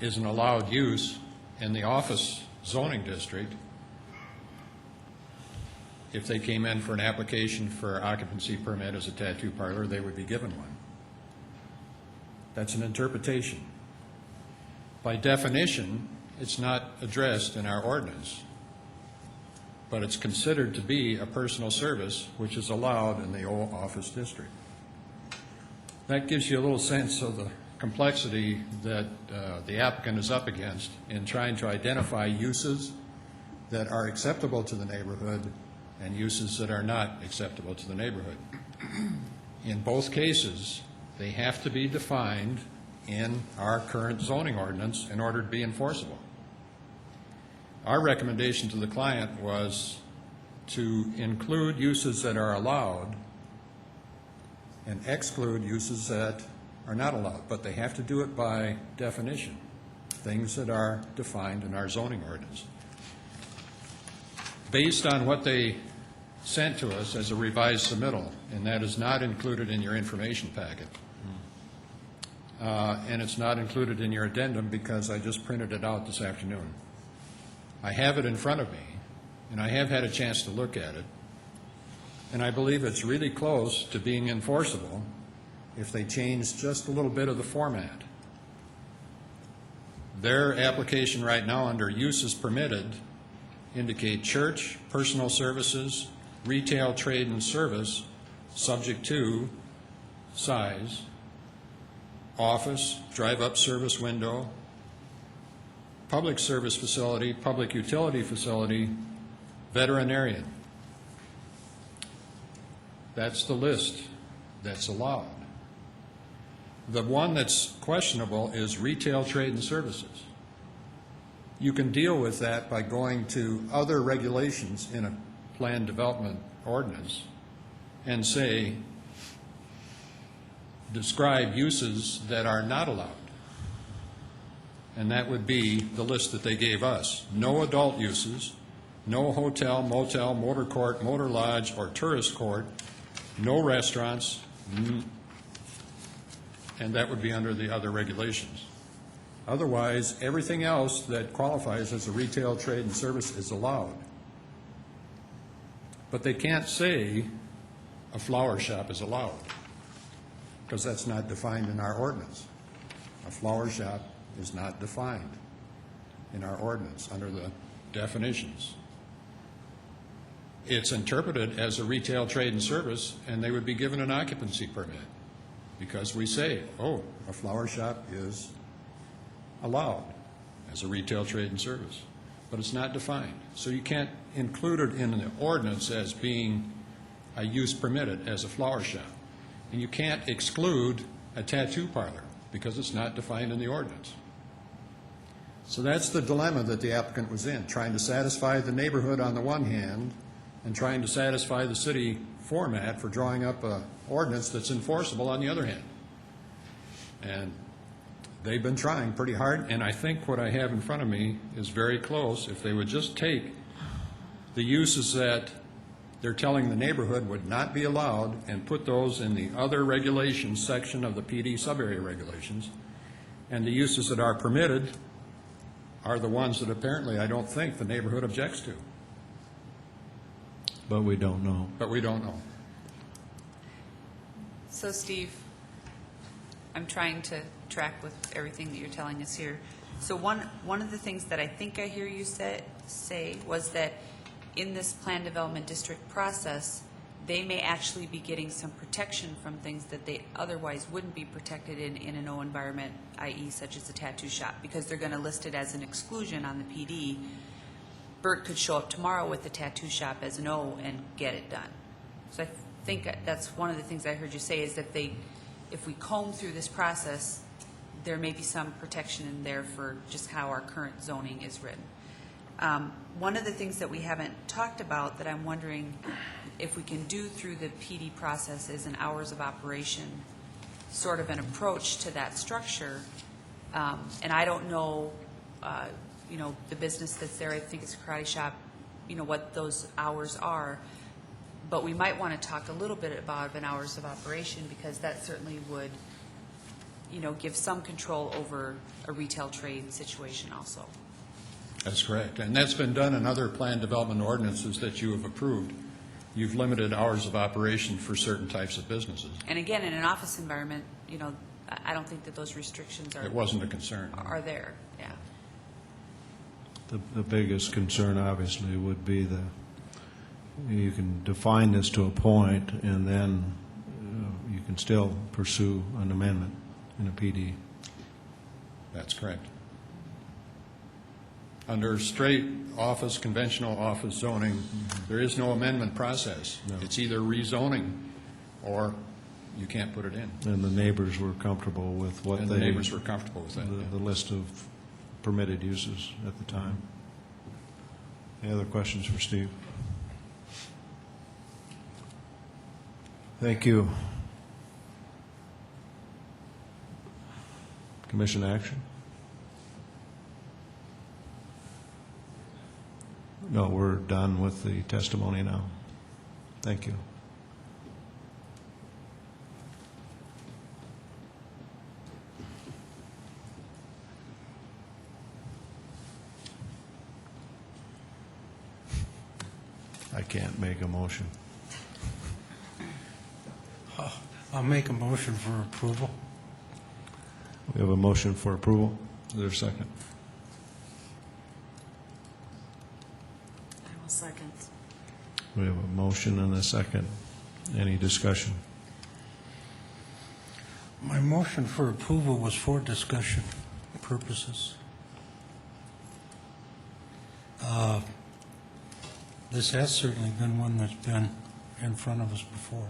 is an allowed use in the office zoning district. If they came in for an application for occupancy permit as a tattoo parlor, they would be given one. That's an interpretation. By definition, it's not addressed in our ordinance, but it's considered to be a personal service which is allowed in the old office district. That gives you a little sense of the complexity that the applicant is up against in trying to identify uses that are acceptable to the neighborhood and uses that are not acceptable to the neighborhood. In both cases, they have to be defined in our current zoning ordinance in order to be enforceable. Our recommendation to the client was to include uses that are allowed and exclude uses that are not allowed, but they have to do it by definition, things that are defined in our zoning ordinance. Based on what they sent to us as a revised submittal, and that is not included in your information packet, and it's not included in your addendum because I just printed it out this afternoon. I have it in front of me, and I have had a chance to look at it, and I believe it's really close to being enforceable if they change just a little bit of the format. Their application right now under uses permitted indicate church, personal services, retail, trade, and service, subject to size, office, drive-up service window, public service facility, public utility facility, veterinarian. That's the list that's allowed. The one that's questionable is retail, trade, and services. you can deal with that by going to other regulations in a planned development ordinance and say, describe uses that are not allowed. And that would be the list that they gave us. No adult uses, no hotel, motel, motor court, motor lodge, or tourist court, no restaurants, and that would be under the other regulations. Otherwise, everything else that qualifies as a retail, trade, and service is allowed. But they can't say a flower shop is allowed, because that's not defined in our ordinance. A flower shop is not defined in our ordinance under the definitions. It's interpreted as a retail, trade, and service, and they would be given an occupancy permit, because we say, oh, a flower shop is allowed as a retail, trade, and service. But it's not defined. So you can't include it in the ordinance as being a use permitted as a flower shop. And you can't exclude a tattoo parlor because it's not defined in the ordinance. So that's the dilemma that the applicant was in, trying to satisfy the neighborhood on the one hand and trying to satisfy the city format for drawing up an ordinance that's enforceable on the other hand. And they've been trying pretty hard, and I think what I have in front of me is very close. If they would just take the uses that they're telling the neighborhood would not be allowed and put those in the other regulations section of the PD sub-area regulations, and the uses that are permitted are the ones that apparently I don't think the neighborhood objects to. But we don't know. But we don't know. So, Steve, I'm trying to track with everything that you're telling us here. So one of the things that I think I hear you say was that in this plan development district process, they may actually be getting some protection from things that they otherwise wouldn't be protected in an O environment, i.e. such as a tattoo shop, because they're going to list it as an exclusion on the PD. Bert could show up tomorrow with the tattoo shop as an O and get it done. So I think that's one of the things I heard you say is that if we comb through this process, there may be some protection in there for just how our current zoning is written. One of the things that we haven't talked about that I'm wondering if we can do through the PD process is an hours of operation, sort of an approach to that structure. And I don't know, the business that's there, I think it's a karate shop, what those hours are. But we might want to talk a little bit about an hours of operation because that certainly would, give some control over a retail trade situation also. That's correct. And that's been done in other planned development ordinances that you have approved. You've limited hours of operation for certain types of businesses. And again, in an office environment, I don't think that those restrictions are. It wasn't a concern. Are there, yeah. The biggest concern, obviously, would be you can define this to a point, and then you can still pursue an amendment in a PD. That's correct. Under straight office, conventional office zoning, there is no amendment process. No. It's either rezoning or you can't put it in. And the neighbors were comfortable with what the neighbors were comfortable with that. The list of permitted uses at the time. Any other questions for Steve? Thank you. Commission action? No, we're done with the testimony now. Thank you. I can't make a motion. I'll make a motion for approval. We have a motion for approval. Is there a second? I will second. We have a motion and a second. Any discussion? My motion for approval was for discussion purposes. This has certainly been one that's been in front of us before.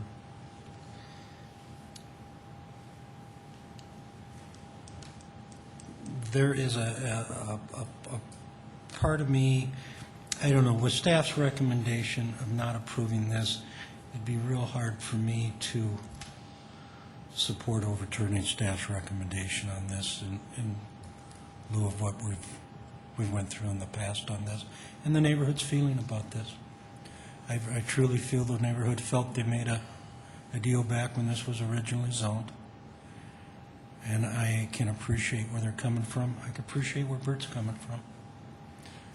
There is a part of me, I don't know, with staff's recommendation of not approving this, it'd be real hard for me to support overturning staff's recommendation on this in lieu of what we went through in the past on this, and the neighborhood's feeling about this. I truly feel the neighborhood felt they made a deal back when this was originally zoned, and I can appreciate where they're coming from. I can appreciate where Bert's coming from.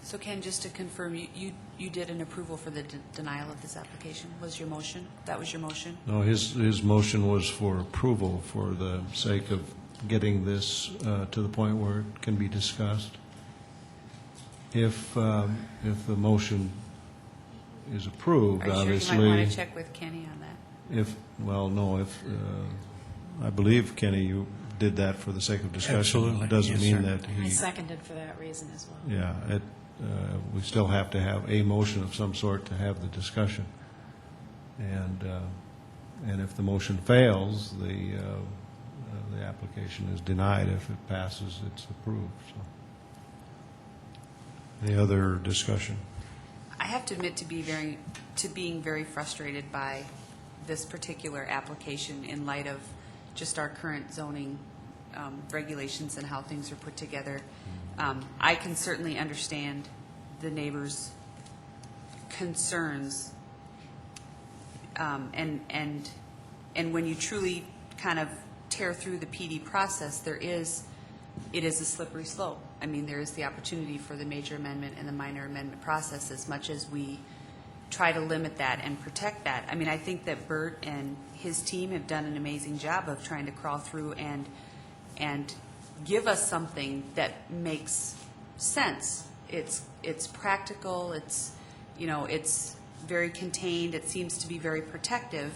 So Ken, just to confirm, you did an approval for the denial of this application? Was your motion? That was your motion? No, his motion was for approval for the sake of getting this to the point where it can be discussed. If the motion is approved, Are you obviously. sure you might want to check with Kenny on that? I believe, Kenny, you did that for the sake of discussion. Absolutely. Doesn't Yes, mean sir. that I he, seconded for that reason as well. yeah, we still have to have a motion of some sort to have the discussion. And if the motion fails, the application is denied. If it passes, it's approved. So, any other discussion? I have to admit to being very frustrated by this particular application in light of just our current zoning regulations and how things are put together. I can certainly understand the neighbors' concerns, and when you truly kind of tear through the PD process, it is a slippery slope. I mean, there is the opportunity for the major amendment and the minor amendment process. As much as we try to limit that and protect that, I mean, I think that Bert and his team have done an amazing job of trying to crawl through and give us something that makes sense. It's practical. It's very contained. It seems to be very protective.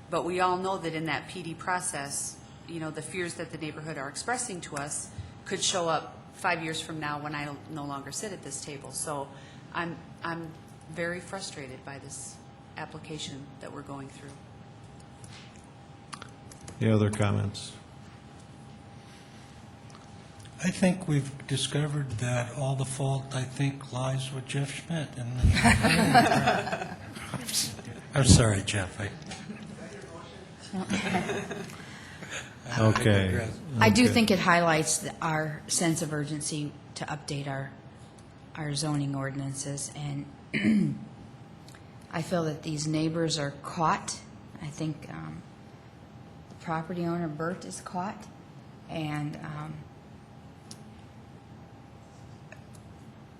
But we all know that in that PD process, the fears that the neighborhood are expressing to us could show up 5 years from now when I no longer sit at this table. So I'm very frustrated by this application that we're going through. Any other comments? I think we've discovered that all the fault, I think, lies with Jeff Schmidt. I'm sorry, Jeff. Okay. I do think it highlights our sense of urgency to update our zoning ordinances, and I feel that these neighbors are caught. I think the property owner, Bert, is caught, and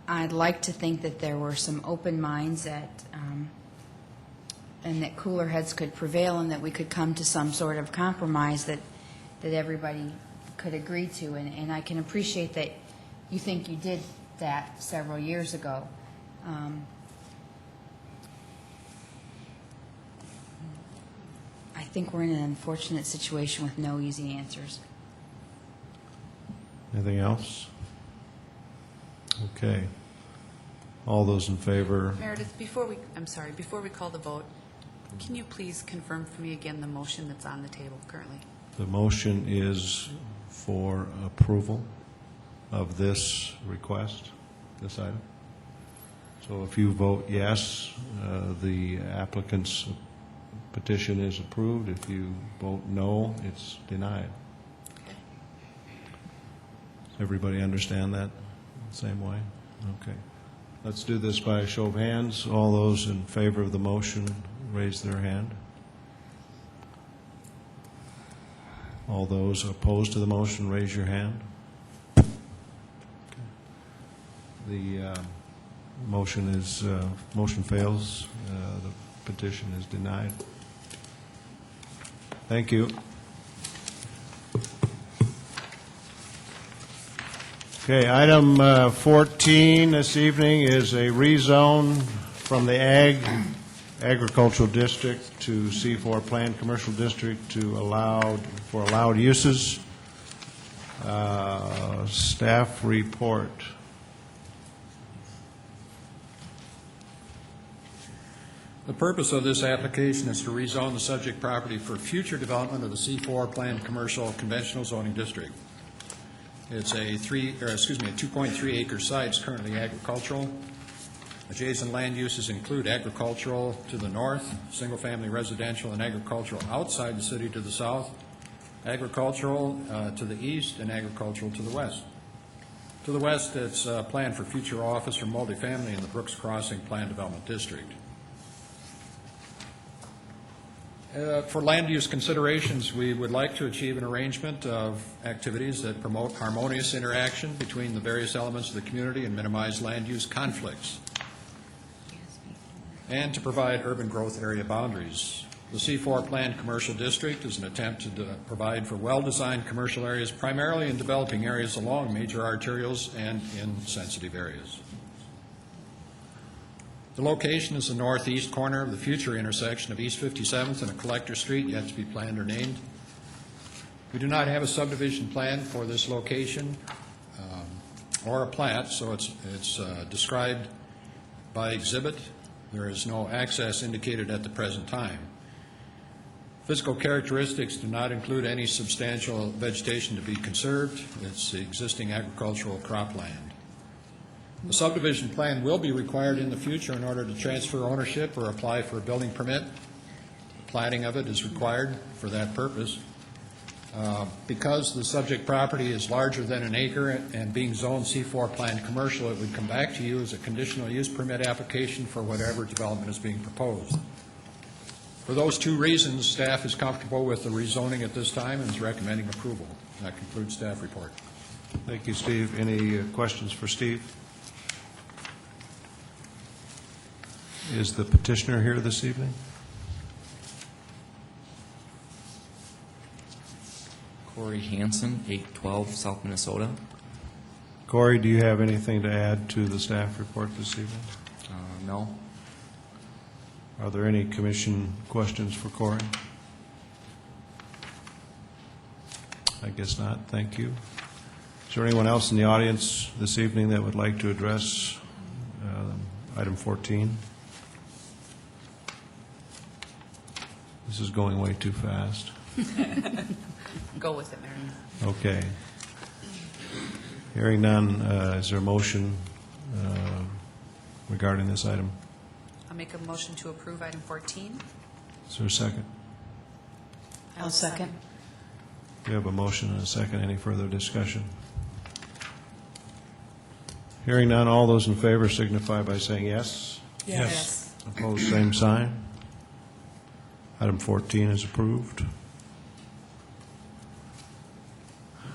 I'd like to think that there were some open minds and that cooler heads could prevail, and that we could come to some sort of compromise that everybody could agree to. And I can appreciate that you think you did that several years ago. I think we're in an unfortunate situation with no easy answers. Anything else? Okay. All those in favor? Meredith, before we call the vote, can you please confirm for me again the motion that's on the table currently? The motion is for approval of this request, this item. So if you vote yes, the applicant's petition is approved. If you vote no, it's denied. Okay. Does everybody understand that the same way? Okay. Let's do this by a show of hands. All those in favor of the motion, raise their hand. All those opposed to the motion, raise your hand. Okay. The motion fails. The petition is denied. Thank you. Okay, item 14 this evening is a rezone from the agricultural district to C4 planned commercial district to allowed uses. Staff report. The purpose of this application is to rezone the subject property for future development of the C4 planned commercial conventional zoning district. It's a 2.3 acre site. It's currently agricultural. Adjacent land uses include agricultural to the north, single-family residential and agricultural outside the city to the south, agricultural to the east, and agricultural to the west. To the west, it's planned for future office or multifamily in the Brooks Crossing Plan Development District. For land use considerations, we would like to achieve an arrangement of activities that promote harmonious interaction between the various elements of the community and minimize land use conflicts, and to provide urban growth area boundaries. The C4 Planned Commercial District is an attempt to provide for well-designed commercial areas, primarily in developing areas along major arterials and in sensitive areas. The location is the northeast corner of the future intersection of East 57th and a collector street yet to be planned or named. We do not have a subdivision plan for this location or a plat, so it's described by exhibit. There is no access indicated at the present time. Physical characteristics do not include any substantial vegetation to be conserved. It's the existing agricultural cropland. The subdivision plan will be required in the future in order to transfer ownership or apply for a building permit. Platting of it is required for that purpose. Because the subject property is larger than an acre and being zoned C4 planned commercial, it would come back to you as a conditional use permit application for whatever development is being proposed. For those two reasons, staff is comfortable with the rezoning at this time and is recommending approval. That concludes staff report. Thank you, Steve. Any questions for Steve? Is the petitioner here this evening? Corey Hansen, 812 South Minnesota. Corey, do you have anything to add to the staff report this evening? No. Are there any commission questions for Corey? I guess not. Thank you. Is there anyone else in the audience this evening that would like to address item 14? This is going way too fast. Go with it, Mary. Okay. Hearing none, is there a motion regarding this item? I'll make a motion to approve item 14. Is there a second? I'll second. We have a motion and a second. Any further discussion? Hearing none, all those in favor signify by saying yes. Yes. Opposed, same sign. Item 14 is approved.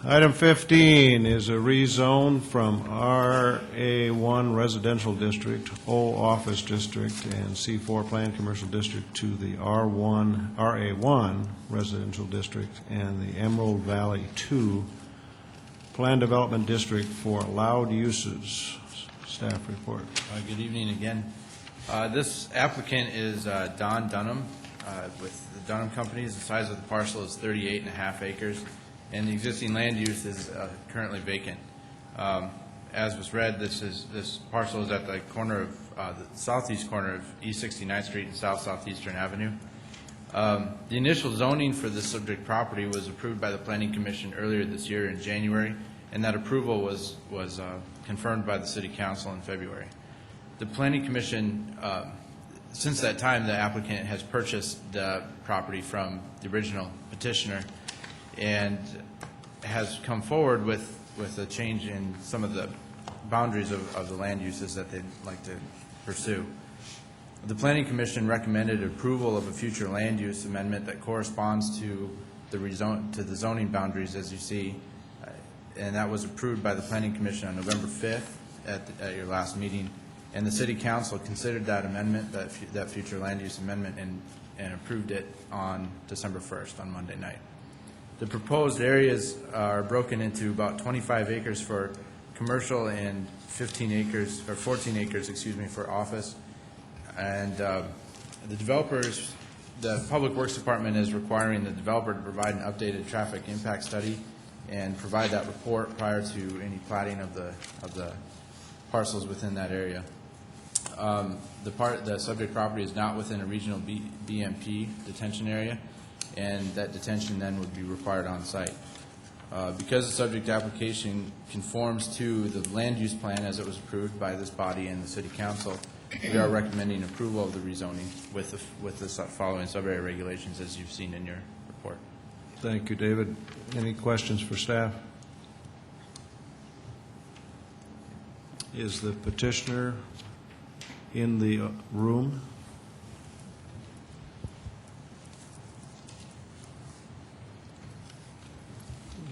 Item 15 is a rezone from RA1 Residential District, O Office District, and C4 Planned Commercial District to the RA1 Residential District and the Emerald Valley 2 Planned Development District for allowed uses. Staff report. Good evening again. This applicant is Don Dunham with the Dunham Companies. The size of the parcel is 38.5 acres. And the existing land use is currently vacant. As was read, this parcel is at the corner of the southeast corner of East 69th Street and South Southeastern Avenue. The initial zoning for this subject property was approved by the Planning Commission earlier this year in January, and that approval was confirmed by the City Council in February. The Planning Commission, since that time, the applicant has purchased the property from the original petitioner and has come forward with a change in some of the boundaries of the land uses that they'd like to pursue. The Planning Commission recommended approval of a future land use amendment that corresponds to the zoning boundaries, as you see, and that was approved by the Planning Commission on November 5th at your last meeting, and the City Council considered that amendment, that future land use amendment, and approved it on December 1st, on Monday night. The proposed areas are broken into about 25 acres for commercial and 14 acres, for office. And the Public Works Department is requiring the developer to provide an updated traffic impact study and provide that report prior to any platting of the parcels within that area. The subject property is not within a regional BMP detention area, and that detention then would be required on site. Because the subject application conforms to the land use plan as it was approved by this body and the city council, we are recommending approval of the rezoning with the following sub-area regulations as you've seen in your report. Thank you, David. Any questions for staff? Is the petitioner in the room?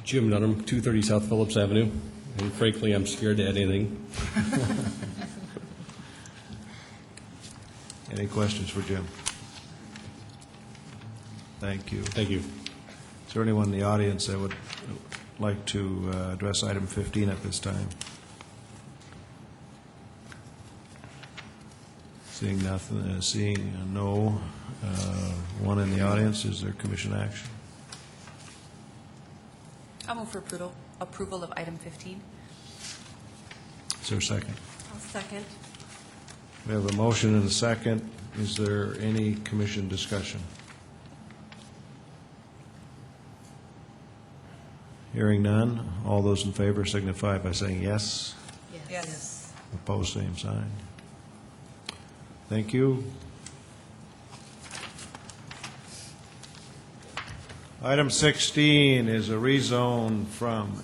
Jim Nunnam, 230 South Phillips Avenue, and frankly, I'm scared to add anything. Any questions for Jim? Thank you. Thank you. Is there anyone in the audience that would like to address item 15 at this time? Seeing nothing, seeing no one in the audience, is there commission action? I'll move for approval of item 15. Is there a second? I'll second. We have a motion and a second. Is there any commission discussion? Hearing none, all those in favor signify by saying yes. Yes. Opposed, same sign. Thank you. Item 16 is a rezone from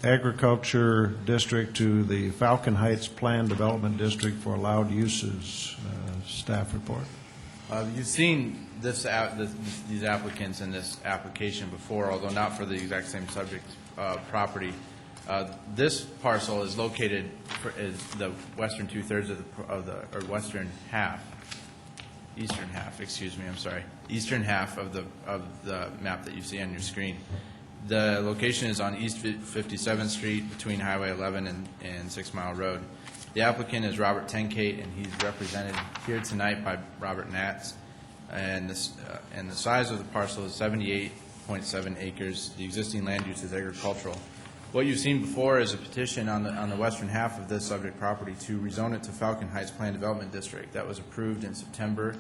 Agriculture District to the Falcon Heights Planned Development District for allowed uses. Staff report. You've seen these applicants in this application before, although not for the exact same subject property. This parcel is located is the western two-thirds or western half, eastern half. Excuse me. I'm sorry. Eastern half of the map that you see on your screen. The location is on East 57th Street between Highway 11 and 6 Mile Road. The applicant is Robert Tenkate, and he's represented here tonight by Robert Natz. And the size of the parcel is 78.7 acres. The existing land use is agricultural. What you've seen before is a petition on the western half of this subject property to rezone it to Falcon Heights Planned Development District. That was approved in September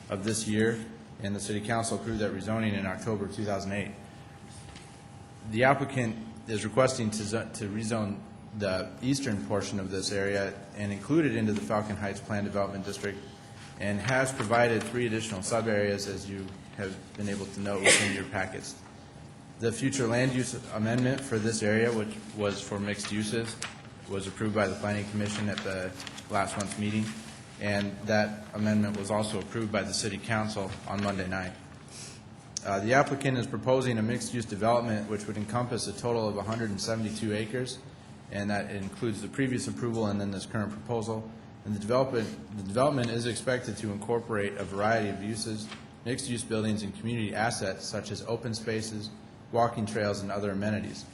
of this year, and the City Council approved that rezoning in October 2008. The applicant is requesting to rezone the eastern portion of this area and include it into the Falcon Heights Planned Development District, and has provided 3 additional sub-areas, as you have been able to note within your packets. The future land use amendment for this area, which was for mixed uses, was approved by the Planning Commission at the last month's meeting, and that amendment was also approved by the City Council on Monday night. The applicant is proposing a mixed-use development which would encompass a total of 172 acres, and that includes the previous approval and then this current proposal. And the development is expected to incorporate a variety of uses, mixed-use buildings, and community assets such as open spaces, walking trails, and other amenities.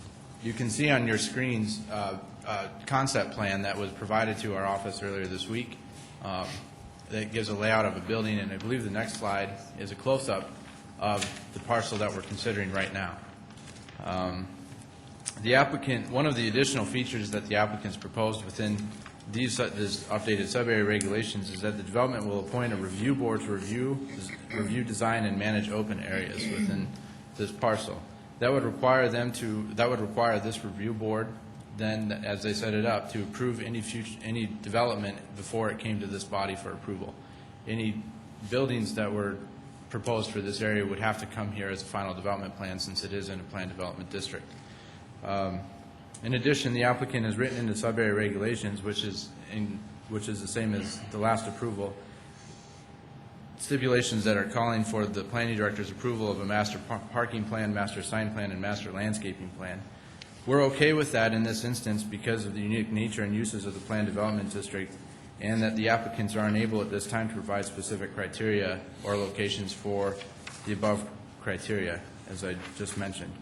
You can see on your screens a concept plan that was provided to our office earlier this week that gives a layout of a building, and I believe the next slide is a close-up of the parcel that we're considering right now. The applicant, one of the additional features that the applicants proposed within this updated sub-area regulations is that the development will appoint a review board to review, design, and manage open areas within this parcel. That would require this review board then, as they set it up, to approve any development before it came to this body for approval. Any buildings that were proposed for this area would have to come here as a final development plan, since it is in a planned development district. In addition, the applicant has written into sub-area regulations, which is the same as the last approval, stipulations that are calling for the planning director's approval of a master parking plan, master sign plan, and master landscaping plan. We're okay with that in this instance because of the unique nature and uses of the planned development district, and that the applicants are unable at this time to provide specific criteria or locations for the above criteria, as I just mentioned.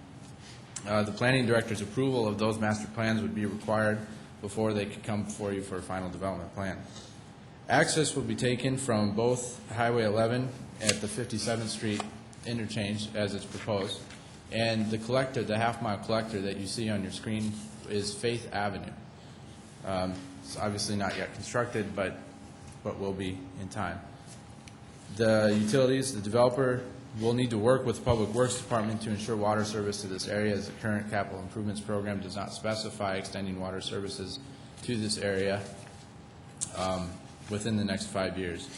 The planning director's approval of those master plans would be required before they could come before you for a final development plan. Access will be taken from both Highway 11 at the 57th Street interchange as it's proposed, and the collector, the half-mile collector that you see on your screen, is Faith Avenue. It's obviously not yet constructed, but will be in time. The utilities, the developer We'll need to work with the Public Works Department to ensure water service to this area, as the current capital improvements program does not specify extending water services to this area within the next 5 years.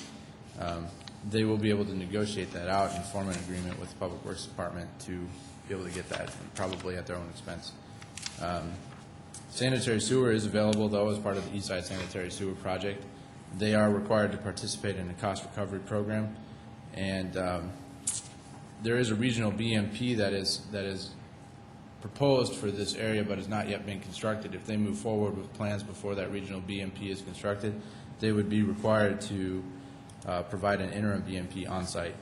They will be able to negotiate that out and form an agreement with the Public Works Department to be able to get that, probably at their own expense. Sanitary Sewer is available, though, as part of the Eastside Sanitary Sewer project. They are required to participate in a cost recovery program, and there is a regional BMP that is proposed for this area but has not yet been constructed. If they move forward with plans before that regional BMP is constructed, they would be required to provide an interim BMP on site.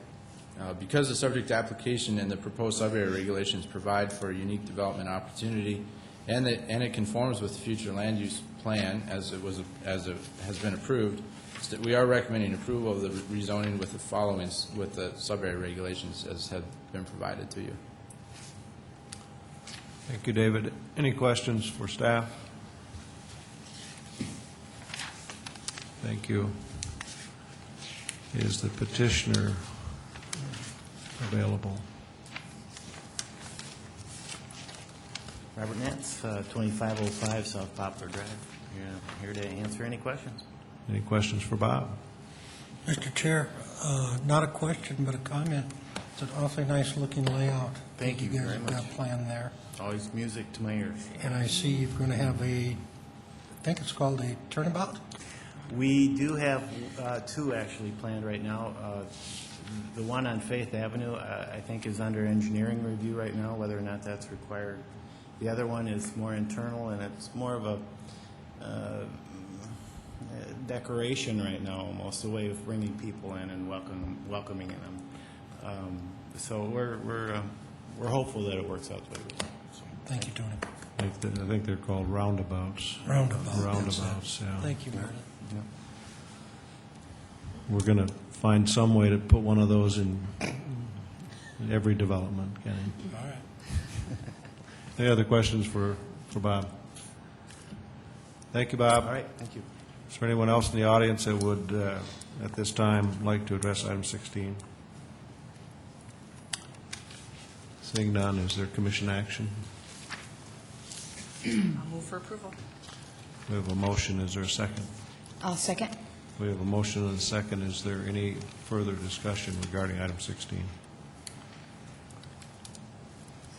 Because the subject application and the proposed sub-area regulations provide for a unique development opportunity, and it conforms with the future land use plan as it has been approved, we are recommending approval of the rezoning with the following, with the sub-area regulations as have been provided to you. Thank you, David. Any questions for staff? Thank you. Is the petitioner available? Robert Nance, 2505 South Poplar Drive. Here to answer any questions. Any questions for Bob? Mr. Chair, not a question, but a comment. It's an awfully nice looking layout. Thank you guys very have much. got planned there. Always music to my ears. And I see you're going to have I think it's called a turnabout? We do have two actually planned right now. The one on Faith Avenue, I think, is under engineering review right now, whether or not that's required. The other one is more internal, and it's more of a decoration right now, almost a way of bringing people in and welcoming them. So we're hopeful that it works out the way we want. So, Thank you, Tony. I think they're called roundabouts. Roundabouts, yeah. Thank you, Meredith. Yeah. We're going to find some way to put one of those in every development, Kenny. All right. Any other questions for Bob? Thank you, Bob. all right, thank you. Is there anyone else in the audience that would, at this time, like to address item 16? Seeing none, is there commission action? I'll move for approval. We have a motion. Is there a second? I'll second. We have a motion and a second. Is there any further discussion regarding item 16?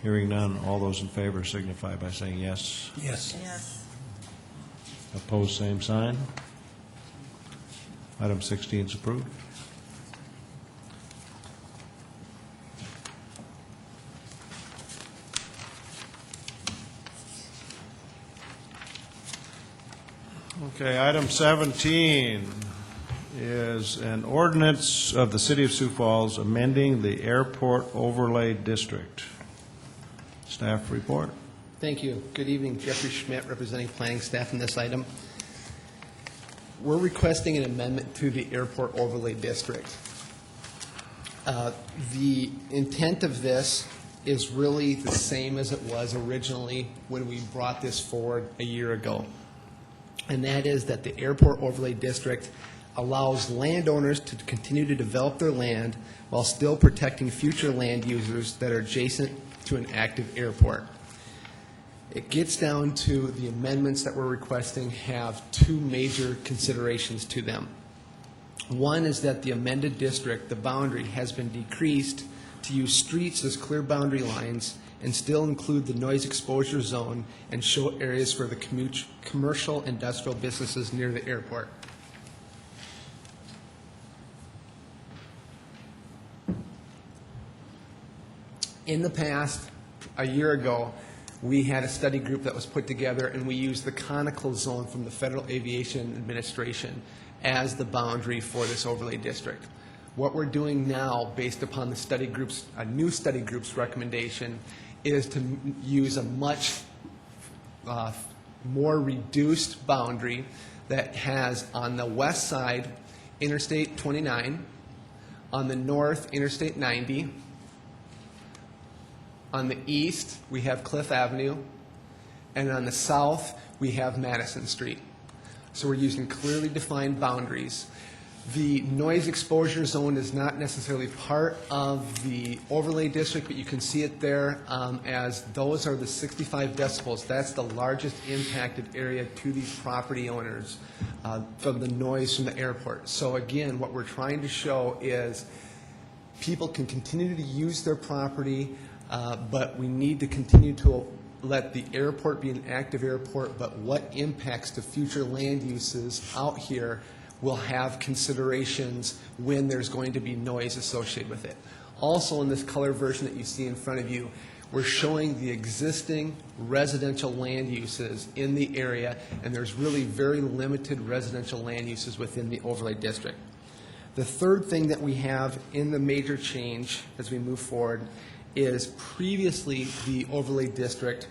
Hearing none, all those in favor signify by saying yes. Yes. Yes. Opposed, same sign. Item 16 is approved. Okay, item 17 is an ordinance of the City of Sioux Falls amending the Airport Overlay District. Staff report. Thank you. Good evening. Jeffrey Schmidt, representing planning staff in this item. We're requesting an amendment to the Airport Overlay District. The intent of this is really the same as it was originally when we brought this forward a year ago. And that is that the Airport Overlay District allows landowners to continue to develop their land while still protecting future land users that are adjacent to an active airport. It gets down to the amendments that we're requesting have two major considerations to them. One is that the amended district, the boundary, has been decreased to use streets as clear boundary lines and still include the noise exposure zone and show areas for the commercial industrial businesses near the airport. In the past, a year ago, we had a study group that was put together, and we used the conical zone from the Federal Aviation Administration as the boundary for this overlay district. What we're doing now, based upon the study group's, a new study group's recommendation, is to use a much more reduced boundary that has on the west side Interstate 29, on the north Interstate 90, on the east, we have Cliff Avenue, and on the south, we have Madison Street. So we're using clearly defined boundaries. The noise exposure zone is not necessarily part of the overlay district, but you can see it there as those are the 65 decibels. That's the largest impacted area to these property owners from the noise from the airport. So again, what we're trying to show is people can continue to use their property, but we need to continue to let the airport be an active airport, but what impacts to future land uses out here will have considerations when there's going to be noise associated with it. Also, in this color version that you see in front of you, we're showing the existing residential land uses in the area, and there's really very limited residential land uses within the overlay district. The third thing that we have in the major change as we move forward is previously the overlay district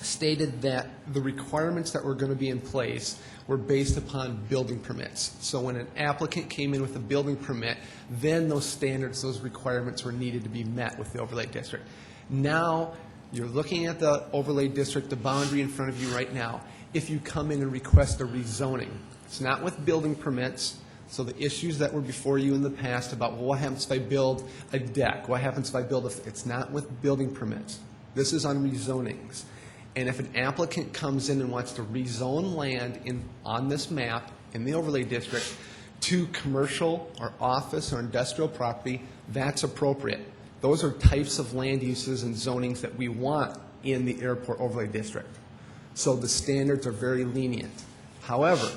stated that the requirements that were going to be in place were based upon building permits. So when an applicant came in with a building permit, then those standards, those requirements were needed to be met with the overlay district. Now, you're looking at the overlay district, the boundary in front of you right now. If you come in and request a rezoning, it's not with building permits. So the issues that were before you in the past about, well, what happens if I build a deck? What happens if I build it's not with building permits. This is on rezonings. And if an applicant comes in and wants to rezone land on this map in the overlay district to commercial or office or industrial property, that's appropriate. Those are types of land uses and zonings that we want in the airport overlay district. So the standards are very lenient. However,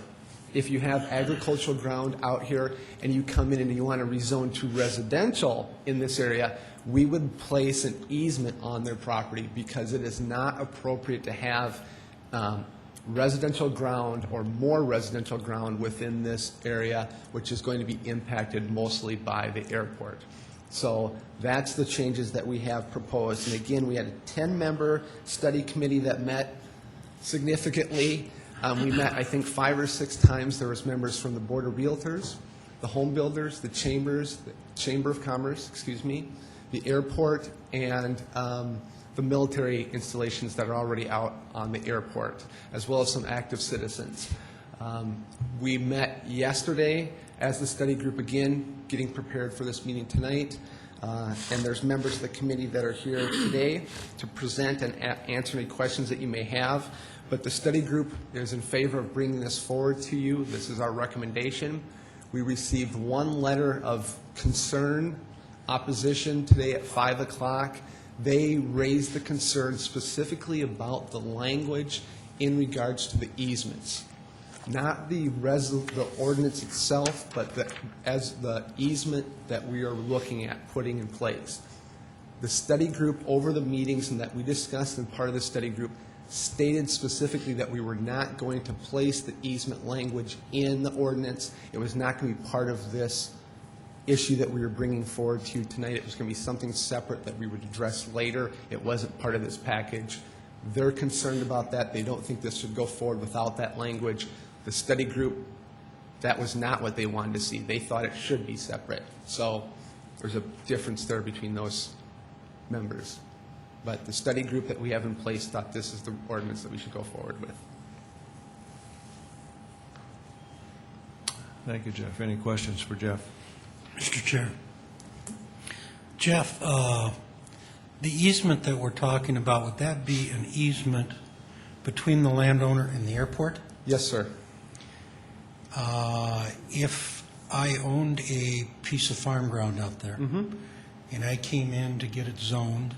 if you have agricultural ground out here and you come in and you want to rezone to residential in this area, we would place an easement on their property because it is not appropriate to have residential ground or more residential ground within this area, which is going to be impacted mostly by the airport. So that's the changes that we have proposed. And again, we had a 10-member study committee that met significantly. We met, I think, 5 or 6 times. There was members from the Board of Realtors, the home builders, the chambers, the Chamber of Commerce, the airport, and the military installations that are already out on the airport, as well as some active citizens. We met yesterday as the study group again, getting prepared for this meeting tonight. And there's members of the committee that are here today to present and answer any questions that you may have. But the study group is in favor of bringing this forward to you. This is our recommendation. We received 1 letter of concern, opposition today at 5 o'clock. They raised the concern specifically about the language in regards to the easements. Not the ordinance itself, but as the easement that we are looking at putting in place. The study group over the meetings and that we discussed in part of the study group stated specifically that we were not going to place the easement language in the ordinance. It was not going to be part of this issue that we were bringing forward to you tonight. It was going to be something separate that we would address later. It wasn't part of this package. They're concerned about that. They don't think this should go forward without that language. The study group, that was not what they wanted to see. They thought it should be separate. So there's a difference there between those members. But the study group that we have in place thought this is the ordinance that we should go forward with. Thank you, Jeff. Any questions for Jeff? Mr. Chair. Jeff, the easement that we're talking about, would that be an easement between the landowner and the airport? Yes, sir. If I owned a piece of farm ground out there and I came in to get it zoned,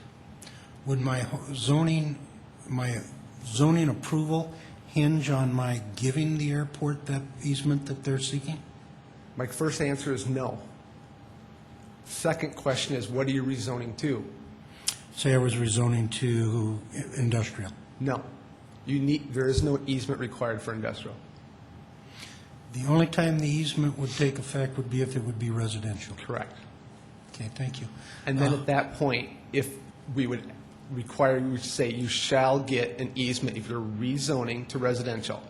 would my zoning approval hinge on my giving the airport that easement that they're seeking? My first answer is no. Second question is, what are you rezoning to? Say I was rezoning to industrial. No. There is no easement required for industrial. The only time the easement would take effect would be if it would be residential. Correct. Okay, thank you. And then at that point, if we would require you to say you shall get an easement if you're rezoning to residential.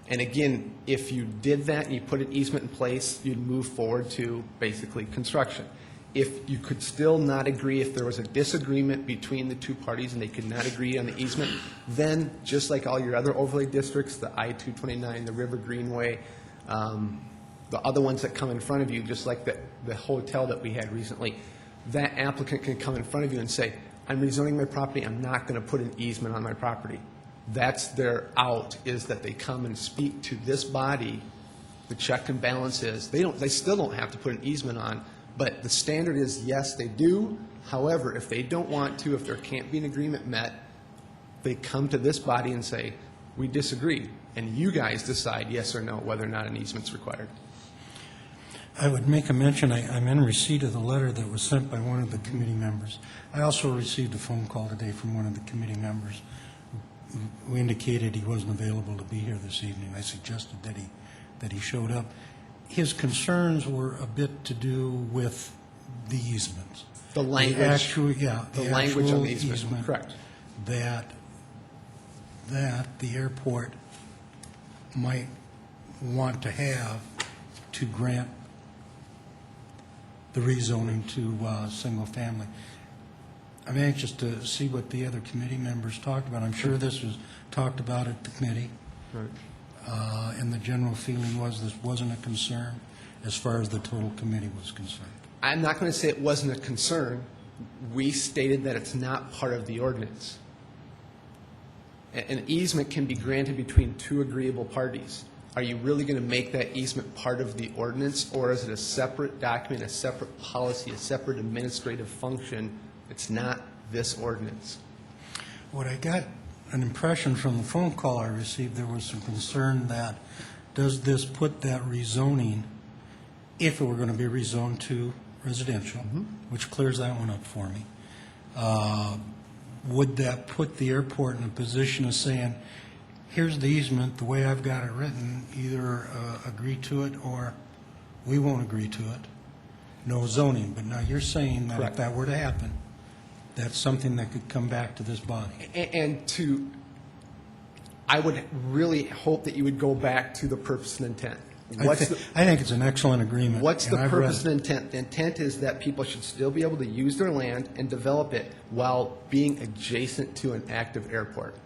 And again, if you did that and you put an easement in place, you'd move forward to basically construction. If you could still not agree, if there was a disagreement between the two parties and they could not agree on the easement, then just like all your other overlay districts, the I-229, the River Greenway, the other ones that come in front of you, just like the hotel that we had recently, that applicant can come in front of you and say, I'm rezoning my property, I'm not going to put an easement on my property. That's their out, is that they come and speak to this body. The check and balance is, they still don't have to put an easement on, but the standard is, yes, they do. However, if they don't want to, if there can't be an agreement met, they come to this body and say, we disagree, and you guys decide yes or no whether or not an easement's required. I would make a mention, I'm in receipt of the letter that was sent by one of the committee members. I also received a phone call today from one of the committee members who indicated he wasn't available to be here this evening. I suggested that he showed up. His concerns were a bit to do with the easements. The language. The language on the easement, correct. That the airport might want to have to grant the rezoning to single family. I'm anxious to see what the other committee members talked about. I'm sure this was talked about at the committee. Right. And the general feeling was this wasn't a concern as far as the total committee was concerned. I'm not going to say it wasn't a concern. We stated that it's not part of the ordinance. An easement can be granted between two agreeable parties. Are you really going to make that easement part of the ordinance, or is it a separate document, a separate policy, a separate administrative function? It's not this ordinance. What I got an impression from the phone call I received, there was some concern that does this put that rezoning, if it were going to be rezoned to residential, which clears that one up for me, would that put the airport in a position of saying, here's the easement, the way I've got it written, either agree to it or we won't agree to it. No zoning. But now you're saying that if that were to happen, that's something that could come back to this body. I would really hope that you would go back to the purpose and intent. I think it's an excellent agreement. What's the purpose and intent? The intent is that people should still be able to use their land and develop it while being adjacent to an active airport.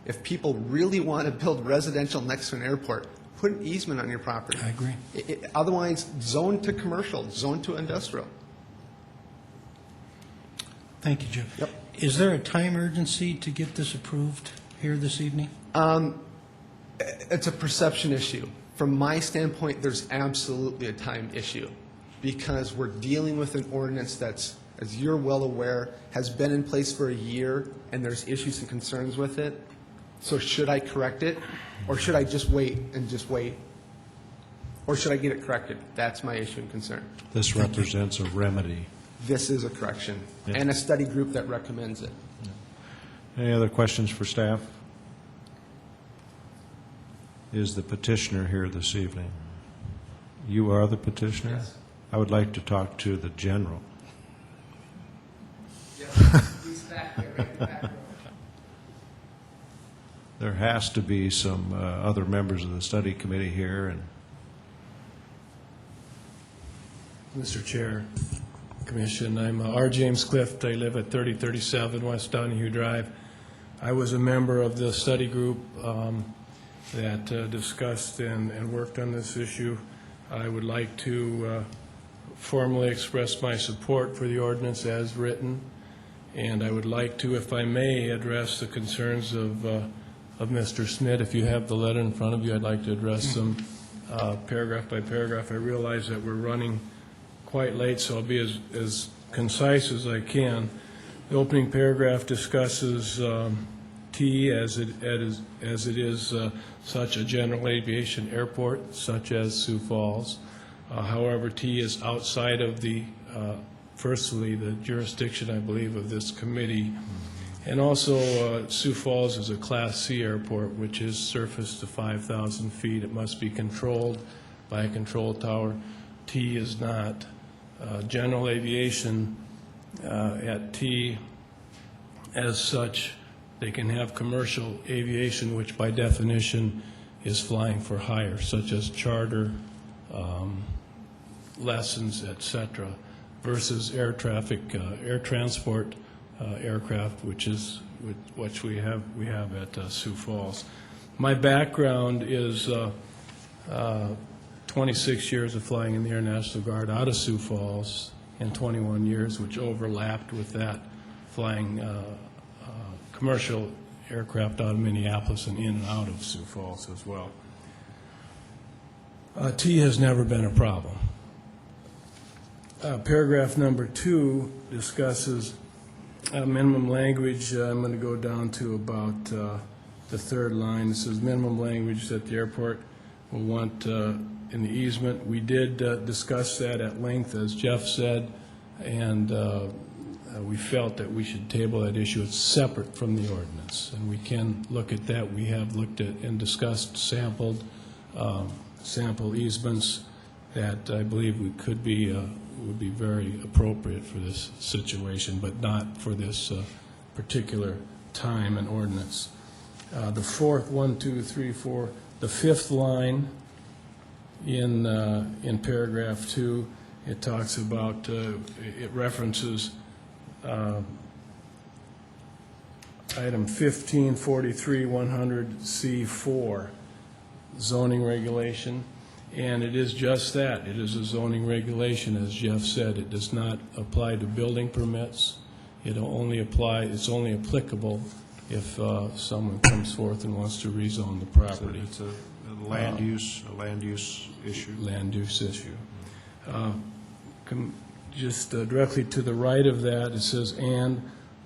If people really want to build residential next to an airport, put an easement on your property. I agree. Otherwise, zone to commercial, zone to industrial. Thank you, Jim. Yep. Is there a time urgency to get this approved here this evening? It's a perception issue. From my standpoint, there's absolutely a time issue because we're dealing with an ordinance that's, as you're well aware, has been in place for a year and there's issues and concerns with it. So should I correct it, or should I just wait and just wait? Or should I get it corrected? That's my issue and concern. This represents a remedy. This is a correction, Yeah. and a study group that recommends it. Any other questions for staff? Is the petitioner here this evening? You are the petitioner? Yes. I would like to talk to the general. Yes, he's back there, right in the back row. There has to be some other members of the study committee here, and Mr. Chair, Commission, I'm R. James Clift. I live at 3037 West Donahue Drive. I was a member of the study group that discussed and worked on this issue. I would like to formally express my support for the ordinance as written, and I would like to, if I may, address the concerns of Mr. Smith. If you have the letter in front of you, I'd like to address them paragraph by paragraph. I realize that we're running quite late, so I'll be as concise as I can. The opening paragraph discusses T as it is such a general aviation airport, such as Sioux Falls. However, T is outside of the, firstly, the jurisdiction, I believe, of this committee. And also, Sioux Falls is a Class C airport, which is surface to 5,000 feet. It must be controlled by a control tower. T is not. General aviation at T, as such, they can have commercial aviation, which by definition is flying for hire, such as charter, lessons, etc., versus air traffic, air transport aircraft, which we have at Sioux Falls. My background is 26 years of flying in the Air National Guard out of Sioux Falls and 21 years, which overlapped with that flying commercial aircraft out of Minneapolis and in and out of Sioux Falls as well. T has never been a problem. Paragraph number 2 discusses minimum language. I'm going to go down to about the third line. It says minimum language that the airport will want in the easement. We did discuss that at length, as Jeff said, and we felt that we should table that issue. It's separate from the ordinance, and we can look at that. We have looked at and discussed sample easements that I believe would be very appropriate for this situation, but not for this particular time and ordinance. The fourth, 1, 2, 3, 4, the fifth line in paragraph 2, it talks about, it references item 1543 100C4 zoning regulation, and it is just that. It is a zoning regulation, as Jeff said. It does not apply to building permits. It's only applicable if someone comes forth and wants to rezone the property. So it's a land use issue. Land use issue. Just directly to the right of that, it says, and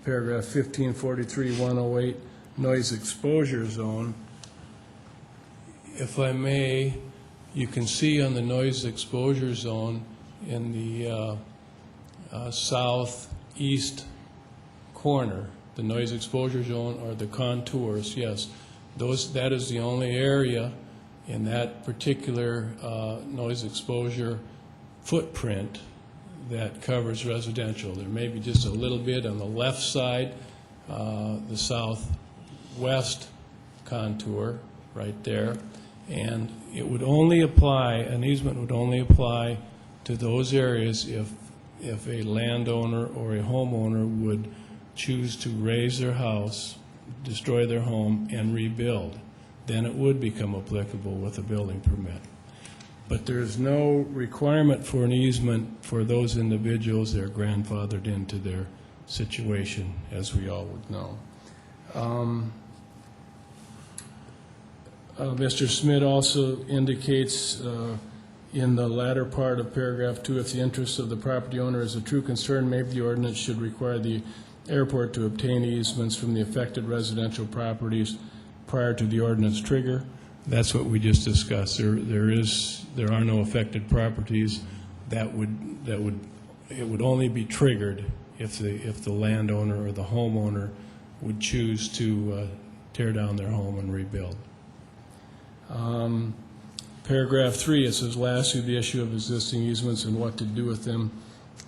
paragraph 1543-108, noise exposure zone. If I may, you can see on the noise exposure zone in the southeast corner, the noise exposure zone or the contours, yes, that is the only area in that particular noise exposure footprint that covers residential. There may be just a little bit on the left side, the southwest contour right there, and it would only apply, an easement would only apply to those areas if a landowner or a homeowner would choose to raise their house, destroy their home, and rebuild. Then it would become applicable with a building permit. But there is no requirement for an easement for those individuals that are grandfathered into their situation, as we all would know. Mr. Smith also indicates in the latter part of paragraph 2, if the interest of the property owner is a true concern, maybe the ordinance should require the airport to obtain easements from the affected residential properties prior to the ordinance trigger. That's what we just discussed. There are no affected properties. It would only be triggered if the landowner or the homeowner would choose to tear down their home and rebuild. Paragraph 3, it says, lastly, the issue of existing easements and what to do with them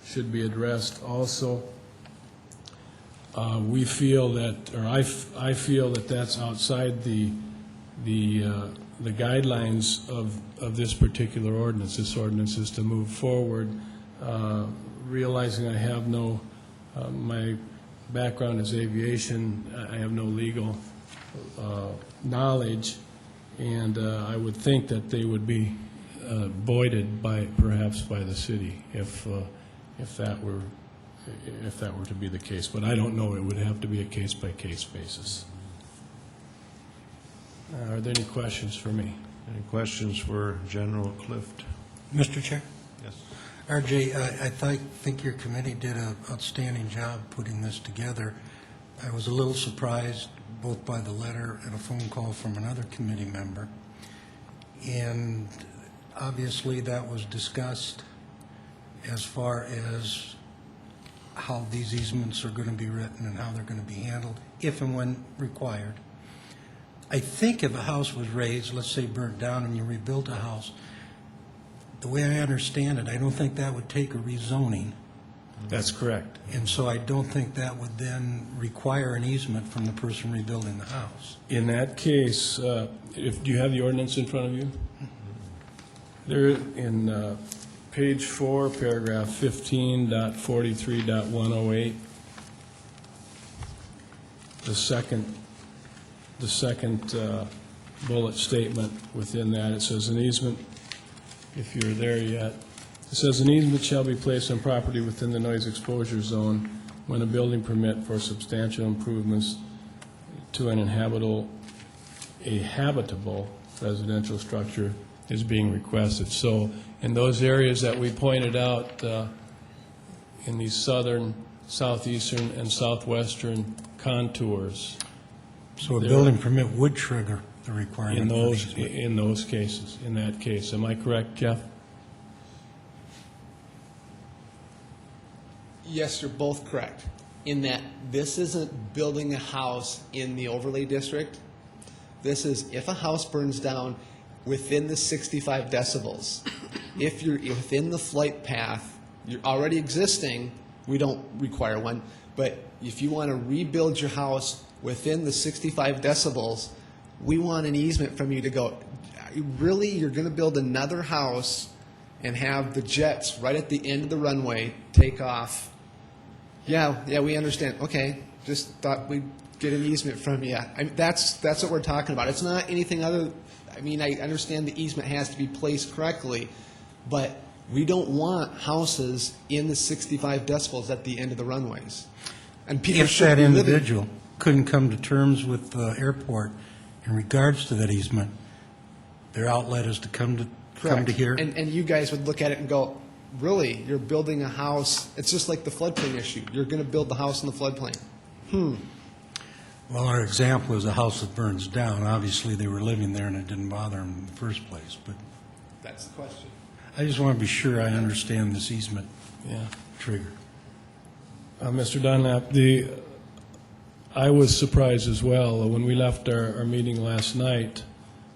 should be addressed also. We feel that, or I feel that that's outside the guidelines of this particular ordinance. This ordinance is to move forward, realizing I have no, my background is aviation, I have no legal knowledge, and I would think that they would be voided perhaps by the city if that were to be the case. But I don't know. It would have to be a case-by-case basis. Are there any questions for me? Any questions for General Clift? Mr. Chair? Yes. RJ, I think your committee did an outstanding job putting this together. I was a little surprised both by the letter and a phone call from another committee member. And obviously that was discussed as far as how these easements are going to be written and how they're going to be handled, if and when required. I think if a house was raised, let's say burnt down, and you rebuilt a house, the way I understand it, I don't think that would take a rezoning. That's correct. And so I don't think that would then require an easement from the person rebuilding the house. In that case, do you have the ordinance in front of you? There, in page 4, paragraph 15.43.108, the second bullet statement within that, it says an easement if you're there yet. It says, "An easement shall be placed on property within the noise exposure zone when a building permit for substantial improvements to an habitable residential structure is being requested." So in those areas that we pointed out in these southern, southeastern, and southwestern contours. So a building permit would trigger the requirement. In those cases, in that case. Am I correct, Jeff? Yes, you're both correct, in that this isn't building a house in the overlay district. This is if a house burns down within the 65 decibels. If you're within the flight path, you're already existing, we don't require one. But if you want to rebuild your house within the 65 decibels, we want an easement from you to go, really, you're going to build another house and have the jets right at the end of the runway take off? Yeah, we understand. Okay, just thought we'd get an easement from you. That's what we're talking about. It's not anything other. I mean, I understand the easement has to be placed correctly, but we don't want houses in the 65 decibels at the end of the runways. And people If that individual couldn't come to terms with the airport in regards to that easement, their outlet is to come to here. And you guys would look at it and go, really, you're building a house. It's just like the floodplain issue. You're going to build the house in the floodplain. Well, our example is a house that burns down. Obviously, they were living there and it didn't bother them in the first place. But that's the question. I just want to be sure I understand this easement trigger. Mr. Dunlap, I was surprised as well. When we left our meeting last night,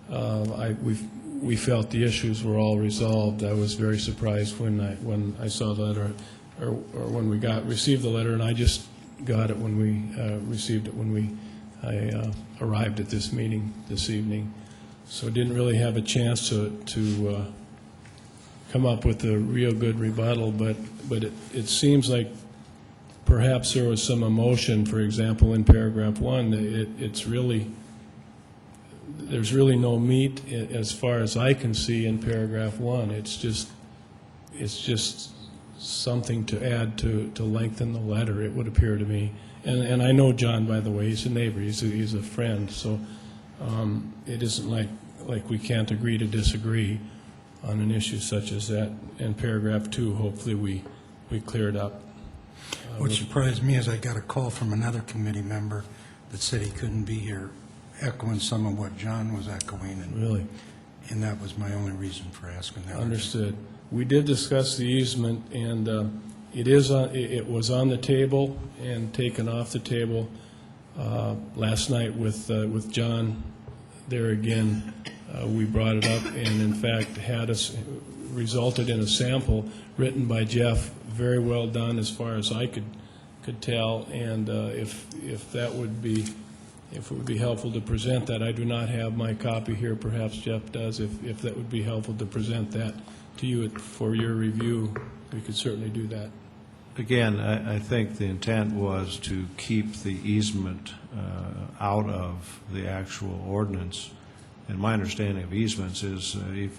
we felt the issues were all resolved. I was very surprised when I saw the letter, or when we received the letter, and I just got it when we received it when I arrived at this meeting this evening. So didn't really have a chance to come up with a real good rebuttal, but it seems like perhaps there was some emotion. For example, in paragraph 1, there's really no meat as far as I can see in paragraph 1. It's just something to add to lengthen the letter, it would appear to me. And I know John, by the way, he's a neighbor, he's a friend, so it isn't like we can't agree to disagree on an issue such as that. In paragraph 2, hopefully we clear it up. What surprised me is I got a call from another committee member that said he couldn't be here, echoing some of what John was echoing. Really? And that was my only reason for asking that. Understood. We did discuss the easement, and it was on the table and taken off the table last night with John there again. We brought it up, and in fact resulted in a sample written by Jeff, very well done as far as I could tell. And if it would be helpful to present that, I do not have my copy here. Perhaps Jeff does. If that would be helpful to present that to you for your review, we could certainly do that. Again, I think the intent was to keep the easement out of the actual ordinance. And my understanding of easements is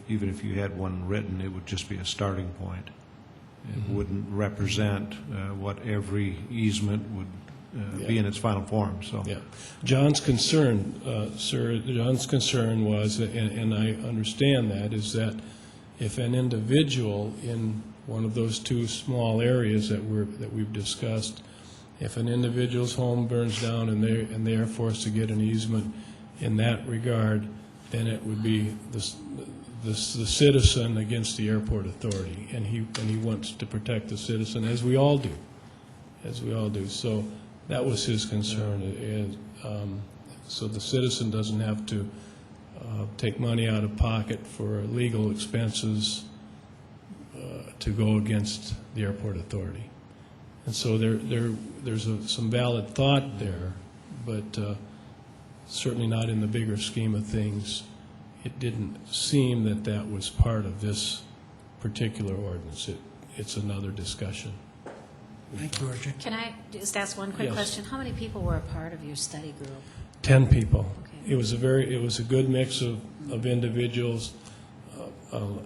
even if you had one written, it would just be a starting point. It wouldn't represent what every easement would be in its final form. So, John's concern, sir, John's concern was, and I understand that, is that if an individual in one of those two small areas that we've discussed, if an individual's home burns down and they are forced to get an easement in that regard, then it would be the citizen against the airport authority, and he wants to protect the citizen, as we all do. So that was his concern. So the citizen doesn't have to take money out of pocket for legal expenses to go against the airport authority. And so there's some valid thought there, but certainly not in the bigger scheme of things. It didn't seem that was part of this particular ordinance. It's another discussion. Thank you, Archie. Can I just ask one quick question? How many people were a part of your study group? 10 people. Okay. It was a good mix of individuals.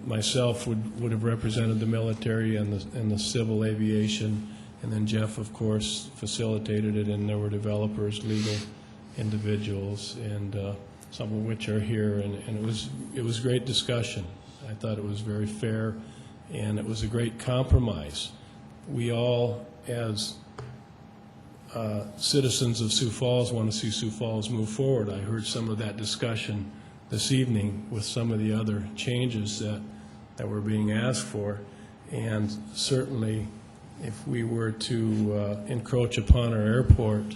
myself would have represented the military and the civil aviation, and then Jeff, of course, facilitated it, and there were developers, legal individuals, and some of which are here, and it was great discussion. I thought it was very fair, and it was a great compromise. We all, as citizens of Sioux Falls, want to see Sioux Falls move forward. I heard some of that discussion this evening with some of the other changes that were being asked for, and certainly if we were to encroach upon our airport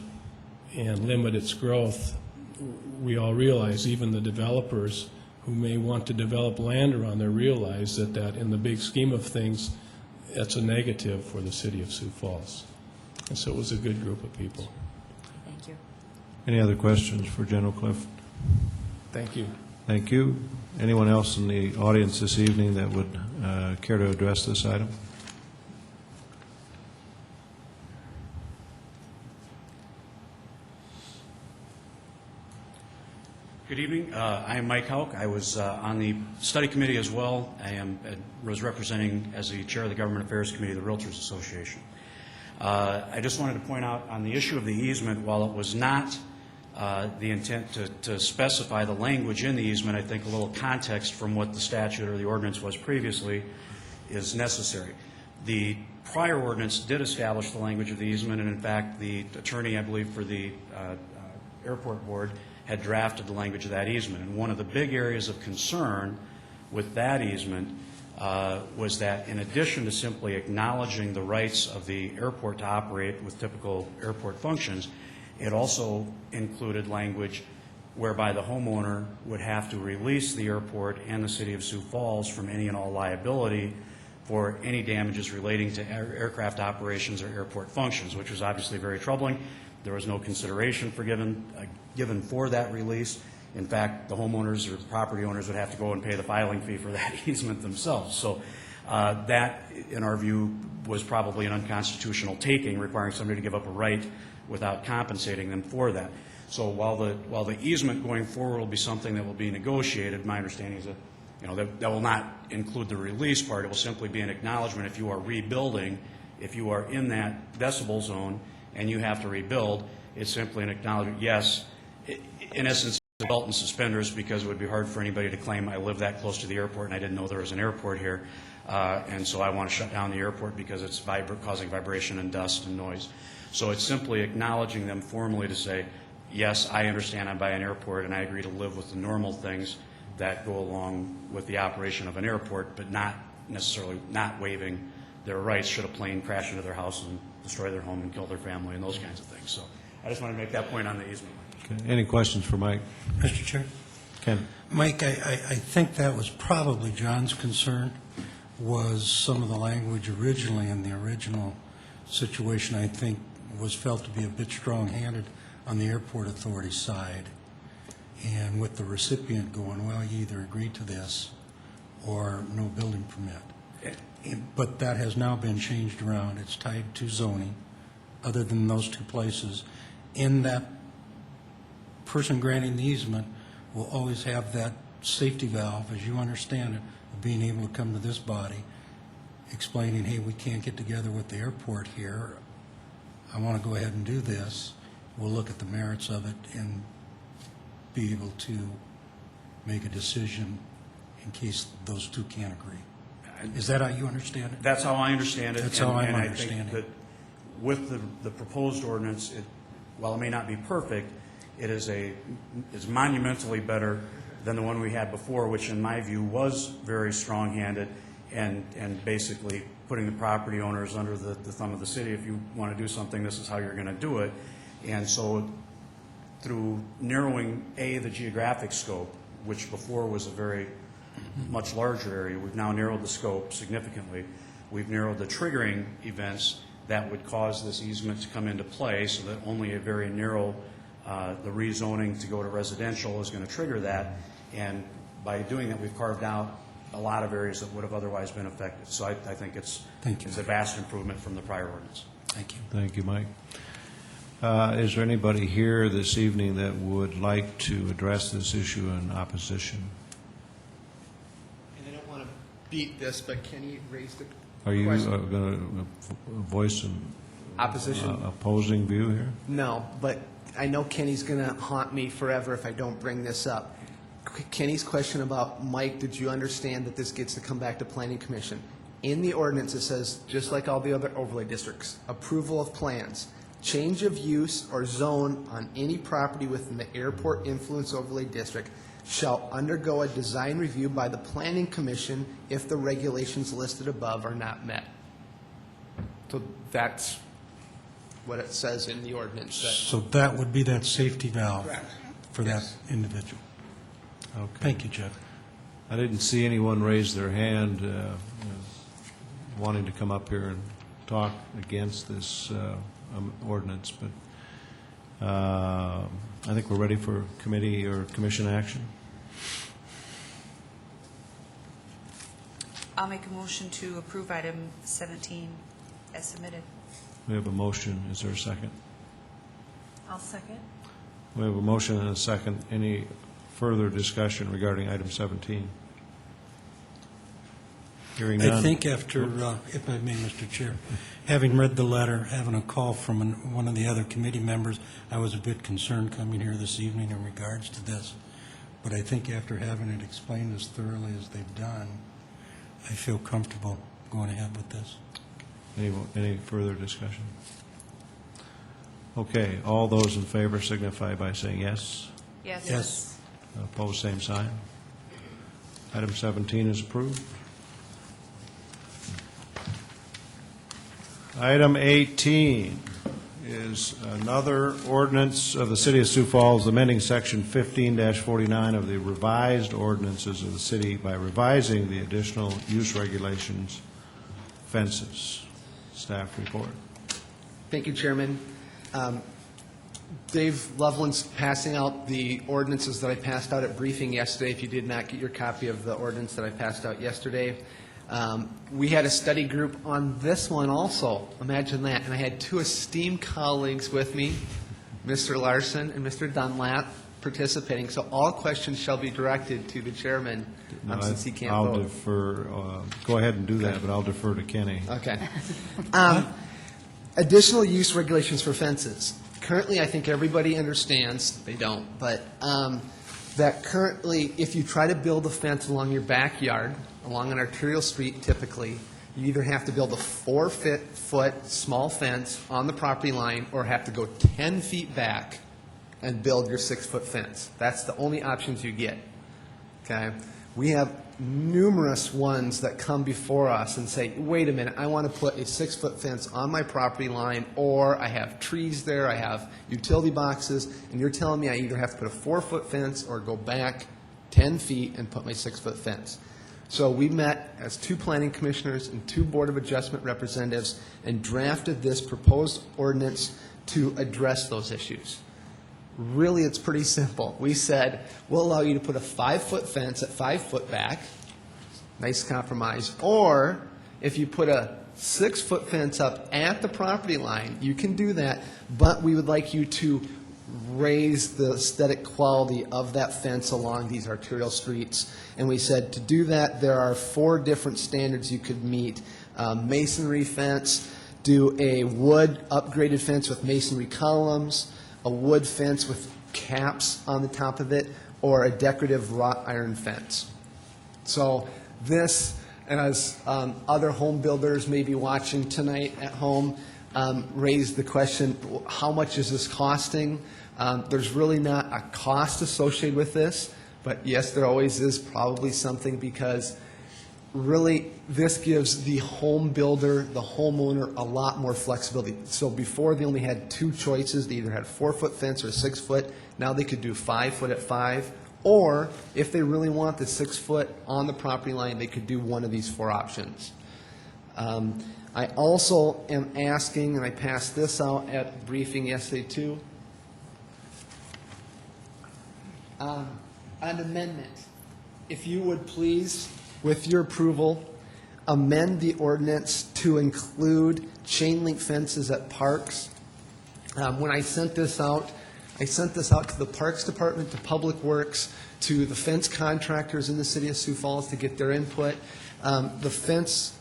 and limit its growth, we all realize, even the developers who may want to develop land around there realize that in the big scheme of things, that's a negative for the city of Sioux Falls. And so it was a good group of people. Thank you. Any other questions for General Cliff? Thank you. Thank you. Anyone else in the audience this evening that would care to address this item? Good evening. I am Mike Hauk. I was on the study committee as well. I was representing as the chair of the Government Affairs Committee of the Realtors Association. I just wanted to point out on the issue of the easement, while it was not the intent to specify the language in the easement, I think a little context from what the statute or the ordinance was previously is necessary. The prior ordinance did establish the language of the easement, and in fact, the attorney, I believe, for the airport board had drafted the language of that easement. And one of the big areas of concern with that easement was that in addition to simply acknowledging the rights of the airport to operate with typical airport functions, it also included language whereby the homeowner would have to release the airport and the city of Sioux Falls from any and all liability for any damages relating to aircraft operations or airport functions, which was obviously very troubling. There was no consideration given for that release. In fact, the homeowners or the property owners would have to go and pay the filing fee for that easement themselves. So that, in our view, was probably an unconstitutional taking, requiring somebody to give up a right without compensating them for that. So while the easement going forward will be something that will be negotiated, my understanding is that that will not include the release part. It will simply be an acknowledgement if you are rebuilding, if you are in that decibel zone and you have to rebuild, it's simply an acknowledgement, yes, in essence, it's a belt and suspenders, because it would be hard for anybody to claim I live that close to the airport and I didn't know there was an airport here, and so I want to shut down the airport because it's causing vibration and dust and noise. So it's simply acknowledging them formally to say, yes, I understand I'm by an airport and I agree to live with the normal things that go along with the operation of an airport, but not necessarily not waiving their rights should a plane crash into their house and destroy their home and kill their family and those kinds of things. So I just wanted to make that point on the easement. Okay. Any questions for Mike? Mr. Chair? Ken? Mike, I think that was probably John's concern, was some of the language originally in the original situation, I think, was felt to be a bit strong-handed on the airport authority side. And with the recipient going, well, you either agree to this or no building permit. But that has now been changed around. It's tied to zoning, other than those two places. In that person granting the easement will always have that safety valve, as you understand it, of being able to come to this body, explaining, hey, we can't get together with the airport here. I want to go ahead and do this. We'll look at the merits of it and be able to make a decision in case those two can't agree. Is that how you understand it? That's how I understand it. That's how I'm and understanding I think that with the proposed ordinance, while it may not be perfect, it is monumentally better than the one we had before, which in my view was very strong-handed and basically putting the property owners under the thumb of the city. If you want to do something, this is how you're going to do it. And so through narrowing, the geographic scope, which before was a very much larger area, we've now narrowed the scope significantly. We've narrowed the triggering events that would cause this easement to come into play, so that only a very narrow, the rezoning to go to residential is going to trigger that. And by doing that, we've carved out a lot of areas that would have otherwise been affected. So I think it's a vast improvement from the prior ordinance. Thank you. Thank you, Mike. Is there anybody here this evening that would like to address this issue in opposition? And I don't want to beat this, but Kenny raised a Are you question. going to voice an Opposition? Opposing view here? No, but I know Kenny's going to haunt me forever if I don't bring this up. Kenny's question about, Mike, did you understand that this gets to come back to Planning Commission? In the ordinance, it says, just like all the other overlay districts, approval of plans, change of use or zone on any property within the airport influence overlay district shall undergo a design review by the Planning Commission if the regulations listed above are not met. So that's what it says in the ordinance. So that would be that safety valve Correct. for that individual. Okay. Thank you, Jeff. I didn't see anyone raise their hand wanting to come up here and talk against this ordinance, but I think we're ready for committee or commission action. I'll make a motion to approve item 17 as submitted. We have a motion. Is there a second? I'll second. We have a motion and a second. Any further discussion regarding item 17? Hearing none. I think after, if I may, Mr. Chair, having read the letter, having a call from one of the other committee members, I was a bit concerned coming here this evening in regards to this. But I think after having it explained as thoroughly as they've done, I feel comfortable going ahead with this. Any further discussion? Okay, all those in favor signify by saying yes. Yes. Yes. Opposed, same sign. Item 17 is approved. Item 18 is another ordinance of the City of Sioux Falls amending Section 15-49 of the revised ordinances of the city by revising the additional use regulations, fences. Staff report. Thank you, Chairman. Dave Loveland's passing out the ordinances that I passed out at briefing yesterday. If you did not get your copy of the ordinance that I passed out yesterday, we had a study group on this one also. Imagine that. And I had two esteemed colleagues with me, Mr. Larson and Mr. Dunlap, participating. So all questions shall be directed to the chairman since he can't vote. I'll defer. Go ahead and do that, but I'll defer to Kenny. Okay. Additional use regulations for fences. Currently, I think everybody understands, they don't, but that currently, if you try to build a fence along your backyard, along an arterial street typically, you either have to build a 4-foot small fence on the property line or have to go 10 feet back and build your 6-foot fence. That's the only options you get. Okay? We have numerous ones that come before us and say, wait a minute, I want to put a 6-foot fence on my property line, or I have trees there, I have utility boxes, and you're telling me I either have to put a 4-foot fence or go back 10 feet and put my 6-foot fence. So we met as 2 planning commissioners and 2 Board of Adjustment representatives and drafted this proposed ordinance to address those issues. Really, it's pretty simple. We said, we'll allow you to put a 5-foot fence at 5 foot back, nice compromise, or if you put a 6-foot fence up at the property line, you can do that, but we would like you to raise the aesthetic quality of that fence along these arterial streets. And we said to do that, there are 4 different standards you could meet. Masonry fence, do a wood upgraded fence with masonry columns, a wood fence with caps on the top of it, or a decorative wrought iron fence. So this, as other home builders may be watching tonight at home, raised the question, how much is this costing? There's really not a cost associated with this, but yes, there always is probably something, because really this gives the home builder, the homeowner, a lot more flexibility. So before they only had 2 choices. They either had a 4-foot fence or a 6-foot. Now they could do 5 foot at 5. Or if they really want the 6 foot on the property line, they could do one of these 4 options. I also am asking, and I passed this out at briefing yesterday too, an amendment. If you would please, with your approval, amend the ordinance to include chain link fences at parks. When I sent this out to the Parks Department, to Public Works, to the fence contractors in the city of Sioux Falls to get their input. The fence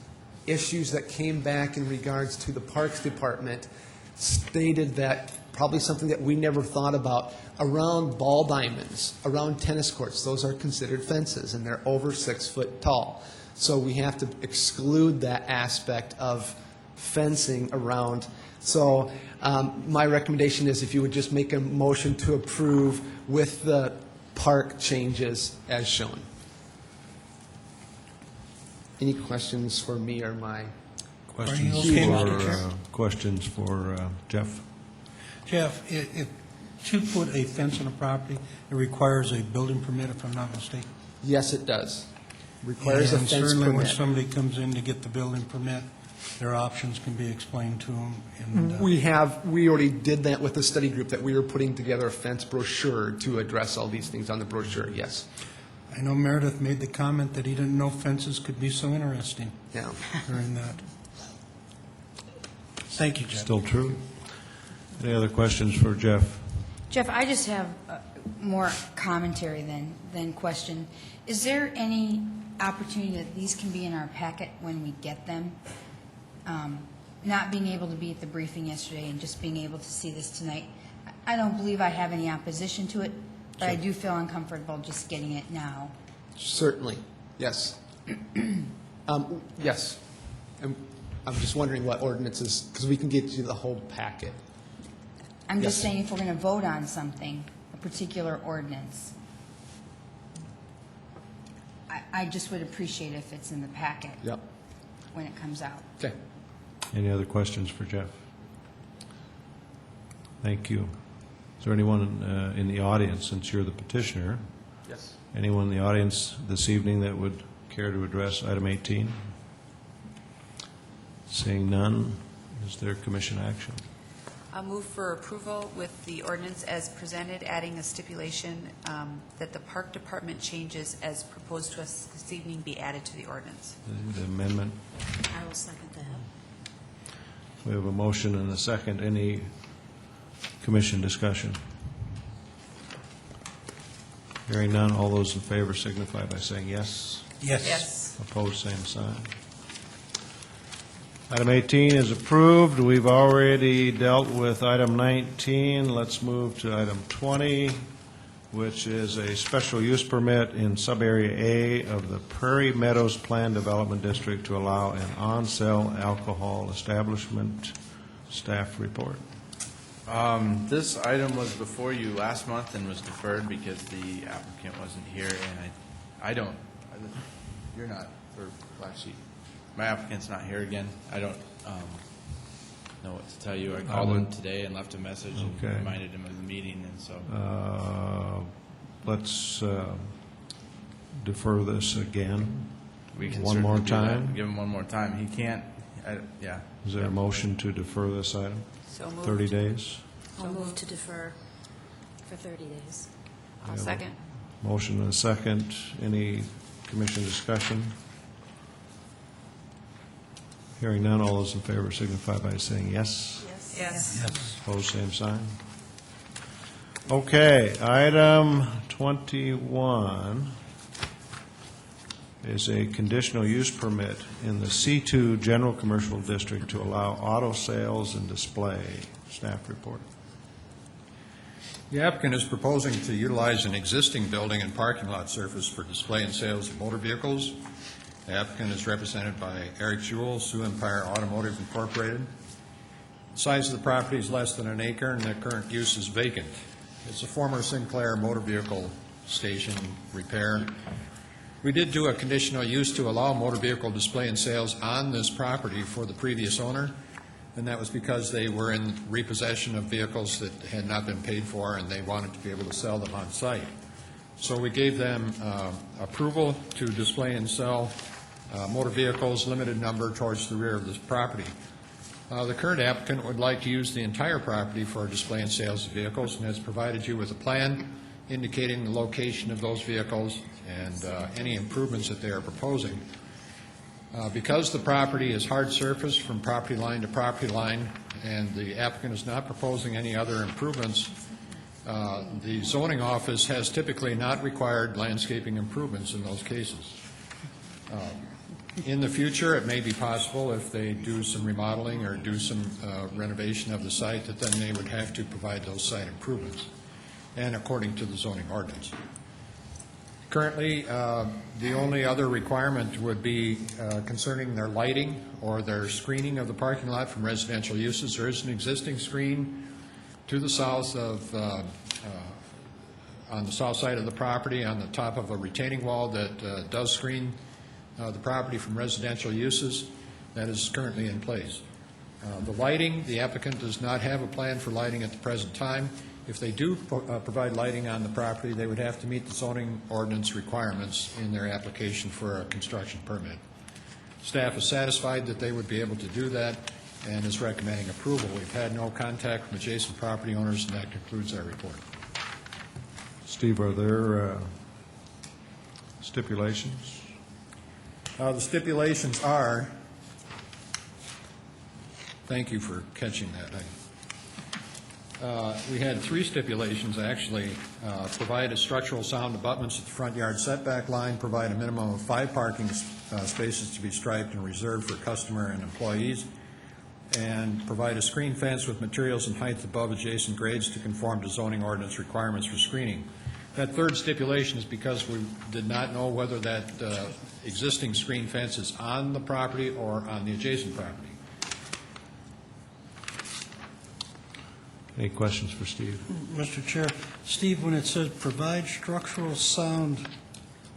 issues that came back in regards to the Parks Department stated that probably something that we never thought about, around ball diamonds, around tennis courts, those are considered fences, and they're over 6 foot tall. So we have to exclude that aspect of fencing around. So my recommendation is if you would just make a motion to approve with the park changes as shown. Any questions for me or my? Questions okay, for, Mr. Chair? questions for Jeff? Jeff, if to put a fence on a property, it requires a building permit, if I'm not mistaken? Yes, it does. Requires a And fence certainly when permit. somebody comes in to get the building permit, their options can be explained to them. And, We already did that with the study group, that we were putting together a fence brochure to address all these things on the brochure, yes. I know Meredith made the comment that he didn't know fences could be so interesting. Yeah. During that. Thank you, Jeff. Still true. Any other questions for Jeff? Jeff, I just have more commentary than question. Is there any opportunity that these can be in our packet when we get them? Not being able to be at the briefing yesterday and just being able to see this tonight, I don't believe I have any opposition to it, but I do feel uncomfortable just getting it now. Certainly, yes. Yes. I'm just wondering what ordinances, because we can get you the whole packet. I'm just Yes. saying if we're going to vote on something, a particular ordinance, I just would appreciate if it's in the packet Yep. when it comes out. Okay. Any other questions for Jeff? Thank you. Is there anyone in the audience, since you're the petitioner? Yes. Anyone in the audience this evening that would care to address item 18? Seeing none, is there commission action? I'll move for approval with the ordinance as presented, adding a stipulation that the Park Department changes as proposed to us this evening be added to the ordinance. The amendment. I will second that. We have a motion and a second. Any commission discussion? Hearing none, all those in favor signify by saying yes. Yes. Yes. Opposed, same sign. Item 18 is approved. We've already dealt with item 19. Let's move to item 20, which is a special use permit in sub-area A of the Prairie Meadows Plan Development District to allow an on-sale alcohol establishment. Staff report. This item was before you last month and was deferred because the applicant wasn't here, and you're not, or actually, my applicant's not here again. I don't know what to tell you. I called him today and left a message and reminded him of the meeting, and so. Let's defer this again. We can one more certainly do that. time. Give him one more time. He can't, yeah. Is there a motion to defer this item? So moved. 30 days? I'll move to defer for 30 days. I'll second. Motion and a second. Any commission discussion? Hearing none, all those in favor signify by saying yes. Yes. Yes. Opposed, same sign. Okay, item 21 is a conditional use permit in the C2 General Commercial District to allow auto sales and display. Staff report. The applicant is proposing to utilize an existing building and parking lot surface for display and sales of motor vehicles. The applicant is represented by Eric Jewell, Sioux Empire Automotive Incorporated. The size of the property is less than an acre, and the current use is vacant. It's a former Sinclair motor vehicle station repair. We did do a conditional use to allow motor vehicle display and sales on this property for the previous owner, and that was because they were in repossession of vehicles that had not been paid for, and they wanted to be able to sell them on site. So we gave them approval to display and sell motor vehicles, limited number, towards the rear of this property. The current applicant would like to use the entire property for display and sales of vehicles and has provided you with a plan indicating the location of those vehicles and any improvements that they are proposing. Because the property is hard surface from property line to property line and the applicant is not proposing any other improvements, The zoning office has typically not required landscaping improvements in those cases. In the future, it may be possible if they do some remodeling or do some renovation of the site, that then they would have to provide those site improvements, and according to the zoning ordinance. Currently, the only other requirement would be concerning their lighting or their screening of the parking lot from residential uses. There is an existing screen to the south of, on the south side of the property, on the top of a retaining wall that does screen the property from residential uses. That is currently in place. The lighting, the applicant does not have a plan for lighting at the present time. If they do provide lighting on the property, they would have to meet the zoning ordinance requirements in their application for a construction permit. Staff is satisfied that they would be able to do that and is recommending approval. We've had no contact from adjacent property owners, and that concludes our report. Steve, are there stipulations? The stipulations are, thank you for catching that. We had 3 stipulations, actually. Provide a structural sound abutments at the front yard setback line, provide a minimum of 5 parking spaces to be striped and reserved for customer and employees, and provide a screen fence with materials and height above adjacent grades to conform to zoning ordinance requirements for screening. That 3rd stipulation is because we did not know whether that existing screen fence is on the property or on the adjacent property. Any questions for Steve? Mr. Chair, Steve, when it says provide structural sound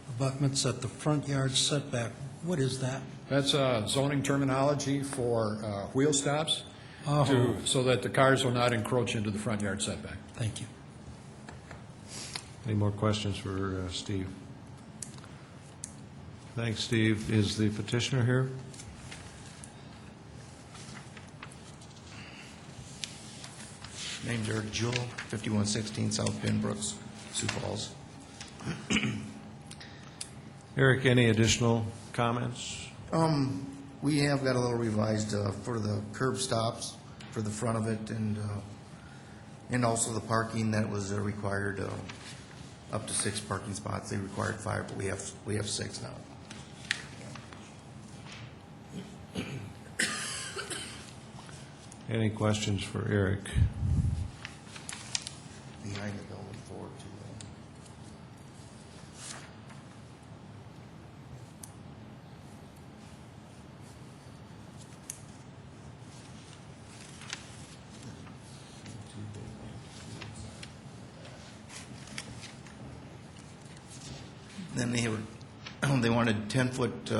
abutments at the front yard setback, what is that? That's zoning terminology for wheel stops, Oh. so that the cars will not encroach into the front yard setback. Thank you. Any more questions for Steve? Thanks, Steve. Is the petitioner here? Name's Eric Jewell, 5116 South Bend Brooks, Sioux Falls. Eric, any additional comments? We have got a little revised for the curb stops for the front of it, and also the parking that was required up to 6 parking spots. They required 5, but we have 6 now. Any questions for Eric? Behind the building forward to Then they wanted 10-foot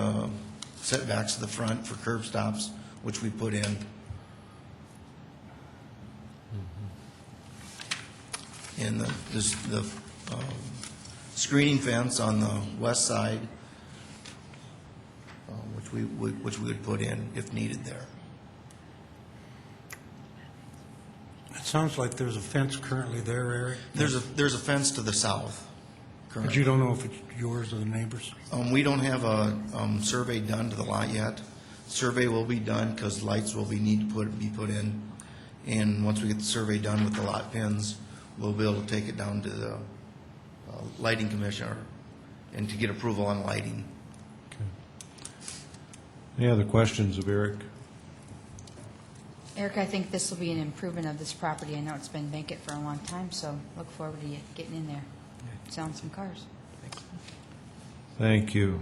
setbacks to the front for curb stops, which we put in. And the screening fence on the west side, which we would put in if needed there. It sounds like there's a fence currently there, Eric. There's a fence to the south currently. But you don't know if it's yours or the neighbors? We don't have a survey done to the lot yet. Survey will be done because lights will need to be put in. And once we get the survey done with the lot pins, we'll be able to take it down to the lighting commissioner and to get approval on lighting. Any other questions of Eric? Eric, I think this will be an improvement of this property. I know it's been vacant for a long time, so look forward to you getting in there, selling some cars. Thank you.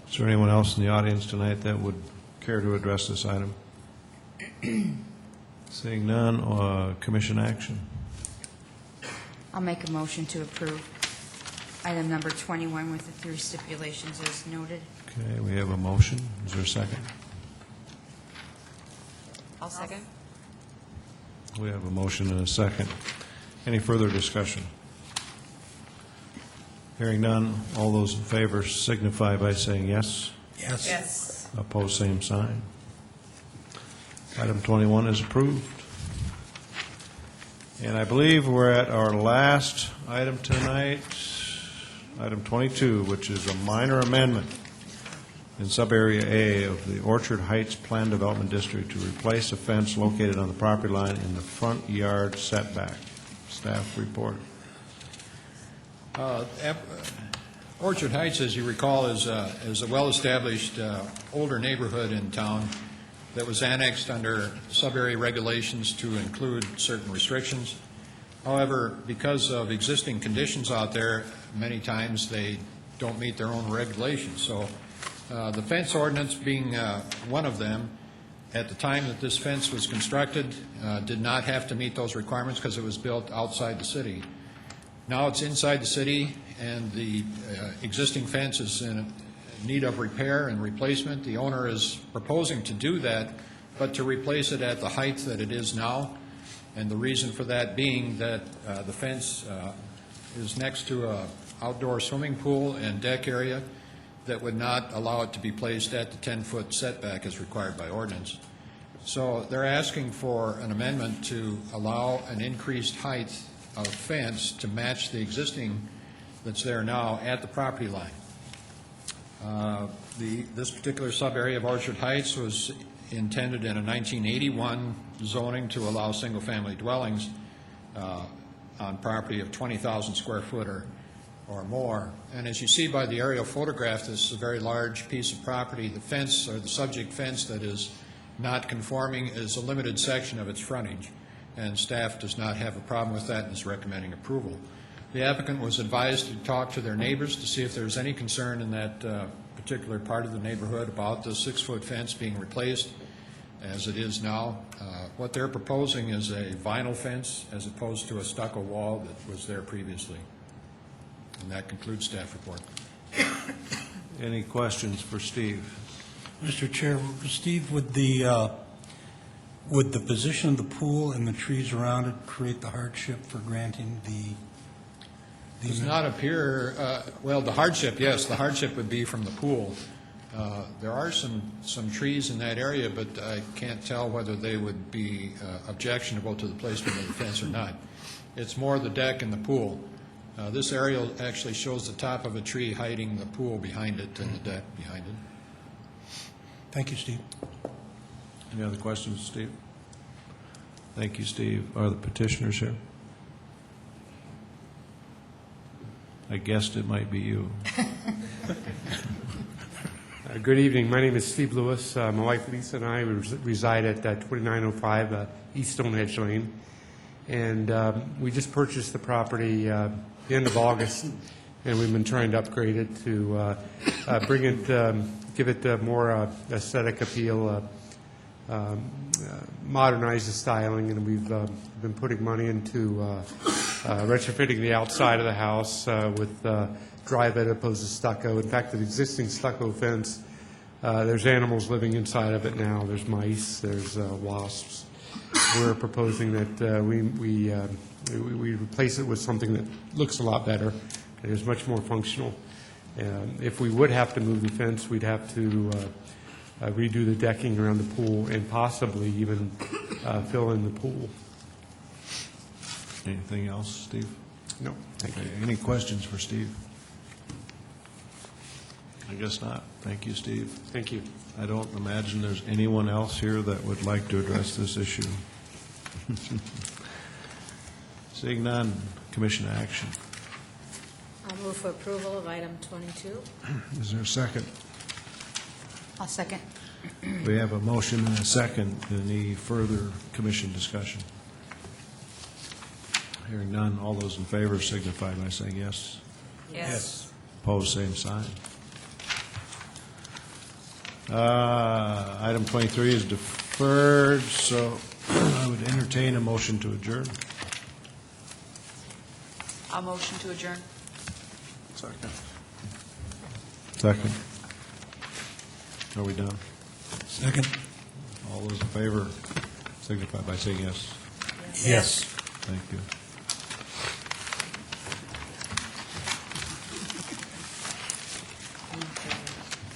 Is there anyone else in the audience tonight that would care to address this item? Seeing none, commission action. I'll make a motion to approve item number 21 with the 3 stipulations as noted. Okay, we have a motion. Is there a second? I'll second. We have a motion and a second. Any further discussion? Hearing none, all those in favor signify by saying yes. Yes. Yes. Opposed, same sign. Item 21 is approved. And I believe we're at our last item tonight, item 22, which is a minor amendment in sub-area A of the Orchard Heights Plan Development District to replace a fence located on the property line in the front yard setback. staff report. Orchard Heights, as you recall, is a well-established older neighborhood in town that was annexed under sub-area regulations to include certain restrictions. However, because of existing conditions out there, many times they don't meet their own regulations. So the fence ordinance being one of them, at the time that this fence was constructed, did not have to meet those requirements because it was built outside the city. Now it's inside the city, and the existing fence is in need of repair and replacement. The owner is proposing to do that, but to replace it at the height that it is now. And the reason for that being that the fence is next to an outdoor swimming pool and deck area that would not allow it to be placed at the 10-foot setback as required by ordinance. So they're asking for an amendment to allow an increased height of fence to match the existing that's there now at the property line. This particular sub-area of Orchard Heights was intended in a 1981 zoning to allow single-family dwellings on property of 20,000 square foot or more. And as you see by the aerial photograph, this is a very large piece of property. The fence, or the subject fence that is not conforming, is a limited section of its frontage, and staff does not have a problem with that and is recommending approval. The applicant was advised to talk to their neighbors to see if there's any concern in that particular part of the neighborhood about the 6-foot fence being replaced as it is now. What they're proposing is a vinyl fence as opposed to a stucco wall that was there previously. And that concludes staff report. Any questions for Steve? Mr. Chair, Steve, would the position of the pool and the trees around it create the hardship for granting the Does not appear, well, the hardship, yes, the hardship would be from the pool. There are some trees in that area, but I can't tell whether they would be objectionable to the placement of the fence or not. It's more the deck and the pool. This aerial actually shows the top of a tree hiding the pool behind it and the deck behind it. Thank you, Steve. Any other questions, Steve? Thank you, Steve. Are the petitioners here? I guessed it might be you. Good evening. My name is Steve Lewis. My wife Lisa and I reside at 2905 East Stonehenge Lane. And we just purchased the property the end of August, and we've been trying to upgrade it to bring it, give it more aesthetic appeal, modernize the styling, and we've been putting money into retrofitting the outside of the house with dry-bed opposed to stucco. In fact, the existing stucco fence, there's animals living inside of it now. There's mice, there's wasps. We're proposing that we replace it with something that looks a lot better and is much more functional. If we would have to move the fence, we'd have to redo the decking around the pool and possibly even fill in the pool. Anything else, Steve? No, thank you. Any questions for Steve? I guess not. Thank you, Steve. Thank you. I don't imagine there's anyone else here that would like to address this issue. Seeing none, commission action. I'll move for approval of item 22. Is there a second? I'll second. We have a motion and a second. Any further commission discussion? Hearing none, all those in favor signify by saying yes. Yes. Opposed, same sign. Item 23 is deferred, so I would entertain a motion to adjourn. I'll motion to adjourn. Second. Second. Are we done? Second. All those in favor signify by saying yes. Yes. Thank you.